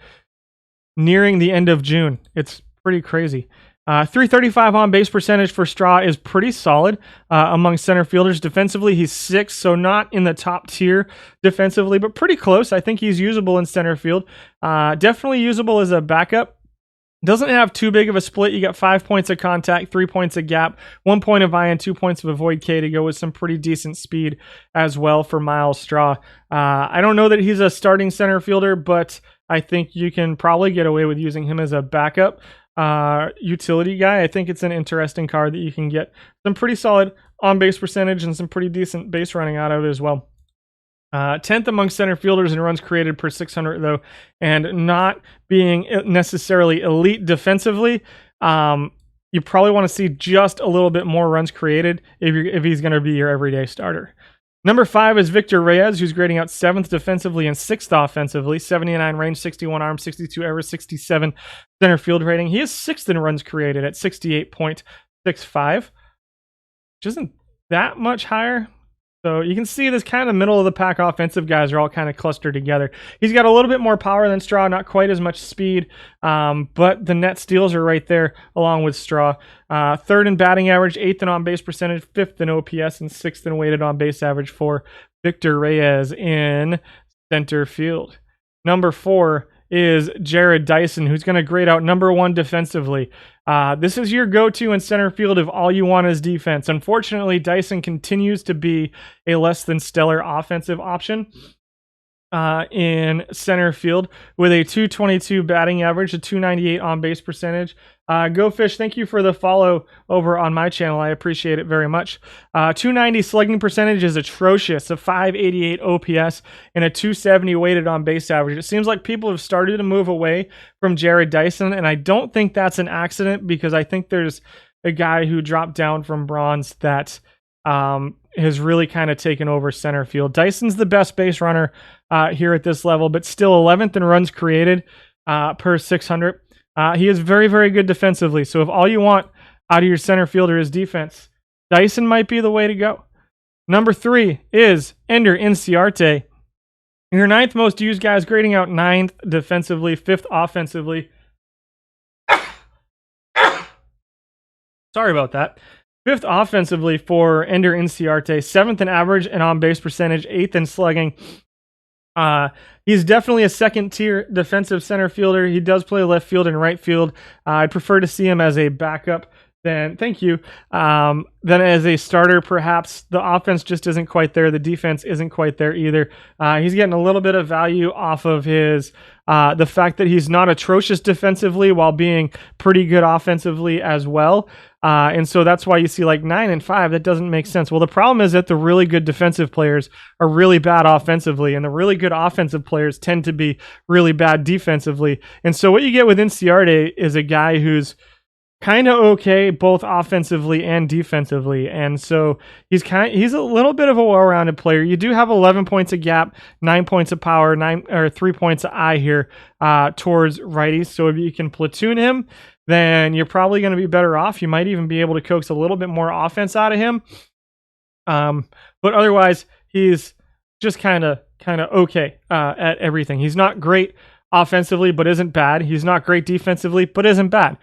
nearing the end of June. It's pretty crazy. 335 on base percentage for Straw is pretty solid among center fielders. Defensively, he's 6th, so not in the top tier defensively, but pretty close. I think he's usable in center field. Definitely usable as a backup. Doesn't have too big of a split. You got 5 points of contact, 3 points of gap, 1 point of iron, 2 points of avoid K to go with some pretty decent speed as well for Miles Straw. I don't know that he's a starting center fielder, but I think you can probably get away with using him as a backup utility guy. I think it's an interesting card that you can get some pretty solid on-base percentage and some pretty decent base running out of it as well. 10th among center fielders in runs created per 600 though, and not being necessarily elite defensively. You probably want to see just a little bit more runs created if he's going to be your everyday starter. Number 5 is Victor Reyes, who's grading out 7th defensively and 6th offensively. 79 range, 61 arm, 62 error, 67 center field rating. He is 6th in runs created at 68.65, which isn't that much higher. So you can see this kind of middle of the pack offensive guys are all kind of clustered together. He's got a little bit more power than Straw, not quite as much speed, but the net steals are right there along with Straw. 3rd in batting average, 8th in on-base percentage, 5th in OPS, and 6th in weighted on-base average for Victor Reyes in center field. Number 4 is Jared Dyson, who's going to grade out number 1 defensively. This is your go-to in center field if all you want is defense. Unfortunately, Dyson continues to be a less than stellar offensive option in center field with a 222 batting average, a 298 on-base percentage. Go Fish, thank you for the follow over on my channel. I appreciate it very much. 290 slugging percentage is atrocious, a 588 OPS, and a 270 weighted on-base average. It seems like people have started to move away from Jared Dyson, and I don't think that's an accident, because I think there's a guy who dropped down from bronze that has really kind of taken over center field. Dyson's the best base runner here at this level, but still 11th in runs created per 600. He is very, very good defensively. So if all you want out of your center fielder is defense, Dyson might be the way to go. Number 3 is Ender Inciarte. Your 9th most used guy is grading out 9th defensively, 5th offensively. Sorry about that. 5th offensively for Ender Inciarte, 7th in average and on-base percentage, 8th in slugging. He's definitely a second-tier defensive center fielder. He does play left field and right field. I'd prefer to see him as a backup than as a starter, perhaps. The offense just isn't quite there. The defense isn't quite there either. He's getting a little bit of value off of his the fact that he's not atrocious defensively while being pretty good offensively as well. And so that's why you see like 9 and 5. That doesn't make sense. Well, the problem is that the really good defensive players are really bad offensively, and the really good offensive players tend to be really bad defensively. And so what you get with Inciarte is a guy who's kind of okay both offensively and defensively, and so he's a little bit of a well-rounded player. You do have 11 points of gap, 9 points of power, 3 points of eye here towards righties. So if you can platoon him, then you're probably going to be better off. You might even be able to coax a little bit more offense out of him. But otherwise, he's just kind of okay at everything. He's not great offensively, but isn't bad. He's not great defensively, but isn't bad,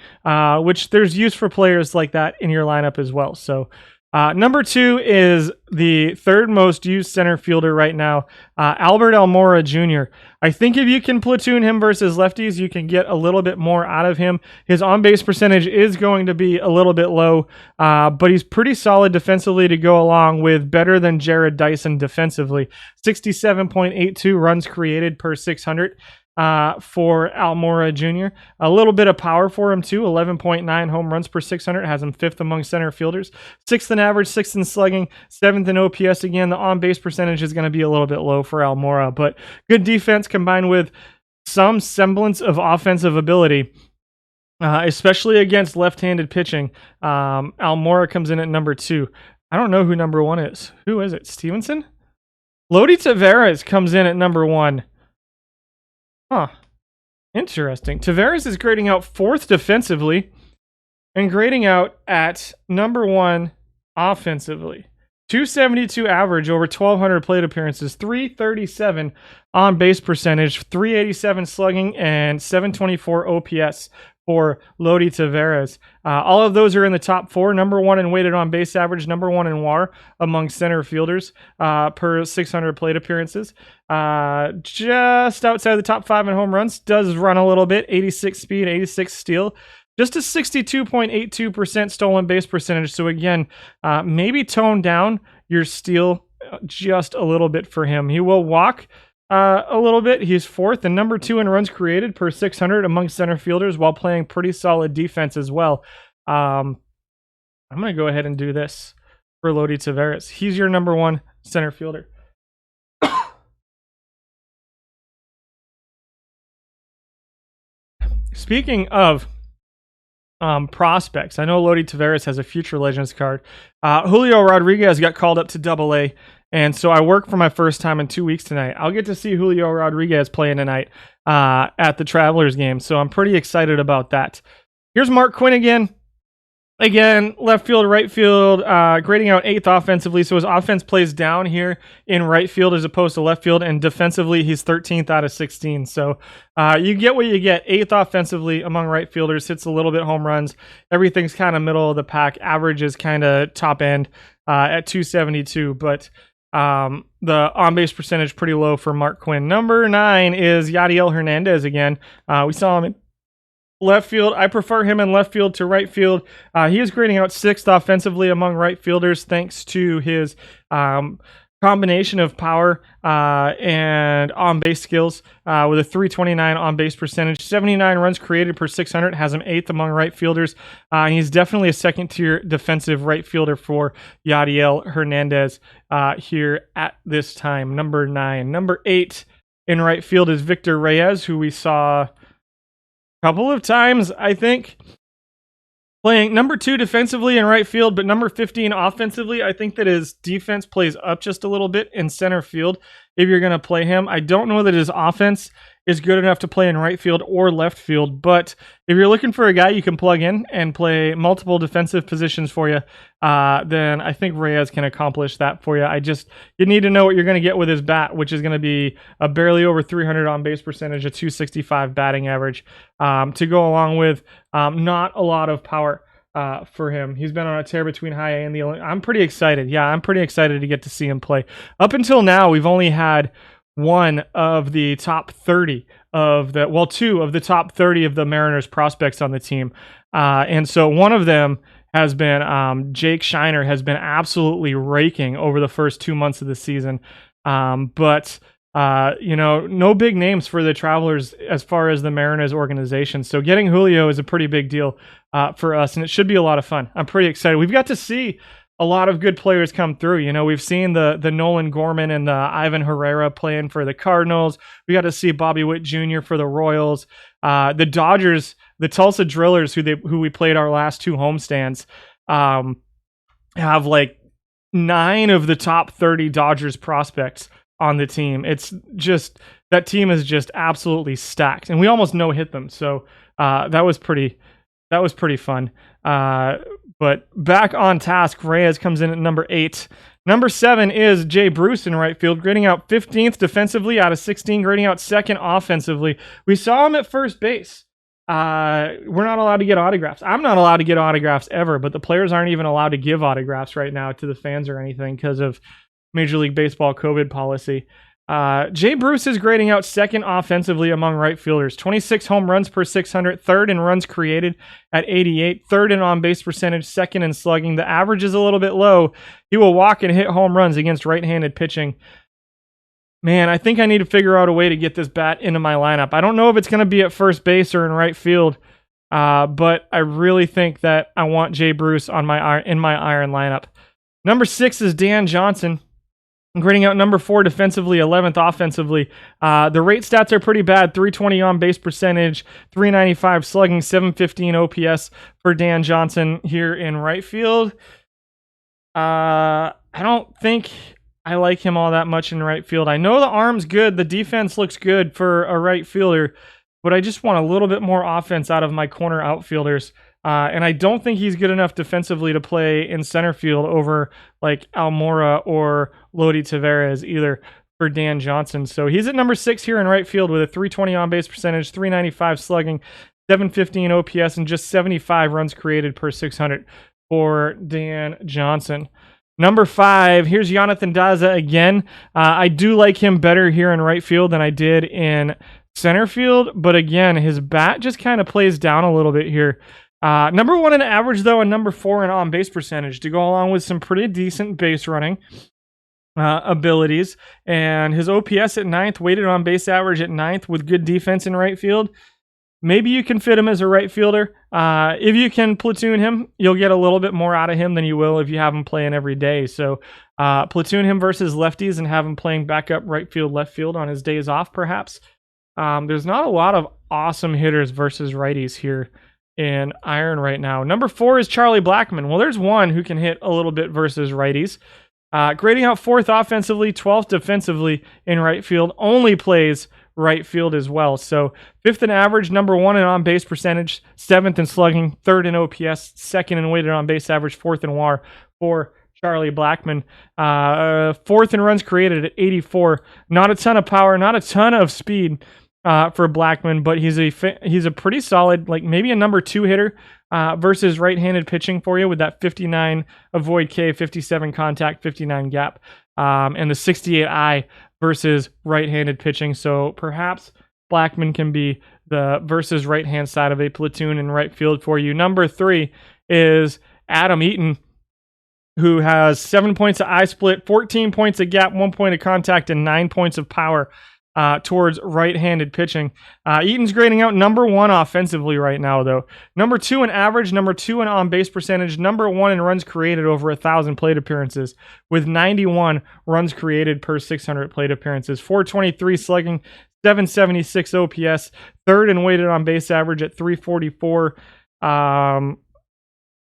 which there's use for players like that in your lineup as well. So number 2 is the 3rd most used center fielder right now, Albert Almora Jr. I think if you can platoon him versus lefties, you can get a little bit more out of him. His on-base percentage is going to be a little bit low, but he's pretty solid defensively to go along with better than Jared Dyson defensively. 67.82 runs created per 600. For Almora Jr. A little bit of power for him too. 11.9 home runs per 600 has him 5th among center fielders. 6th in average, 6th in slugging, 7th in OPS. Again, the on-base percentage is going to be a little bit low for Almora, but good defense combined with some semblance of offensive ability, especially against left-handed pitching. Almora comes in at number 2. I don't know who number 1 is. Who is it? Stevenson? Lodi Taveras comes in at number 1. Huh. Interesting. Taveras is grading out 4th defensively and grading out at number 1 offensively. 272 average over 1,200 plate appearances, 337 on base percentage, 387 slugging, and 724 OPS for Lodi Taveras. All of those are in the top 4. Number 1 in weighted on base average, number 1 in WAR among center fielders per 600 plate appearances. Just outside the top 5 in home runs. Does run a little bit, 86 speed, 86 steal. Just a 62.82% stolen base percentage. So again, maybe tone down your steal just a little bit for him. He will walk a little bit. He's 4th and number 2 in runs created per 600 among center fielders while playing pretty solid defense as well. I'm going to go ahead and do this for Lodi Taveras. He's your number 1 center fielder. Speaking of prospects, I know Lodi Taveras has a Future Legends card. Julio Rodriguez got called up to Double-A, and so I work for my first time in 2 weeks tonight. I'll get to see Julio Rodriguez playing tonight at the Travelers game, so I'm pretty excited about that. Here's Mark Quinn again. Again, left field, right field, grading out 8th offensively. So his offense plays down here in right field as opposed to left field. And defensively, he's 13th out of 16. So you get what you get. 8th offensively among right fielders, hits a little bit home runs. Everything's kind of middle of the pack. Average is kind of top end at 272. But the on-base percentage pretty low for Mark Quinn. Number 9 is Yadiel Hernandez again. We saw him in left field. I prefer him in left field to right field. He is grading out 6th offensively among right fielders thanks to his combination of power and on-base skills with a 329 on-base percentage. 79 runs created per 600 has him 8th among right fielders. And he's definitely a second-tier defensive right fielder for Yadiel Hernandez here at this time. Number 9. Number 8 in right field is Victor Reyes, who we saw couple of times, I think, Playing number 2 defensively in right field, but number 15 offensively. I think that his defense plays up just a little bit in center field if you're going to play him. I don't know that his offense is good enough to play in right field or left field, but if you're looking for a guy you can plug in and play multiple defensive positions for you, then I think Reyes can accomplish that for you. You need to know what you're going to get with his bat, which is going to be a barely over 300 on base percentage, a 265 batting average, to go along with not a lot of power for him. He's been on a tear between high A and the Olympics. I'm pretty excited. Yeah, I'm pretty excited to get to see him play. Up until now, we've only had one of the top 30 two of the top 30 of the Mariners prospects on the team. And so one of them has been Jake Shiner has been absolutely raking over the first 2 months of the season. But no big names for the Travelers as far as the Mariners organization. So getting Julio is a pretty big deal for us, and it should be a lot of fun. I'm pretty excited. We've got to see a lot of good players come through. We've seen the Nolan Gorman and the Ivan Herrera playing for the Cardinals. We got to see Bobby Witt Jr. for the Royals. The Dodgers, the Tulsa Drillers, who we played our last 2 homestands, have like 9 of the top 30 Dodgers prospects on the team. It's just, that team is just absolutely stacked, and we almost no-hit them. So that was pretty fun. But back on task, Reyes comes in at number 8. Number 7 is Jay Bruce in right field, grading out 15th defensively out of 16, grading out 2nd offensively. We saw him at first base. We're not allowed to get autographs. I'm not allowed to get autographs ever, but the players aren't even allowed to give autographs right now to the fans or anything because of Major League Baseball COVID policy. Jay Bruce is grading out 2nd offensively among right fielders. 26 home runs per 600, 3rd in runs created at 88, 3rd in on-base percentage, 2nd in slugging. The average is a little bit low. He will walk and hit home runs against right-handed pitching. Man, I think I need to figure out a way to get this bat into my lineup. I don't know if it's going to be at first base or in right field, but I really think that I want Jay Bruce in my iron lineup. Number 6 is Dan Johnson, grading out number 4 defensively, 11th offensively. The rate stats are pretty bad. 320 on base percentage, 395 slugging, 715 OPS for Dan Johnson here in right field. I don't think I like him all that much in right field. I know the arm's good. The defense looks good for a right fielder, but I just want a little bit more offense out of my corner outfielders. And I don't think he's good enough defensively to play in center field over like Almora or Lodi Taveras either for Dan Johnson. So he's at number 6 here in right field with a 320 on-base percentage, 395 slugging, 715 OPS, and just 75 runs created per 600 for Dan Johnson. Number 5, here's Jonathan Daza again. I do like him better here in right field than I did in center field, but again, his bat just kind of plays down a little bit here. Number 1 in average, though, and number 4 in on-base percentage to go along with some pretty decent base running abilities. And his OPS at 9th, weighted on base average at 9th with good defense in right field. Maybe you can fit him as a right fielder. If you can platoon him, you'll get a little bit more out of him than you will if you have him playing every day. So platoon him versus lefties and have him playing backup right field, left field on his days off, perhaps. There's not a lot of awesome hitters versus righties here in iron right now. Number 4 is Charlie Blackmon. Well, there's one who can hit a little bit versus righties. Grading out 4th offensively, 12th defensively in right field. Only plays right field as well. So 5th in average, number 1 in on-base percentage, 7th in slugging, 3rd in OPS, 2nd in weighted on-base average, 4th in WAR for Charlie Blackmon. 4th in runs created at 84. Not a ton of power, not a ton of speed for Blackmon, but he's a pretty solid, like maybe a number 2 hitter versus right-handed pitching for you with that 59 avoid K, 57 contact, 59 gap, and the 68 I versus right-handed pitching. So perhaps Blackmon can be the versus right-hand side of a platoon in right field for you. Number 3 is Adam Eaton, who has 7 points of eye split, 14 points of gap, 1 point of contact, and 9 points of power towards right-handed pitching. Eaton's grading out number 1 offensively right now, though. Number 2 in average, number 2 in on-base percentage, number 1 in runs created over 1,000 plate appearances, with 91 runs created per 600 plate appearances. 423 slugging, 776 OPS, 3rd in weighted on-base average at 344.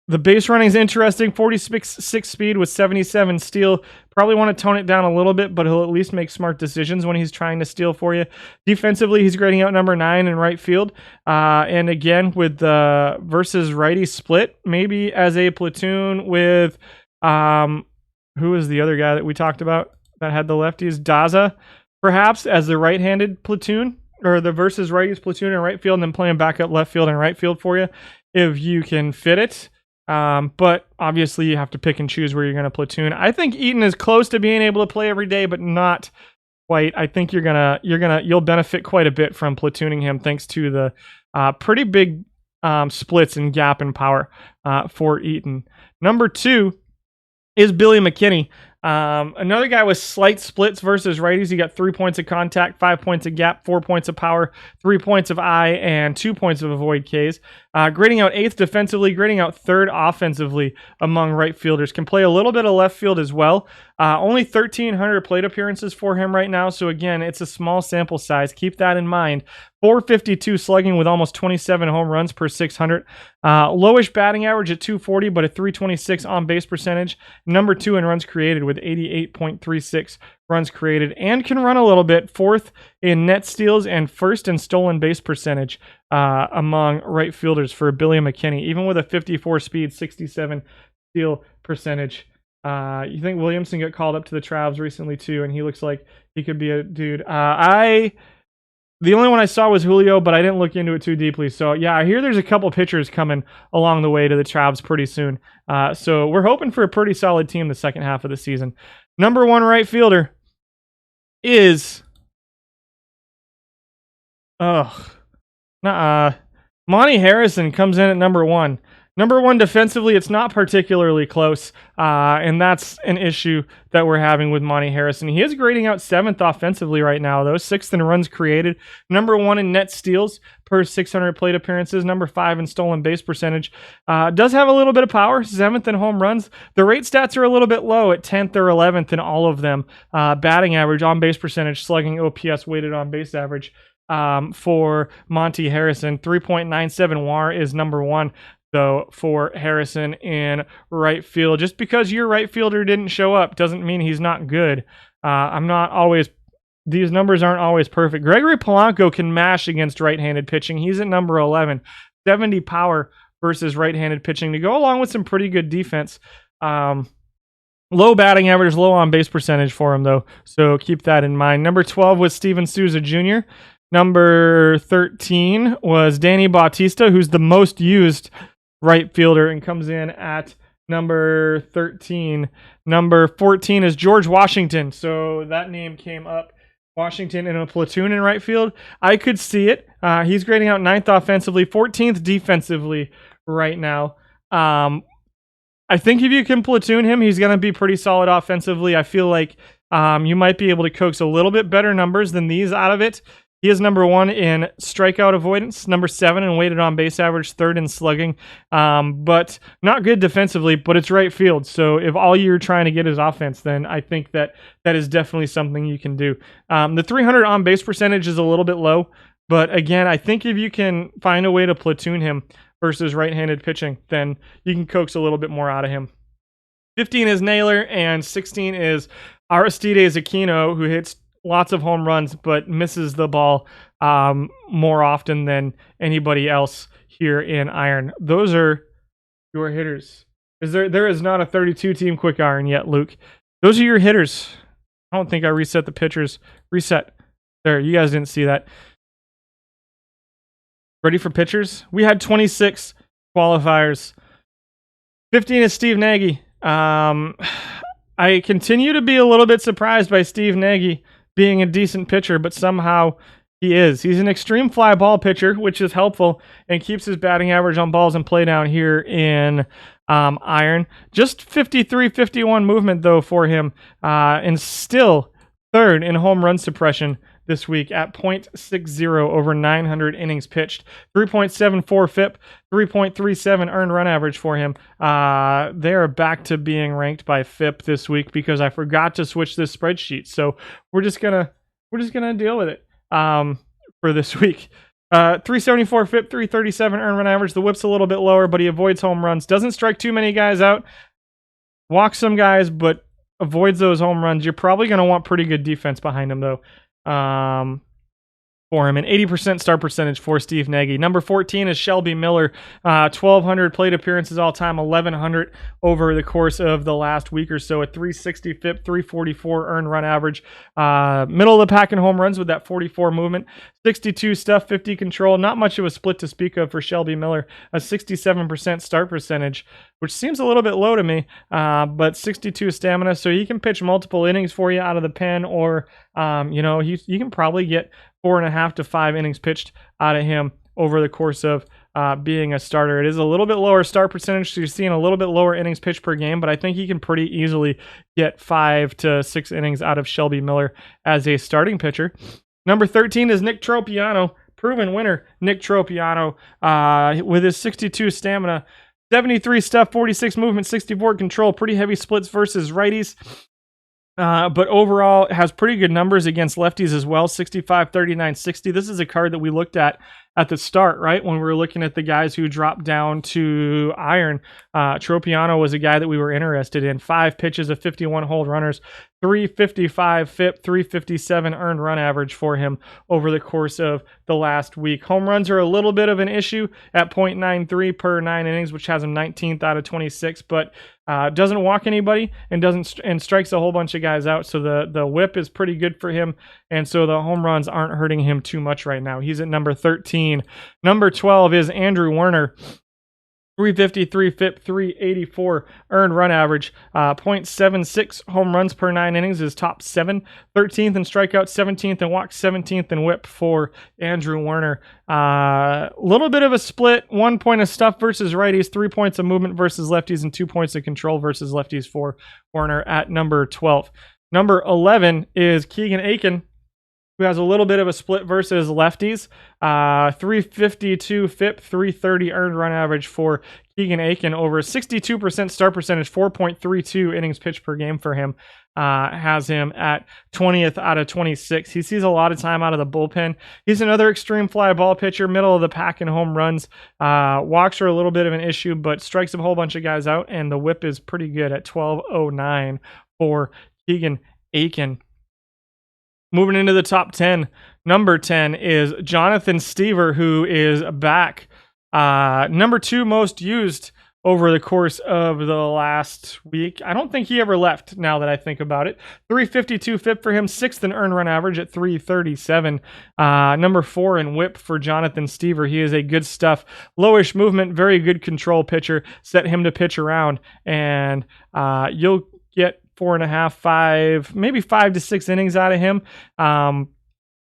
The base running is interesting. 46 speed with 77 steal. Probably want to tone it down a little bit, but he'll at least make smart decisions when he's trying to steal for you. Defensively, he's grading out number 9 in right field. And again, with the versus righty split, maybe as a platoon with who is the other guy that we talked about that had the lefties? Daza, perhaps as the right-handed platoon, or the versus righties platoon in right field, and then playing backup left field and right field for you if you can fit it. But obviously you have to pick and choose where you're going to platoon. I think Eaton is close to being able to play every day, but not quite. I think you'll benefit quite a bit from platooning him thanks to the pretty big splits and gap in power for Eaton. Number 2 is Billy McKinney. Another guy with slight splits versus righties. He got 3 points of contact, 5 points of gap, 4 points of power, 3 points of eye, and 2 points of avoid Ks. Grading out 8th defensively, grading out 3rd offensively among right fielders. Can play a little bit of left field as well. Only 1,300 plate appearances for him right now. So again, it's a small sample size. Keep that in mind. 452 slugging with almost 27 home runs per 600. Lowish batting average at 240, but a 326 on base percentage. Number 2 in runs created with 88.36 runs created, and can run a little bit. 4th in net steals and 1st in stolen base percentage among right fielders for Billy McKinney, even with a 54 speed, 67 steal percentage. You think Williamson got called up to the Travs recently too, and he looks like he could be a dude. The only one I saw was Julio, but I didn't look into it too deeply. So yeah, I hear there's a couple pitchers coming along the way to the Travs pretty soon. So we're hoping for a pretty solid team the second half of the season. Number 1 right fielder is Monty Harrison comes in at number 1. Number 1 defensively, it's not particularly close, and that's an issue that we're having with Monty Harrison. He is grading out 7th offensively right now, though. 6th in runs created. Number 1 in net steals per 600 plate appearances. Number 5 in stolen base percentage. Does have a little bit of power. 7th in home runs. The rate stats are a little bit low at 10th or 11th in all of them. Batting average, on base percentage, slugging, OPS, weighted on base average for Monty Harrison. 3.97 WAR is number 1. So for Harrison in right field. Just because your right fielder didn't show up doesn't mean he's not good. These numbers aren't always perfect. Gregory Polanco can mash against right-handed pitching. He's at number 11. 70 power versus right-handed pitching to go along with some pretty good defense. Low batting average, low on base percentage for him though. So keep that in mind. Number 12 was Steven Souza Jr. Number 13 was Danny Bautista, who's the most used right fielder and comes in at number 13. Number 14 is George Washington. So that name came up. Washington in a platoon in right field. I could see it. He's grading out 9th offensively, 14th defensively right now. I think if you can platoon him, he's going to be pretty solid offensively. I feel like you might be able to coax a little bit better numbers than these out of it. He is number 1 in strikeout avoidance, number 7 in weighted on base average, 3rd in slugging, but not good defensively, but it's right field. So if all you're trying to get is offense, then I think that is definitely something you can do. The 300 on base percentage is a little bit low, but again, I think if you can find a way to platoon him versus right-handed pitching, then you can coax a little bit more out of him. 15 is Naylor, and 16 is Aristides Aquino, who hits lots of home runs, but misses the ball more often than anybody else here in Iron. Those are your hitters. There is not a 32-team quick iron yet, Luke. Those are your hitters. I don't think I reset the pitchers. Reset. There, you guys didn't see that. Ready for pitchers? We had 26 qualifiers. 15 is Steve Nagy. I continue to be a little bit surprised by Steve Nagy being a decent pitcher, but somehow he is. He's an extreme fly ball pitcher, which is helpful and keeps his batting average on balls and play down here in Iron. Just 53-51 movement, though, for him, and still 3rd in home run suppression this week at .60 over 900 innings pitched. 3.74 FIP, 3.37 earned run average for him. They are back to being ranked by FIP this week because I forgot to switch this spreadsheet. So we're just gonna deal with it for this week. 374 FIP, 337 earned run average. The whip's a little bit lower, but he avoids home runs. Doesn't strike too many guys out. Walks some guys, but avoids those home runs. You're probably going to want pretty good defense behind him, though. For him, an 80% start percentage for Steve Nagy. Number 14 is Shelby Miller, 1,200 plate appearances all time, 1,100 over the course of the last week or so, a 360 FIP, 344 earned run average. Middle of the pack in home runs with that 44 movement, 62 stuff, 50 control. Not much of a split to speak of for Shelby Miller, a 67% start percentage, which seems a little bit low to me, but 62 stamina, so he can pitch multiple innings for you out of the pen, or you can probably get 4.5 to 5 innings pitched out of him over the course of being a starter. It is a little bit lower start percentage, so you're seeing a little bit lower innings pitched per game, but I think he can pretty easily get 5 to 6 innings out of Shelby Miller as a starting pitcher. Number 13 is Nick Tropiano, proven winner. Nick Tropiano with his 62 stamina, 73 stuff, 46 movement, 64 control, pretty heavy splits versus righties. But overall, it has pretty good numbers against lefties as well, 65, 39, 60. This is a card that we looked at the start, right? When we were looking at the guys who dropped down to iron. Tropiano was a guy that we were interested in. 5 pitches of 51 hold runners, 355 FIP, 357 earned run average for him over the course of the last week. Home runs are a little bit of an issue at 0.93 per 9 innings, which has him 19th out of 26, but doesn't walk anybody and strikes a whole bunch of guys out. So the whip is pretty good for him, and so the home runs aren't hurting him too much right now. He's at number 13. Number 12 is Andrew Werner. 353 FIP, 384 earned run average, 0.76 home runs per 9 innings is top 7, 13th in strikeouts, 17th in walks, 17th in whip for Andrew Werner. Little bit of a split, 1 point of stuff versus righties, 3 points of movement versus lefties, and 2 points of control versus lefties for Werner at number 12. Number 11 is Keegan Aiken, who has a little bit of a split versus lefties. 352 FIP, 330 earned run average for Keegan Aiken, over 62% start percentage, 4.32 innings pitched per game for him. Has him at 20th out of 26. He sees a lot of time out of the bullpen. He's another extreme fly ball pitcher, middle of the pack in home runs. Walks are a little bit of an issue, but strikes a whole bunch of guys out, and the whip is pretty good at 12.09 for Keegan Aiken. Moving into the top 10, number 10 is Jonathan Stever, who is back. Number 2 most used over the course of the last week. I don't think he ever left, now that I think about it. 352 FIP for him, 6th in earned run average at 337. Number 4 in whip for Jonathan Stever. He is a good stuff, lowish movement, very good control pitcher. Set him to pitch around, and you'll get 4.5, 5, maybe 5 to 6 innings out of him.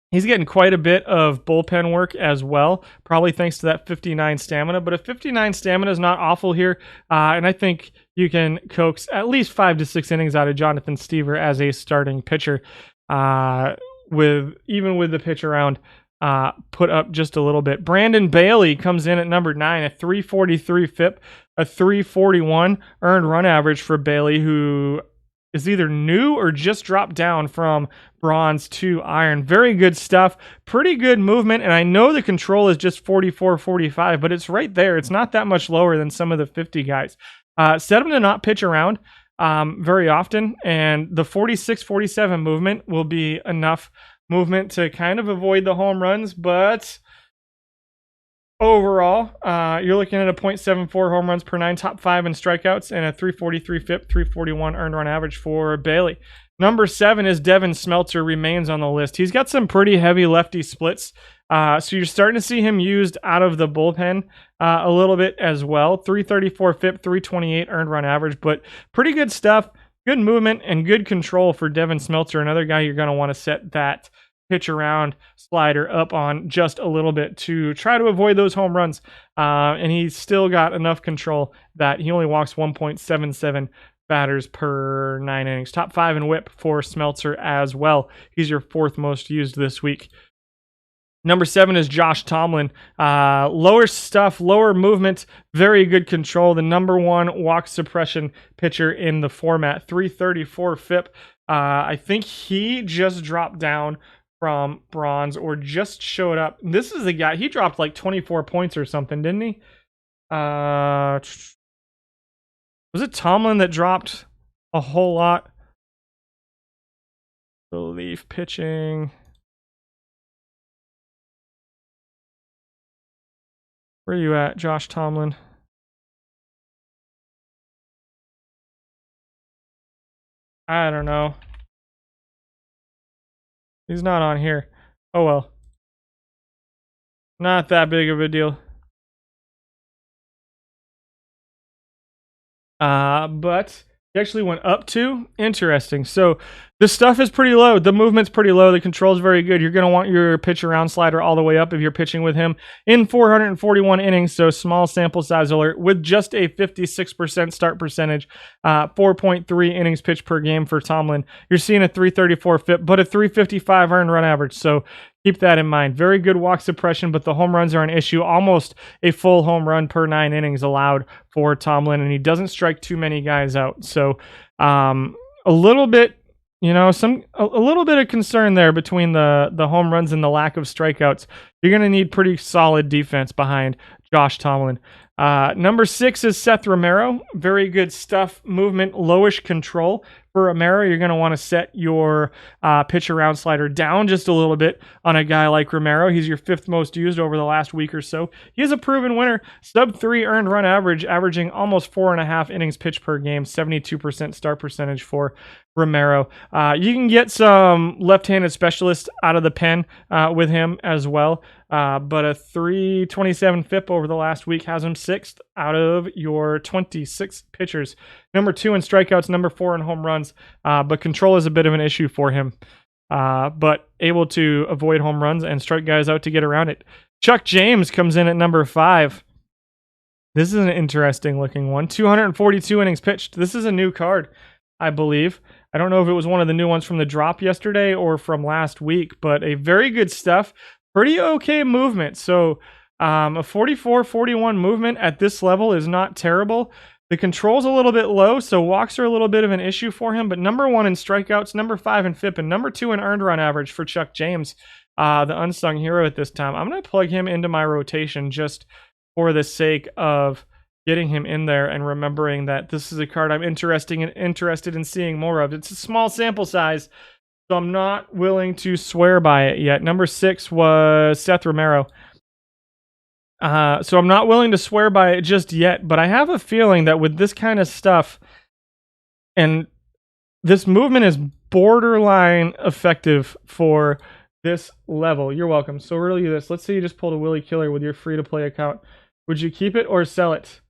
He's getting quite a bit of bullpen work as well, probably thanks to that 59 stamina. But a 59 stamina is not awful here, and I think you can coax at least 5 to 6 innings out of Jonathan Stever as a starting pitcher, with the pitch around put up just a little bit. Brandon Bailey comes in at number 9, a 343 FIP, a 341 earned run average for Bailey, who is either new or just dropped down from bronze to iron. Very good stuff, pretty good movement, and I know the control is just 44, 45, but it's right there. It's not that much lower than some of the 50 guys. Set him to not pitch around very often, and the 46, 47 movement will be enough movement to kind of avoid the home runs, but overall, you're looking at a 0.74 home runs per 9, top 5 in strikeouts, and a 343 FIP, 341 earned run average for Bailey. Number 7 is Devin Smeltzer, remains on the list. He's got some pretty heavy lefty splits, so you're starting to see him used out of the bullpen a little bit as well. 334 FIP, 328 earned run average, but pretty good stuff. Good movement and good control for Devin Smeltzer, another guy you're going to want to set that pitch around slider up on just a little bit to try to avoid those home runs. And he's still got enough control that he only walks 1.77 batters per 9 innings. Top 5 in whip for Smeltzer as well. He's your 4th most used this week. Number 7 is Josh Tomlin. Lower stuff, lower movement, very good control. The number 1 walk suppression pitcher in the format. 334 FIP. I think he just dropped down from bronze or just showed up. This is the guy. He dropped like 24 points or something, didn't he? Was it Tomlin that dropped a whole lot? Relief pitching. Where are you at, Josh Tomlin? I don't know. He's not on here. Oh well. Not that big of a deal. But he actually went up 2. Interesting. So the stuff is pretty low. The movement's pretty low. The control's very good. You're going to want your pitch around slider all the way up if you're pitching with him in 441 innings. So small sample size alert with just a 56% start percentage, 4.3 innings pitched per game for Tomlin. You're seeing a 334 FIP, but a 355 earned run average. So keep that in mind. Very good walk suppression, but the home runs are an issue. Almost a full home run per 9 innings allowed for Tomlin, and he doesn't strike too many guys out. So a little bit, a little bit of concern there between the home runs and the lack of strikeouts. You're going to need pretty solid defense behind Josh Tomlin. Number 6 is Seth Romero. Very good stuff. Movement, lowish control. For Romero, you're going to want to set your pitch around slider down just a little bit on a guy like Romero. He's your 5th most used over the last week or so. He is a proven winner. Sub-3 earned run average, averaging almost 4.5 innings pitched per game, 72% start percentage for Romero. You can get some left-handed specialists out of the pen with him as well. But a 327 FIP over the last week has him 6th out of your 26 pitchers. Number 2 in strikeouts, number 4 in home runs. But control is a bit of an issue for him. But able to avoid home runs and strike guys out to get around it. Chuck James comes in at number 5. This is an interesting looking one. 242 innings pitched. This is a new card, I believe. I don't know if it was one of the new ones from the drop yesterday or from last week, but a very good stuff. Pretty okay movement. So a 44-41 movement at this level is not terrible. The control's a little bit low, so walks are a little bit of an issue for him. But number 1 in strikeouts, number 5 in FIP, and number 2 in earned run average for Chuck James, the unsung hero at this time. I'm going to plug him into my rotation just for the sake of getting him in there and remembering that this is a card I'm interested in seeing more of. It's a small sample size, so I'm not willing to swear by it yet. Number 6 was Seth Romero. So I'm not willing to swear by it just yet, but I have a feeling that with this kind of stuff, and this movement is borderline effective for this level. You're welcome. So early this, let's say you just pulled a Willie Killer with your free-to-play account. Would you keep it or sell it?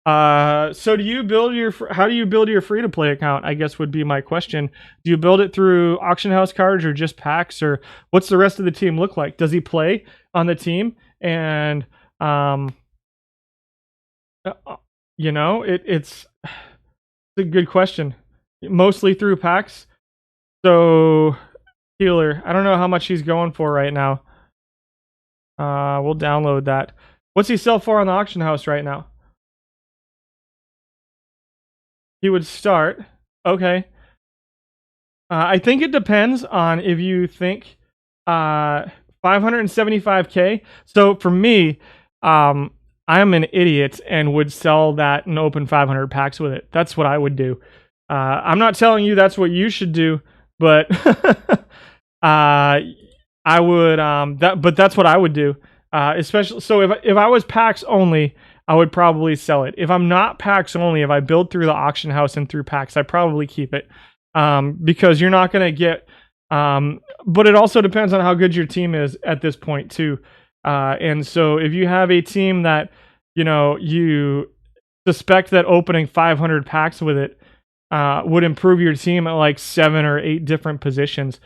So do you build how do you build your free-to-play account, I guess would be my question. Do you build it through auction house cards or just packs, or what's the rest of the team look like? Does he play on the team? And it's a good question. Mostly through packs. So Healer, I don't know how much he's going for right now. We'll download that. What's he sell for on the auction house right now? He would start. Okay. I think it depends on if you think 575K. So for me, I'm an idiot and would sell that and open 500 packs with it. That's what I would do. I'm not telling you that's what you should do, but I would but that's what I would do. Especially so if I was packs only, I would probably sell it. If I'm not packs only, if I build through the auction house and through packs, I probably keep it. Because you're not going to get but it also depends on how good your team is at this point too. And so if you have a team that you suspect that opening 500 packs with it would improve your team at like 7 or 8 different positions.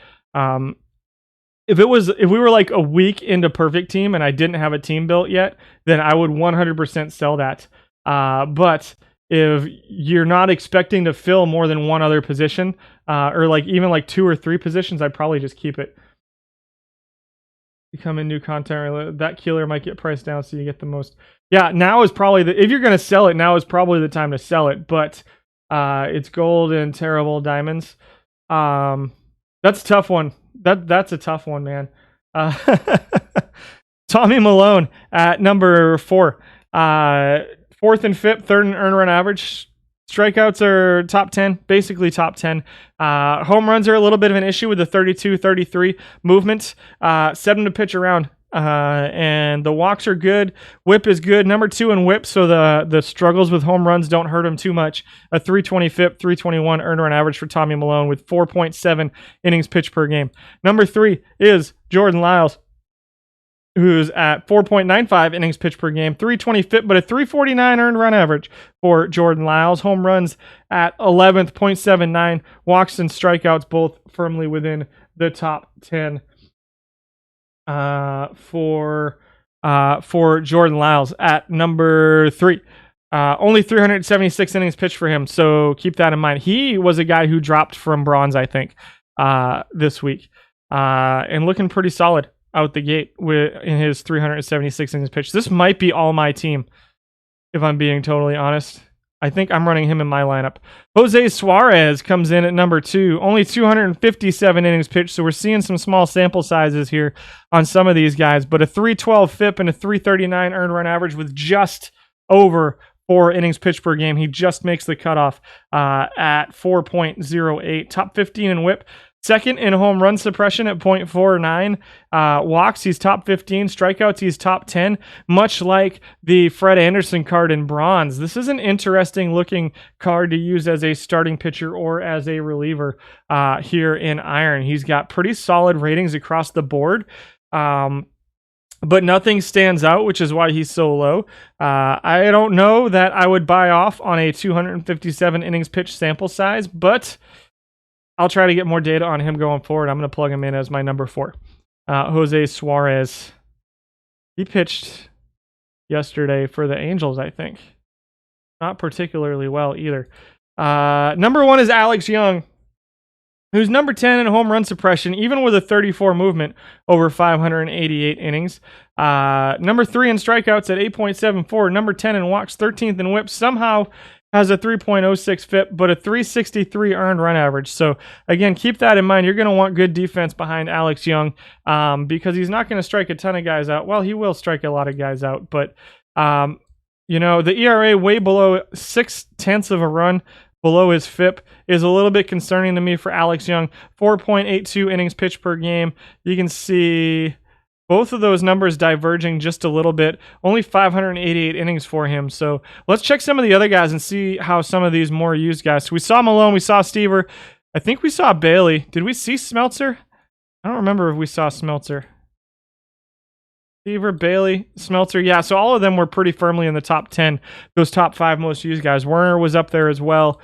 If we were like a week into perfect team and I didn't have a team built yet, then I would 100% sell that. But if you're not expecting to fill more than one other position, or like even like 2 or 3 positions, I'd probably just keep it. Become a new content. That killer might get priced down so you get the most. Yeah, now is probably if you're gonna sell it, now is probably the time to sell it. But it's gold and terrible diamonds. That's a tough one. That's a tough one, man. Tommy Milone at number 4. Fourth and fifth, third in earned run average. Strikeouts are top 10, basically top 10. Home runs are a little bit of an issue with the 32-33 movement. 7 to pitch around. And the walks are good. Whip is good. Number 2 in whip, so the struggles with home runs don't hurt him too much. A 320 FIP, 321 earned run average for Tommy Milone with 4.7 innings pitched per game. Number 3 is Jordan Lyles, who's at 4.95 innings pitched per game, 320 FIP, but a 349 earned run average for Jordan Lyles. Home runs at 11th, 0.79. Walks and strikeouts both firmly within the top 10 for Jordan Lyles at number 3. Only 376 innings pitched for him, so keep that in mind. He was a guy who dropped from bronze, I think, this week, and looking pretty solid out the gate in his 376 innings pitched. This might be all my team, if I'm being totally honest. I think I'm running him in my lineup. Jose Suarez comes in at number 2. Only 257 innings pitched, so we're seeing some small sample sizes here on some of these guys, but a 312 FIP and a 339 earned run average with just over 4 innings pitched per game. He just makes the cutoff at 4.08. Top 15 in whip. Second in home run suppression at 0.49. Walks, he's top 15. Strikeouts, he's top 10. Much like the Fred Anderson card in bronze. This is an interesting looking card to use as a starting pitcher or as a reliever here in iron. He's got pretty solid ratings across the board. But nothing stands out, which is why he's so low. I don't know that I would buy off on a 257 innings pitched sample size, but I'll try to get more data on him going forward. I'm going to plug him in as my number 4. Jose Suarez. He pitched yesterday for the Angels, I think. Not particularly well either. Number 1 is Alex Young, who's number 10 in home run suppression, even with a 34 movement over 588 innings. Number 3 in strikeouts at 8.74. Number 10 in walks, 13th in whips. Somehow has a 3.06 FIP, but a 363 earned run average. So, again, keep that in mind. You're going to want good defense behind Alex Young because he's not going to strike a ton of guys out. Well, he will strike a lot of guys out, but, the ERA way below 0.6 of a run below his FIP is a little bit concerning to me for Alex Young. 4.82 innings pitched per game. You can see both of those numbers diverging just a little bit. Only 588 innings for him. So let's check some of the other guys and see how some of these more used guys. So we saw Malone, we saw Stever. I think we saw Bailey. Did we see Smeltzer? I don't remember if we saw Smeltzer. Stever, Bailey, Smeltzer. Yeah, so all of them were pretty firmly in the top 10. Those top 5 most used guys. Werner was up there as well.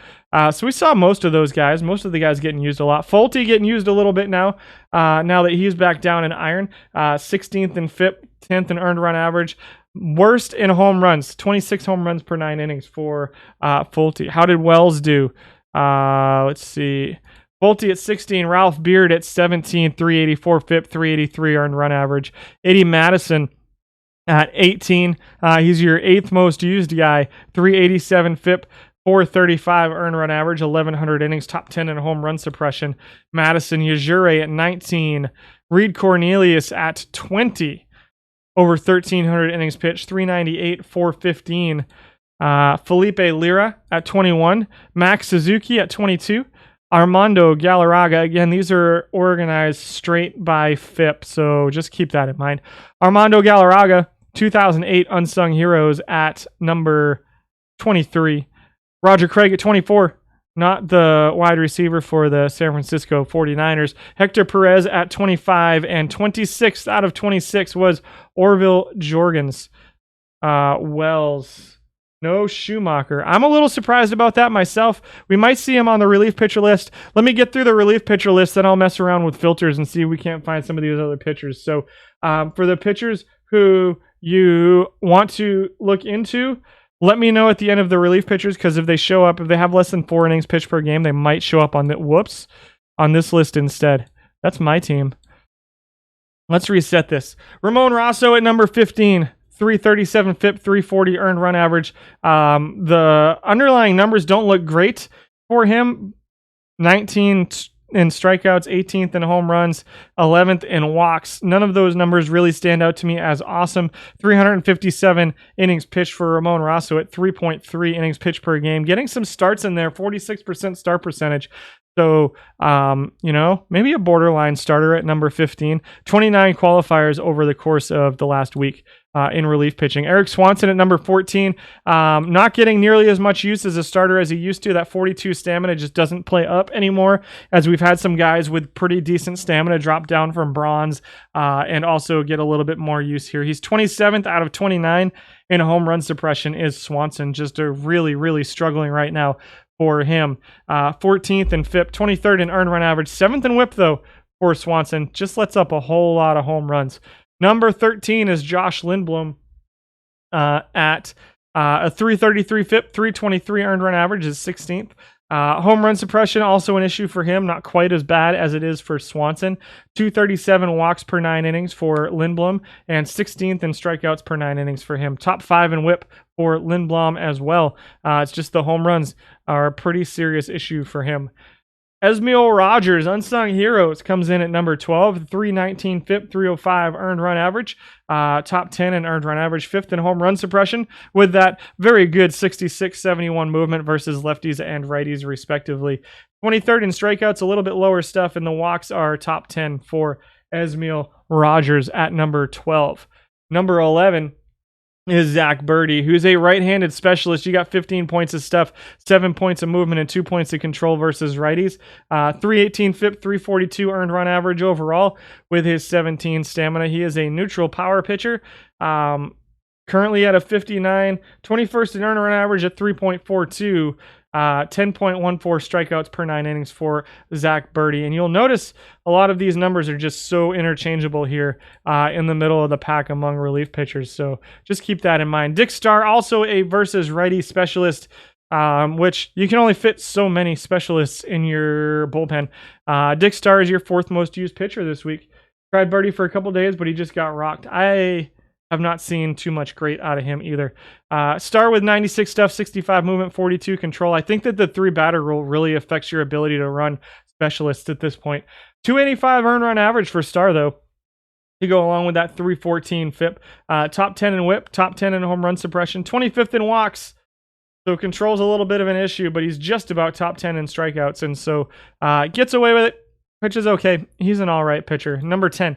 So we saw most of those guys. Most of the guys getting used a lot. Fulte getting used a little bit now. Now that he's back down in iron. 16th in FIP, 10th in earned run average. Worst in home runs. 26 home runs per 9 innings for Fulte. How did Wells do? Let's see. Fulte at 16, Ralph Beard at 17, 384 FIP, 383 earned run average. Eddie Madison at 18. He's your 8th most used guy, 387 FIP, 435 earned run average, 1,100 innings, top 10 in home run suppression. Madison Yajure at 19. Reed Cornelius at 20. Over 1,300 innings pitched, 398, 415. Felipe Lira at 21. Max Suzuki at 22. Armando Galarraga, again, these are organized straight by FIP, so just keep that in mind. Armando Galarraga, 2008 Unsung Heroes at number 23. Roger Craig at 24, not the wide receiver for the San Francisco 49ers. Hector Perez at 25, and 26th out of 26 was Orville Jorgens. Wells. No Schumacher. I'm a little surprised about that myself. We might see him on the relief pitcher list. Let me get through the relief pitcher list, then I'll mess around with filters and see if we can't find some of these other pitchers. So for the pitchers who you want to look into, let me know at the end of the relief pitchers, because if they show up, if they have less than 4 innings pitched per game, they might show up on this list instead. That's my team. Let's reset this. Ramon Rosso at number 15. 337 FIP, 340 earned run average. The underlying numbers don't look great for him. 19 in strikeouts, 18th in home runs, 11th in walks. None of those numbers really stand out to me as awesome. 357 innings pitched for Ramon Rosso at 3.3 innings pitched per game. Getting some starts in there, 46% start percentage. So, maybe a borderline starter at number 15. 29 qualifiers over the course of the last week in relief pitching. Eric Swanson at number 14. Not getting nearly as much use as a starter as he used to. That 42 stamina just doesn't play up anymore, as we've had some guys with pretty decent stamina drop down from bronze and also get a little bit more use here. He's 27th out of 29 in home run suppression is Swanson. Just a really, really struggling right now for him. 14th in FIP, 23rd in earned run average, 7th in WHIP though for Swanson. Just lets up a whole lot of home runs. Number 13 is Josh Lindblom at a 333 FIP, 323 earned run average is 16th. Home run suppression, also an issue for him, not quite as bad as it is for Swanson. 237 walks per 9 innings for Lindblom, and 16th in strikeouts per 9 innings for him. Top 5 in WHIP for Lindblom as well. It's just the home runs are a pretty serious issue for him. Esmiel Rogers, Unsung Heroes, comes in at number 12, 319 FIP, 305 earned run average, top 10 in earned run average, 5th in home run suppression, with that very good 66-71 movement versus lefties and righties respectively. 23rd in strikeouts, a little bit lower stuff, and the walks are top 10 for Esmiel Rogers at number 12. Number 11 is Zach Birdie, who's a right-handed specialist. You got 15 points of stuff, 7 points of movement, and 2 points of control versus righties. 318 FIP, 342 earned run average overall with his 17 stamina. He is a neutral power pitcher. Currently at a 59, 21st in earned run average at 3.42. 10.14 strikeouts per 9 innings for Zach Birdie. And you'll notice a lot of these numbers are just so interchangeable here in the middle of the pack among relief pitchers. So just keep that in mind. Dick Starr, also a versus righty specialist, which you can only fit so many specialists in your bullpen. Dick Starr is your 4th most used pitcher this week. Tried Birdie for a couple days, but he just got rocked. I have not seen too much great out of him either. Starr with 96 stuff, 65 movement, 42 control. I think that the 3-batter rule really affects your ability to run specialists at this point. 285 earned run average for Starr, though, to go along with that 314 FIP. Top 10 in WHIP, top 10 in home run suppression, 25th in walks. So control's a little bit of an issue, but he's just about top 10 in strikeouts, and so gets away with it. Pitches okay. He's an all right pitcher. Number 10.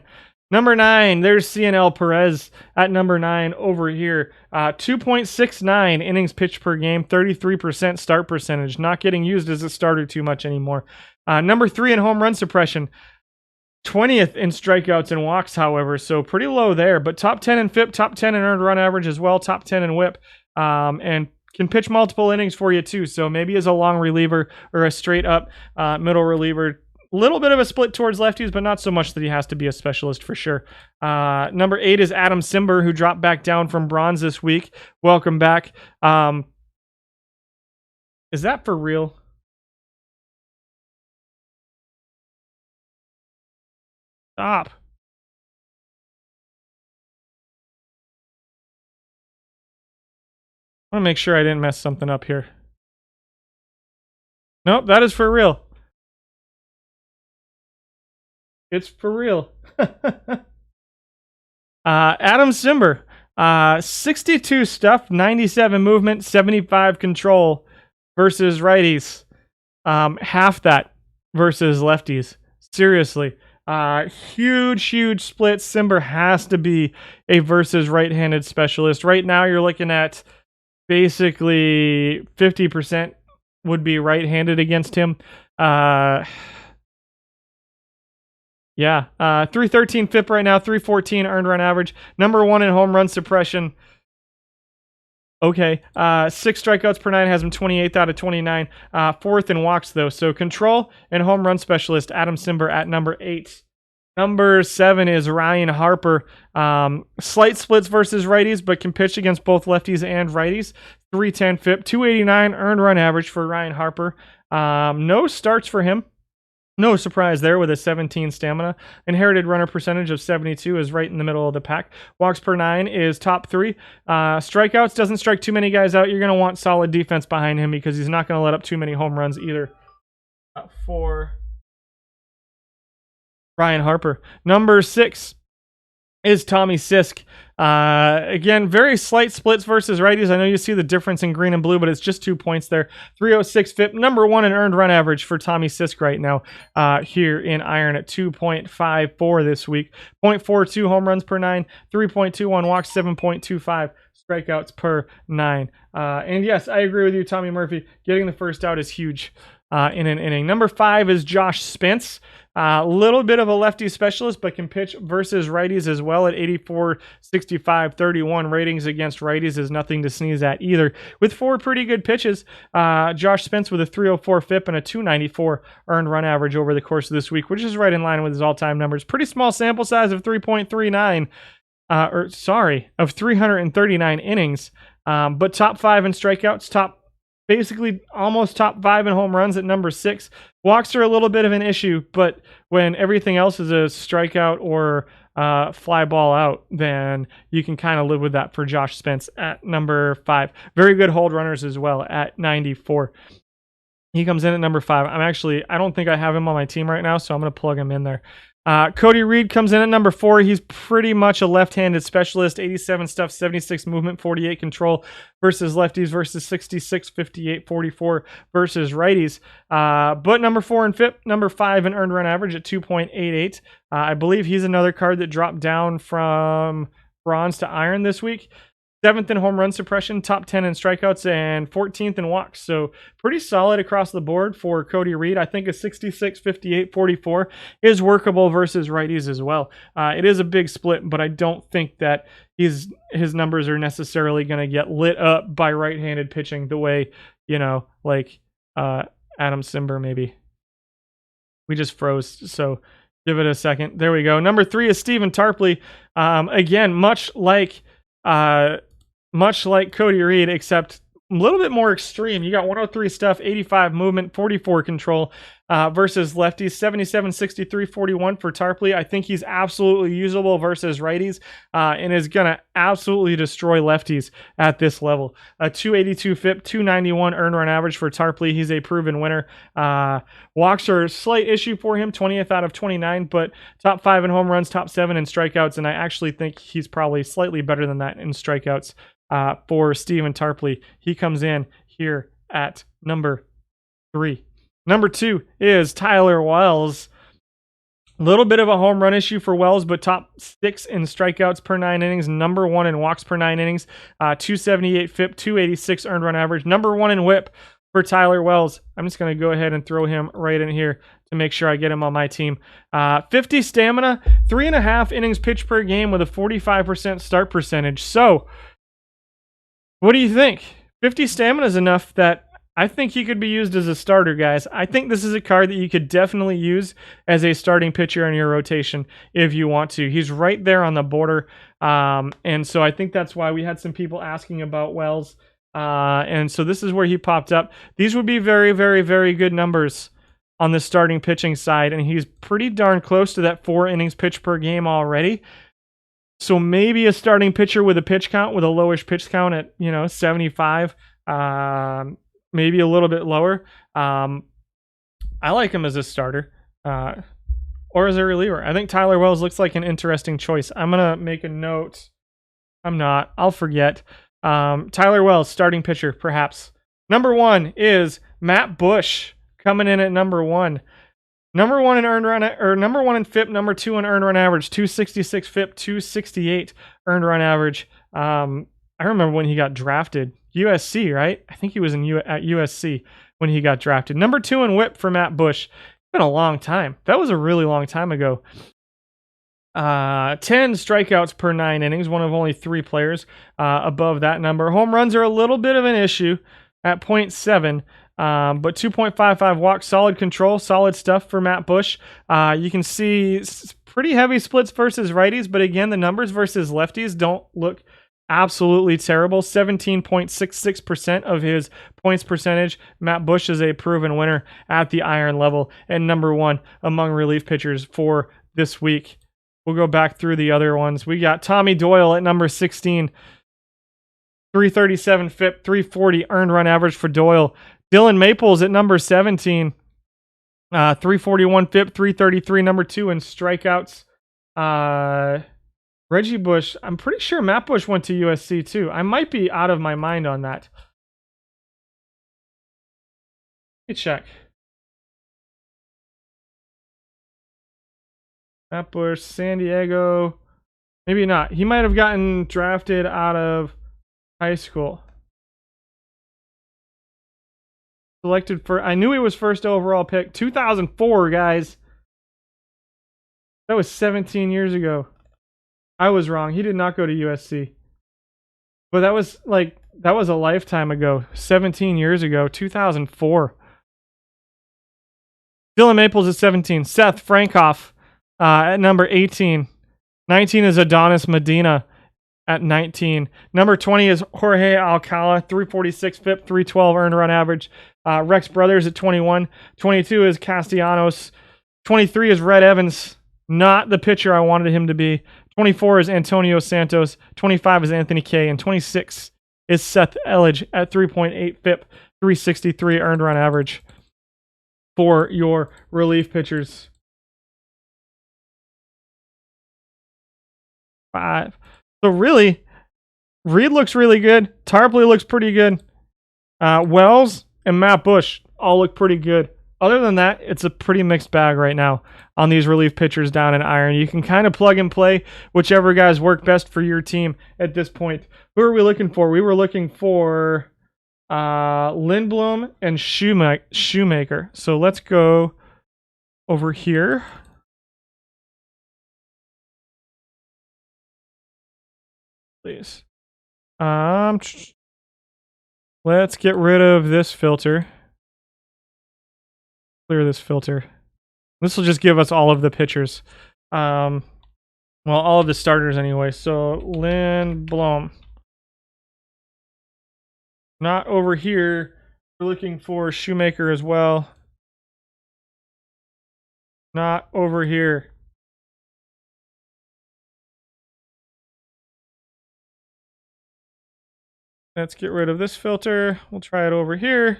Number 9, there's CNL Perez at number 9 over here. 2.69 innings pitched per game, 33% start percentage. Not getting used as a starter too much anymore. Number 3 in home run suppression. 20th in strikeouts and walks, however, so pretty low there. But top 10 in FIP, top 10 in earned run average as well, top 10 in WHIP. And can pitch multiple innings for you too. So maybe as a long reliever or a straight up middle reliever. Little bit of a split towards lefties, but not so much that he has to be a specialist for sure. Number 8 is Adam Simber, who dropped back down from bronze this week. Welcome back. Is that for real? Stop. I want to make sure I didn't mess something up here. Nope, that is for real. It's for real. Adam Simber, 62 stuff, 97 movement, 75 control versus righties. Half that versus lefties. Seriously. Huge split. Simber has to be a versus right-handed specialist. Right now you're looking at basically 50% would be right-handed against him. Yeah, 313 FIP right now, 314 earned run average. Number 1 in home run suppression. Okay, 6 strikeouts per 9 has him 28th out of 29. 4th in walks, though. So control and home run specialist Adam Simber at number 8. Number 7 is Ryan Harper. Slight splits versus righties, but can pitch against both lefties and righties. 310 FIP, 289 earned run average for Ryan Harper. No starts for him. No surprise there with a 17 stamina. Inherited runner percentage of 72 is right in the middle of the pack. Walks per 9 is top 3. Strikeouts, doesn't strike too many guys out. You're going to want solid defense behind him because he's not going to let up too many home runs either. For Ryan Harper. Number 6 is Tommy Sisk. Again, very slight splits versus righties. I know you see the difference in green and blue, but it's just 2 points there. 306 FIP, number 1 in earned run average for Tommy Sisk right now here in iron at 2.54 this week. 0.42 home runs per 9, 3.21 walks, 7.25 strikeouts per 9. And yes, I agree with you, Tommy Murphy. Getting the first out is huge in an inning. Number 5 is Josh Spence. A little bit of a lefty specialist, but can pitch versus righties as well at 84, 65, 31. Ratings against righties is nothing to sneeze at either. With 4 pretty good pitches, Josh Spence with a 304 FIP and a 294 earned run average over the course of this week, which is right in line with his all-time numbers. Pretty small sample size of 3.39, of 339 innings, but top 5 in strikeouts, basically almost top 5 in home runs at number 6. Walks are a little bit of an issue, but when everything else is a strikeout or fly ball out, then you can kind of live with that for Josh Spence at number 5. Very good hold runners as well at 94. He comes in at number 5. I don't think I have him on my team right now, so I'm going to plug him in there. Cody Reed comes in at number 4. He's pretty much a left-handed specialist. 87 stuff, 76 movement, 48 control versus lefties versus 66, 58, 44 versus righties. But number 4 in FIP, number 5 in earned run average at 2.88. I believe he's another card that dropped down from bronze to iron this week. 7th in home run suppression, top 10 in strikeouts, and 14th in walks. So pretty solid across the board for Cody Reed. I think a 66, 58, 44 is workable versus righties as well. It is a big split, but I don't think that his numbers are necessarily going to get lit up by right-handed pitching the way, like Adam Simber maybe. We just froze, so give it a second. There we go. Number 3 is Stephen Tarpley. Again, much like Cody Reed, except a little bit more extreme. You got 103 stuff, 85 movement, 44 control versus lefties, 77, 63, 41 for Tarpley. I think he's absolutely usable versus righties and is going to absolutely destroy lefties at this level. A 282 FIP, 291 earned run average for Tarpley. He's a proven winner. Walks are a slight issue for him, 20th out of 29, but top 5 in home runs, top 7 in strikeouts, and I actually think he's probably slightly better than that in strikeouts. For Stephen Tarpley. He comes in here at number 3. Number 2 is Tyler Wells. A little bit of a home run issue for Wells, but top 6 in strikeouts per 9 innings, number 1 in walks per 9 innings, 278 FIP, 286 earned run average, number 1 in whip for Tyler Wells. I'm just going to go ahead and throw him right in here to make sure I get him on my team. 50 stamina, 3.5 innings pitched per game with a 45% start percentage. So, what do you think? 50 stamina is enough that I think he could be used as a starter, guys. I think this is a card that you could definitely use as a starting pitcher in your rotation if you want to. He's right there on the border, and so I think that's why we had some people asking about Wells, and so this is where he popped up. These would be very, very, very good numbers on the starting pitching side, and he's pretty darn close to that 4 innings pitched per game already. So maybe a starting pitcher with a pitch count, with a lowish pitch count at 75, maybe a little bit lower. I like him as a starter or as a reliever. I think Tyler Wells looks like an interesting choice. I'm gonna make a note. I'm not. I'll forget. Tyler Wells, starting pitcher, perhaps. Number 1 is Matt Bush coming in at number 1. Number 1 in earned run, or number 1 in FIP, number 2 in earned run average, 266 FIP, 268 earned run average. I remember when he got drafted, USC, right? I think he was at USC when he got drafted. Number 2 in whip for Matt Bush. It's been a long time. That was a really long time ago. 10 strikeouts per 9 innings, one of only 3 players above that number. Home runs are a little bit of an issue at 0.7. But 2.55 walks, solid control, solid stuff for Matt Bush. You can see pretty heavy splits versus righties, but again, the numbers versus lefties don't look absolutely terrible. 17.66% of his points percentage. Matt Bush is a proven winner at the iron level and number 1 among relief pitchers for this week. We'll go back through the other ones. We got Tommy Doyle at number 16. 337 FIP, 340 earned run average for Doyle. Dylan Maples at number 17 341 FIP, 333, number 2 in strikeouts. Reggie Bush, I'm pretty sure Matt Bush went to USC too. I might be out of my mind on that. Let me check. Matt Bush, San Diego. Maybe not. He might have gotten drafted out of high school. Selected for, I knew he was first overall pick. 2004, guys. That was 17 years ago. I was wrong. He did not go to USC. But that was a lifetime ago. 17 years ago. 2004. Dylan Maples is 17. Seth Frankoff at number 18. 19 is Adonis Medina at 19. Number 20 is Jorge Alcala, 346 FIP, 312 earned run average. Rex Brothers at 21. 22 is Castellanos. 23 is Red Evans, not the pitcher I wanted him to be. 24 is Antonio Santos. 25 is Anthony Kay. And 26 is Seth Elledge at 3.8 FIP, 363 earned run average for your relief pitchers. 5. So really, Reed looks really good. Tarpley looks pretty good. Wells and Matt Bush all look pretty good. Other than that, it's a pretty mixed bag right now on these relief pitchers down in Iron. You can kind of plug and play whichever guys work best for your team at this point. Who are we looking for? We were looking for Lindblom and Shoemaker. So let's go over here. Please. Let's get rid of this filter. Clear this filter. This will just give us all of the pitchers. Well, all of the starters anyway. So Lindblom. Not over here. We're looking for Shoemaker as well. Not over here. Let's get rid of this filter. We'll try it over here.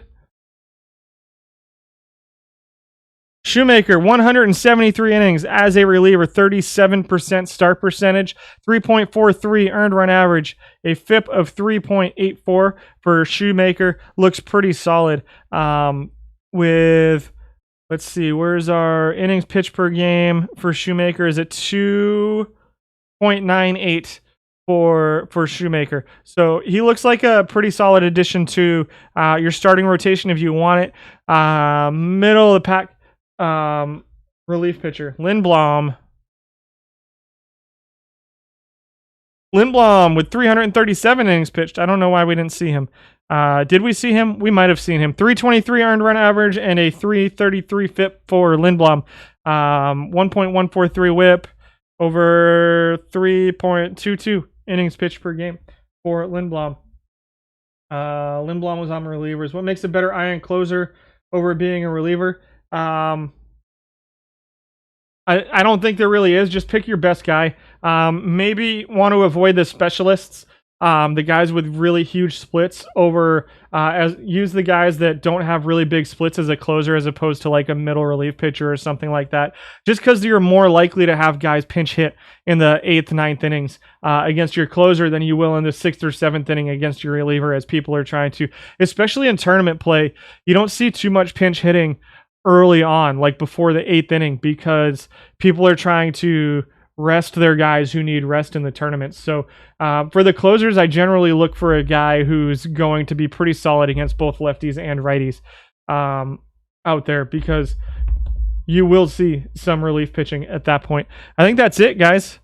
Shoemaker, 173 innings as a reliever, 37% start percentage, 3.43 earned run average, a FIP of 3.84 for Shoemaker. Looks pretty solid. Let's see, where's our innings pitch per game for Shoemaker? Is it 2.98 for Shoemaker? So he looks like a pretty solid addition to your starting rotation if you want it. Middle of the pack. Relief pitcher Lindblom with 337 innings pitched. I don't know why we didn't see him. Did we see him? We might have seen him. 323 earned run average and a 333 FIP for Lindblom. 1.143 whip over 3.22 innings pitched per game for Lindblom. Lindblom was on relievers. What makes a better iron closer over being a reliever? I don't think there really is. Just pick your best guy. Maybe want to avoid the specialists, the guys with really huge splits over, use the guys that don't have really big splits as a closer as opposed to like a middle relief pitcher or something like that. Just because you're more likely to have guys pinch hit in the 8th, 9th innings against your closer than you will in the 6th or 7th inning against your reliever, as people are trying to, especially in tournament play, you don't see too much pinch hitting early on, like before the 8th inning, because people are trying to rest their guys who need rest in the tournament. So for the closers, I generally look for a guy who's going to be pretty solid against both lefties and righties out there, because you will see some relief pitching at that point. I think that's it, guys.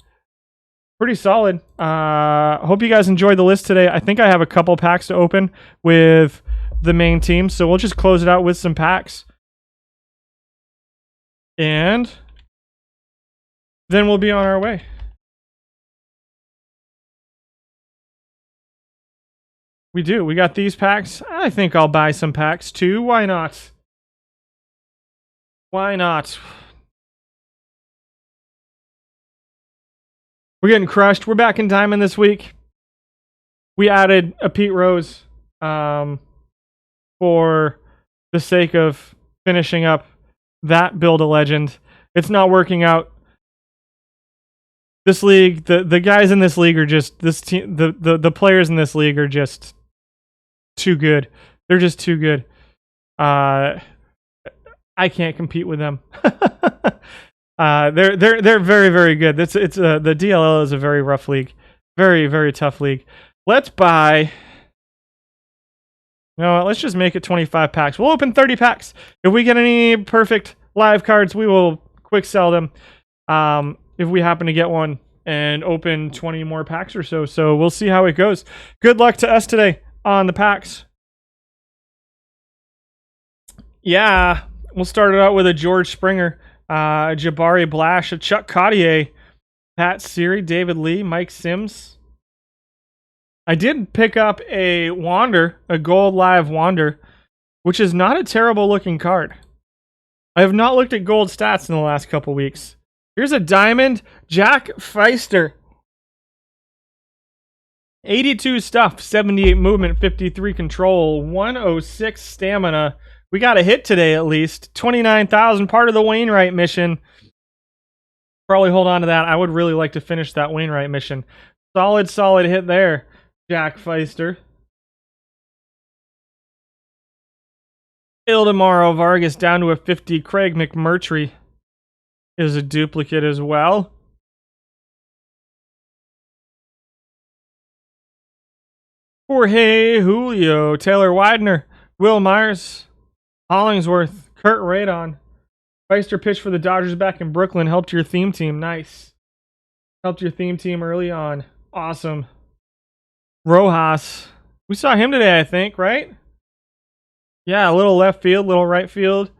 Pretty solid. Hope you guys enjoyed the list today. I think I have a couple packs to open with the main team, so we'll just close it out with some packs. And then we'll be on our way. We do. We got these packs. I think I'll buy some packs too. Why not? Why not? We're getting crushed. We're back in Diamond this week. We added a Pete Rose for the sake of finishing up that build a legend. It's not working out. This league, the guys in this league are just this team. The players in this league are just too good. They're just too good. I can't compete with them. They're very, very good. The DLL is a very rough league, very, very tough league. Let's buy. You know what? Let's just make it 25 packs. We'll open 30 packs. If we get any perfect live cards, we will quick sell them. If we happen to get one and open 20 more packs or so. So we'll see how it goes. Good luck to us today on the packs. Yeah, we'll start it out with a George Springer, Jabari Blash, a Chuck Cottier, Pat Siri, David Lee, Mike Sims. I did pick up a Wander, a Gold Live Wander, which is not a terrible looking card. I have not looked at gold stats in the last couple weeks. Here's a Diamond, Jack Feister. 82 stuff, 78 movement, 53 control, 106 stamina. We got a hit today at least. 29,000, part of the Wainwright mission. Probably hold on to that. I would really like to finish that Wainwright mission. Solid hit there, Jack Feister. Ildemaro Vargas down to a 50. Craig McMurtry is a duplicate as well. Jorge Julio, Taylor Widener, Will Myers, Hollingsworth, Kurt Radon. Feister pitched for the Dodgers back in Brooklyn. Helped your theme team. Nice. Helped your theme team early on. Awesome. Rojas. We saw him today, I think, right? Yeah, a little left field, little right field.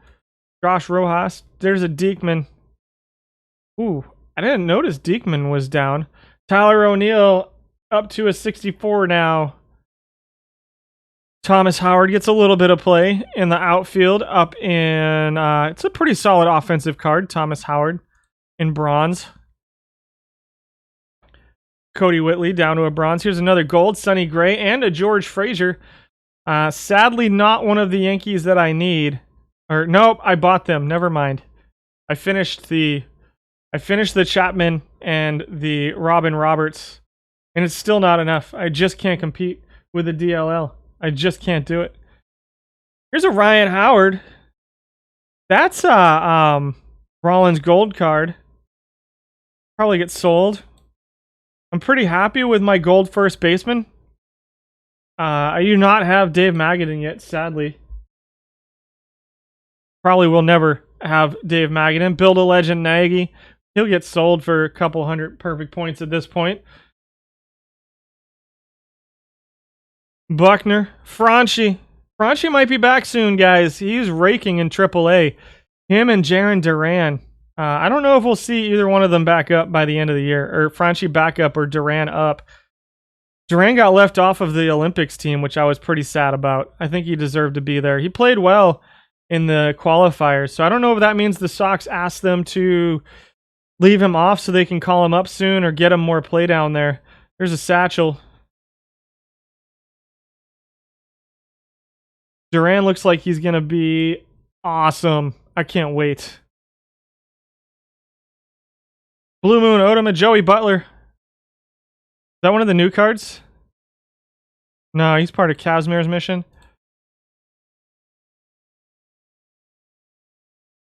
Josh Rojas. There's a Diekman. Ooh, I didn't notice Diekman was down. Tyler O'Neill up to a 64 now. Thomas Howard gets a little bit of play in the outfield up in... it's a pretty solid offensive card, Thomas Howard in bronze. Cody Whitley down to a bronze. Here's another gold, Sonny Gray, and a George Frazier. Sadly, not one of the Yankees that I need. Or nope, I bought them. Never mind. I finished the Chapman and the Robin Roberts, and it's still not enough. I just can't compete with the DLL. I just can't do it. Here's a Ryan Howard. That's a Rollins gold card. Probably get sold. I'm pretty happy with my gold first baseman. I do not have Dave Magadan yet, sadly. Probably will never have Dave Magadan. Build a legend Nagy. He'll get sold for a couple hundred perfect points at this point. Buckner. Franchi. Franchi might be back soon, guys. He's raking in AAA. Him and Jaron Duran. I don't know if we'll see either one of them back up by the end of the year. Or Franchi back up or Duran up. Duran got left off of the Olympics team, which I was pretty sad about. I think he deserved to be there. He played well in the qualifiers. So I don't know if that means the Sox asked them to leave him off so they can call him up soon or get him more play down there. There's a Satchel. Duran looks like he's going to be awesome. I can't wait. Is Blue Moon Odom, Joey Butler. Is that one of the new cards? No, he's part of Kazmir's mission.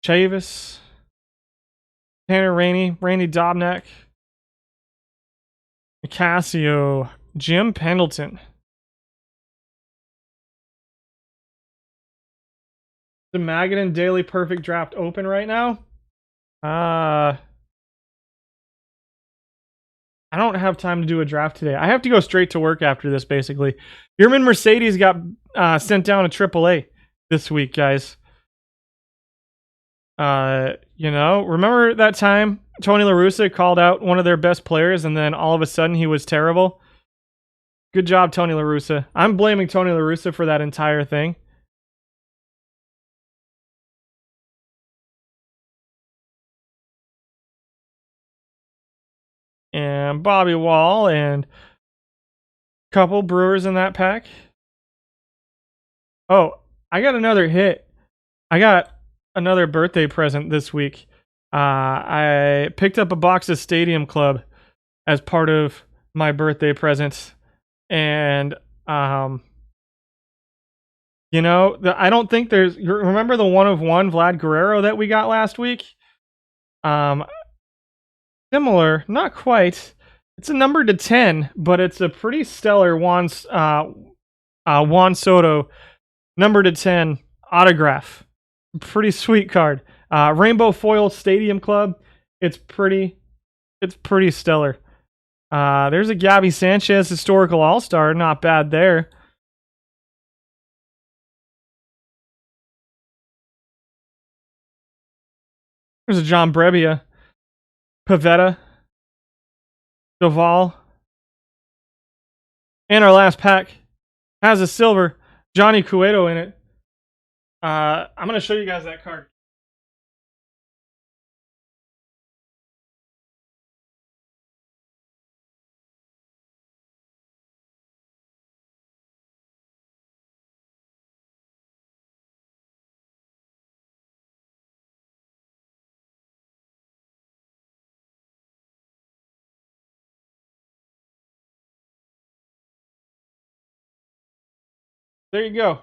Chavis. Tanner Rainey. Randy Dobnak. Casio. Jim Pendleton. The Magadan Daily Perfect Draft open right now? I don't have time to do a draft today. I have to go straight to work after this, basically. Yerman Mercedes got sent down to AAA this week, guys. You know, remember that time Tony La Russa called out one of their best players and then all of a sudden he was terrible? Good job, Tony La Russa. I'm blaming Tony La Russa for that entire thing. And Bobby Wall and a couple Brewers in that pack. Oh, I got another hit. I got another birthday present this week. I picked up a box of Stadium Club as part of my birthday present, and I don't think there's. Remember the 1 of 1 Vlad Guerrero that we got last week? Similar, not quite. It's a number to 10, but it's a pretty stellar Juan Soto number to 10 autograph. Pretty sweet card. Rainbow foil Stadium Club. It's pretty stellar. There's a Gabby Sanchez historical all-star. Not bad there. There's a John Brebbia. Pavetta. Doval. And our last pack has a silver Johnny Cueto in it. I'm going to show you guys that card. There you go.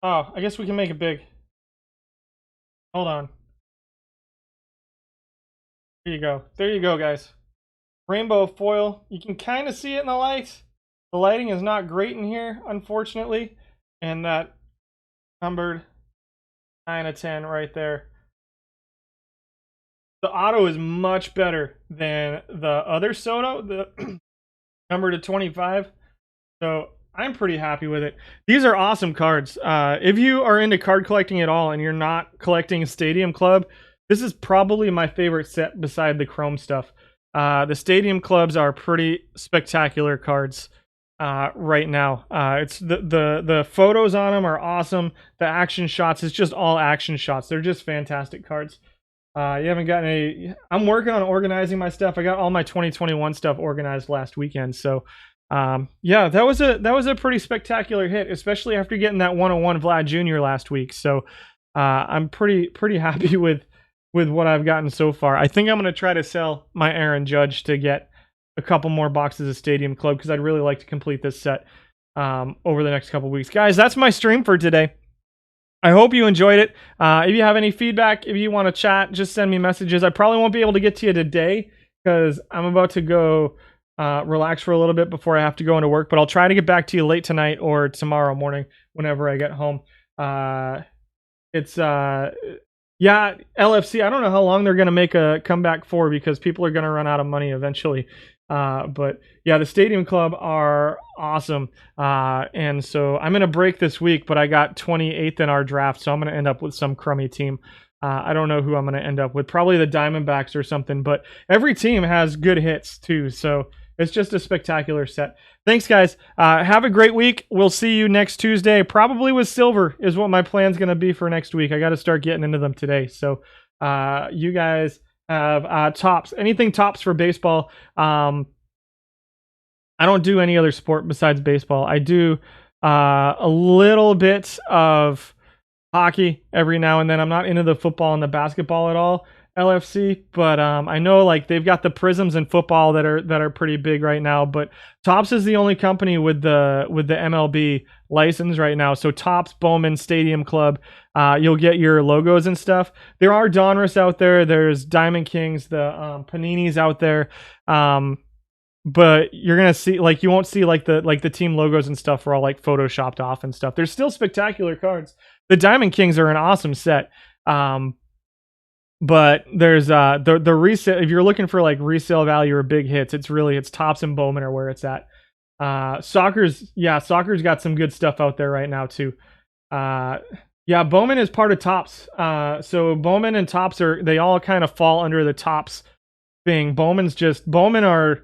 Oh, I guess we can make it big. Hold on. There you go. There you go, guys. Rainbow foil. You can kind of see it in the light. The lighting is not great in here, unfortunately. And that numbered 9 of 10 right there. The auto is much better than the other Soto, the number to 25. So I'm pretty happy with it. These are awesome cards. If you are into card collecting at all and you're not collecting Stadium Club, this is probably my favorite set beside the Chrome stuff. The Stadium Clubs are pretty spectacular cards right now. It's the photos on them are awesome. The action shots, it's just all action shots. They're just fantastic cards. You haven't gotten any. I'm working on organizing my stuff. I got all my 2021 stuff organized last weekend. So yeah, that was a pretty spectacular hit, especially after getting that 101 Vlad Jr. last week. So I'm pretty happy with what I've gotten so far. I think I'm going to try to sell my Aaron Judge to get a couple more boxes of Stadium Club because I'd really like to complete this set over the next couple weeks. Guys, that's my stream for today. I hope you enjoyed it. If you have any feedback, if you want to chat, just send me messages. I probably won't be able to get to you today because I'm about to go relax for a little bit before I have to go into work, but I'll try to get back to you late tonight or tomorrow morning whenever I get home. Yeah, LFC, I don't know how long they're going to make a comeback for because people are going to run out of money eventually. But yeah, the Stadium Club are awesome. And so I'm in a break this week, but I got 28th in our draft, so I'm going to end up with some crummy team. I don't know who I'm going to end up with. Probably the Diamondbacks or something, but every team has good hits too. So it's just a spectacular set. Thanks, guys. Have a great week. We'll see you next Tuesday. Probably with silver is what my plan's going to be for next week. I got to start getting into them today. So you guys have tops. Anything tops for baseball. I don't do any other sport besides baseball. I do a little bit of hockey every now and then. I'm not into the football and the basketball at all. LFC, but I know like they've got the Prisms in football that are pretty big right now, but Topps is the only company with the MLB license right now. So Topps, Bowman, Stadium Club, you'll get your logos and stuff. There are Donruss out there. There's Diamond Kings, the Paninis out there. But you're gonna see like you won't see like the team logos and stuff are all like photoshopped off and stuff. There's still spectacular cards. The Diamond Kings are an awesome set. But there's the resale. If you're looking for like resale value or big hits, it's Topps and Bowman are where it's at. Soccer's got some good stuff out there right now too. Yeah, Bowman is part of Topps. So Bowman and Topps they all kind of fall under the Topps thing. Bowman are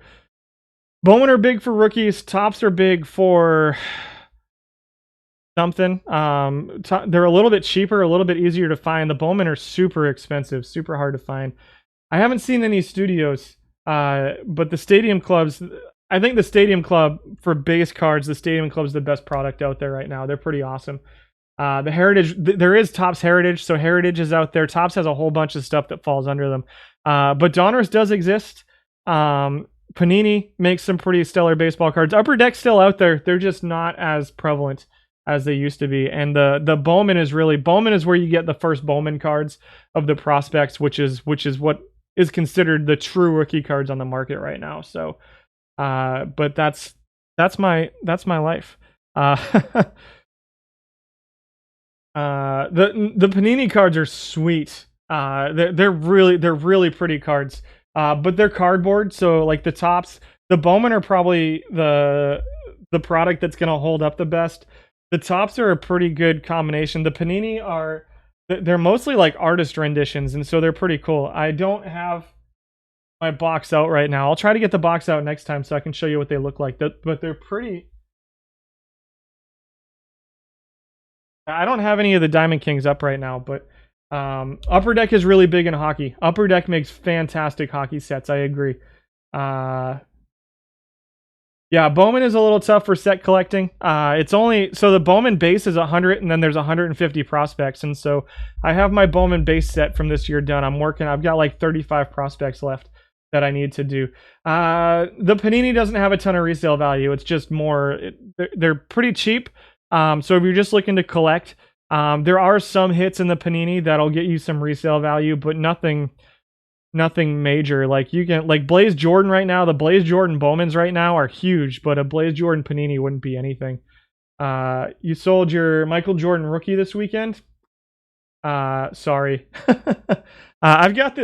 big for rookies. Topps are big for something. They're a little bit cheaper, a little bit easier to find. The Bowman are super expensive, super hard to find. I haven't seen any studios, but the Stadium Clubs, I think the Stadium Club for base cards, the Stadium Club's the best product out there right now. They're pretty awesome. The Heritage, there is Topps Heritage, so Heritage is out there. Topps has a whole bunch of stuff that falls under them. But Donruss does exist. Panini makes some pretty stellar baseball cards. Upper Deck's still out there. They're just not as prevalent as they used to be. And the Bowman is where you get the first Bowman cards of the prospects, which is what is considered the true rookie cards on the market right now. So, but that's my life. The Panini cards are sweet. They're really pretty cards. But they're cardboard, so like the Topps, the Bowman are probably the product that's gonna hold up the best. The Topps are a pretty good combination. The Panini they're mostly like artist renditions, and so they're pretty cool. I don't have my box out right now. I'll try to get the box out next time so I can show you what they look like. But they're pretty. I don't have any of the Diamond Kings up right now, but Upper Deck is really big in hockey. Upper Deck makes fantastic hockey sets. I agree. Yeah, Bowman is a little tough for set collecting. It's only so the Bowman base is 100, and then there's 150 prospects, and so I have my Bowman base set from this year done. I've got like 35 prospects left that I need to do. The Panini doesn't have a ton of resale value. It's just more. They're pretty cheap. So if you're just looking to collect, there are some hits in the Panini that'll get you some resale value, but nothing major. Like you can, like Blaze Jordan right now, the Blaze Jordan Bowmans right now are huge, but a Blaze Jordan Panini wouldn't be anything. You sold your Michael Jordan rookie this weekend? Sorry. I've got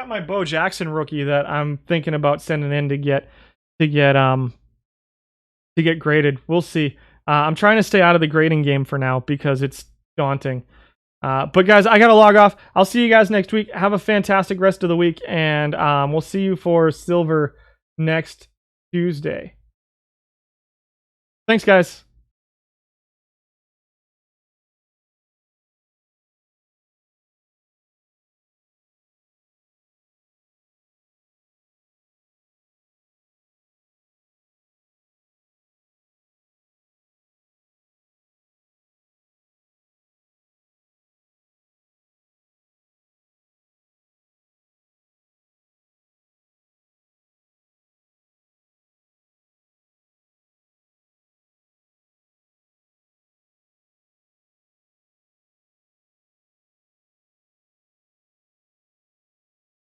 my Bo Jackson rookie that I'm thinking about sending in to get graded. We'll see. I'm trying to stay out of the grading game for now because it's daunting. But guys, I gotta log off. I'll see you guys next week. Have a fantastic rest of the week, and we'll see you for Silver next Tuesday. Thanks, guys.